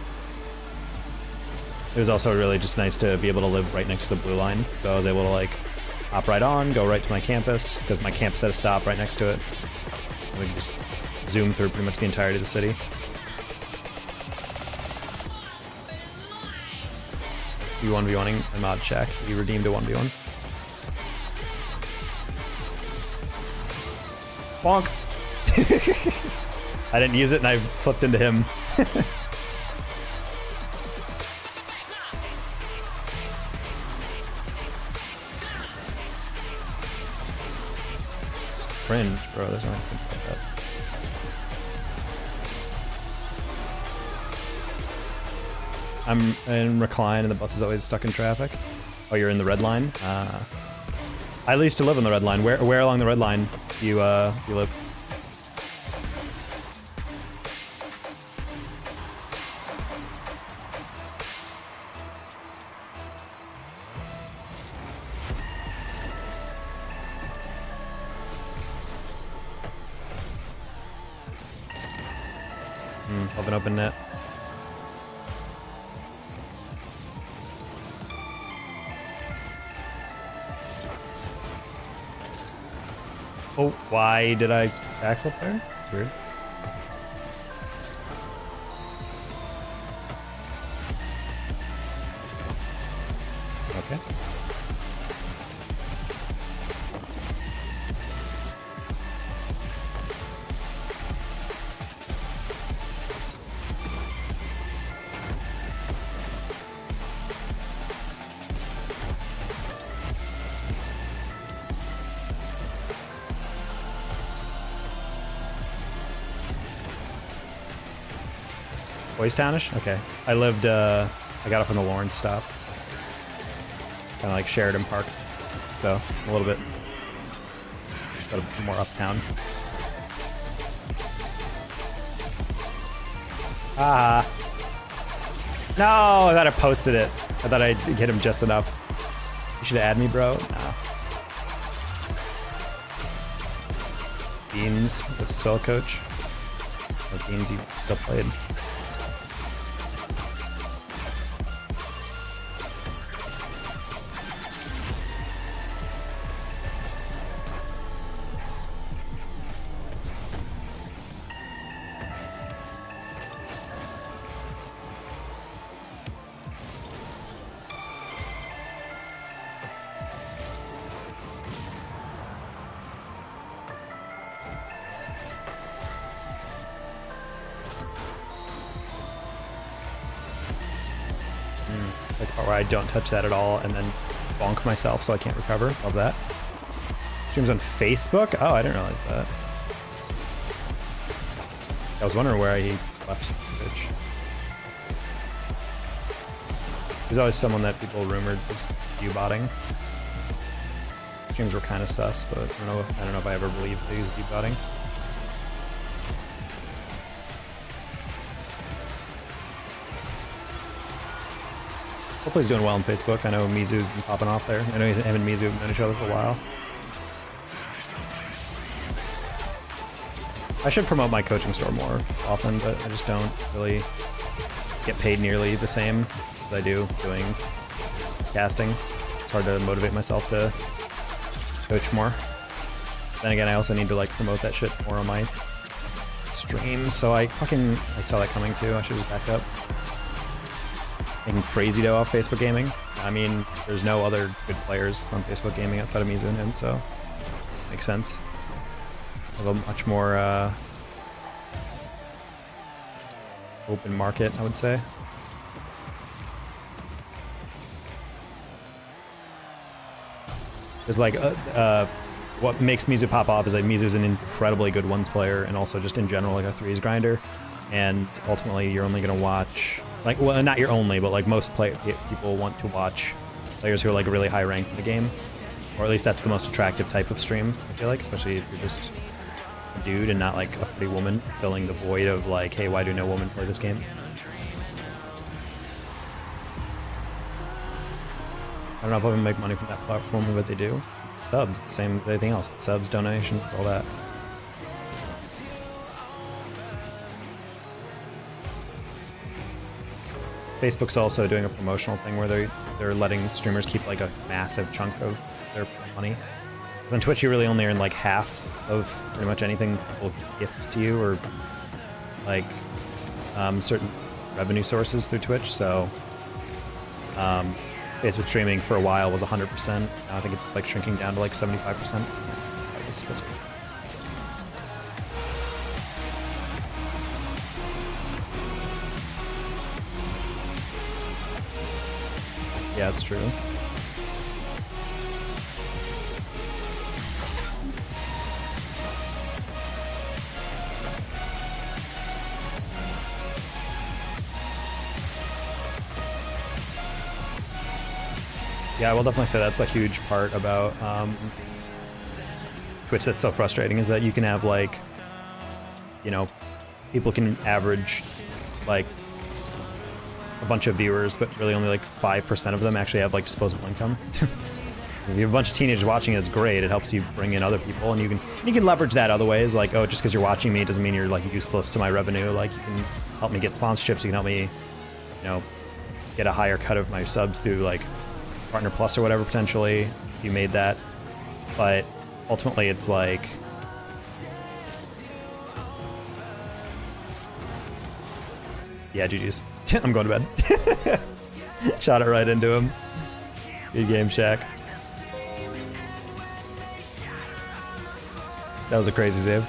it was also really just nice to be able to live right next to the blue line. So I was able to like hop right on, go right to my campus, because my campus had a stop right next to it. And we could just zoom through pretty much the entirety of the city. You 1v1ing a mod check. You redeemed a 1v1. Bonk! I didn't use it and I flipped into him. Cringe, bro. There's nothing like that. I'm in recline and the bus is always stuck in traffic. Oh, you're in the red line? I used to live on the red line. Where along the red line do you live? Love an open net. Oh, why did I backflip there? It's weird. Okay. Boys Townish? Okay. I lived, I got up on the Lawrence stop. Kind of like Sheridan Park. So, a little bit more uptown. Ah. No, I thought I posted it. I thought I'd hit him just enough. You should add me, bro. No. Beans was the cell coach. Or Beans, you still played. Where I don't touch that at all and then bonk myself so I can't recover. Love that. Streams on Facebook? Oh, I didn't realize that. I was wondering where he left Twitch. There's always someone that people rumored was U-botting. Streams were kind of sus, but I don't know if I ever believed that he was U-botting. Hopefully he's doing well on Facebook. I know Mizu's been popping off there. I know him and Mizu have known each other for a while. I should promote my coaching store more often, but I just don't really get paid nearly the same as I do doing casting. It's hard to motivate myself to coach more. Then again, I also need to like promote that shit more on my streams, so I saw that coming too. I should just back up. Making crazy dough off Facebook gaming. I mean, there's no other good players on Facebook gaming outside of Mizu and him, so makes sense. A little much more open market, I would say. There's like what makes Mizu pop off is like Mizu's an incredibly good ones player, and also just in general like a threes grinder. And ultimately, you're only gonna watch like, well, not your only, but like most people want to watch players who are like really high ranked in the game, or at least that's the most attractive type of stream. I feel like, especially if you're just a dude and not like a pretty woman filling the void of like, hey, why do no women play this game? I don't know if I can make money from that platform, but they do. Subs, same as anything else. Subs, donations, all that. Facebook's also doing a promotional thing where they're letting streamers keep like a massive chunk of their money. On Twitch, you really only earn like half of pretty much anything people gift to you, or like certain revenue sources through Twitch. So Facebook streaming for a while was 100%. Now I think it's like shrinking down to like 75%. Yeah, it's true. Yeah, I will definitely say that's a huge part about Twitch that's so frustrating, is that you can have like, you know, people can average like a bunch of viewers, but really only like 5% of them actually have like disposable income. If you have a bunch of teenagers watching it, it's great. It helps you bring in other people, and you can leverage that other ways. Like, oh, just because you're watching me doesn't mean you're like useless to my revenue. Like, you can help me get sponsorships. You can help me, you know, get a higher cut of my subs through like Partner Plus or whatever, potentially, if you made that. But ultimately, it's like, yeah, GG's. I'm going to bed. Shot it right into him. Good game, Shaq. That was a crazy save.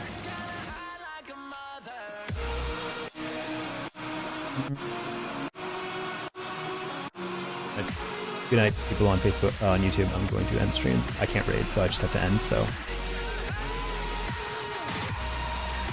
Good night, people on Facebook, on YouTube. I'm going to end stream. I can't raid, so I just have to end, so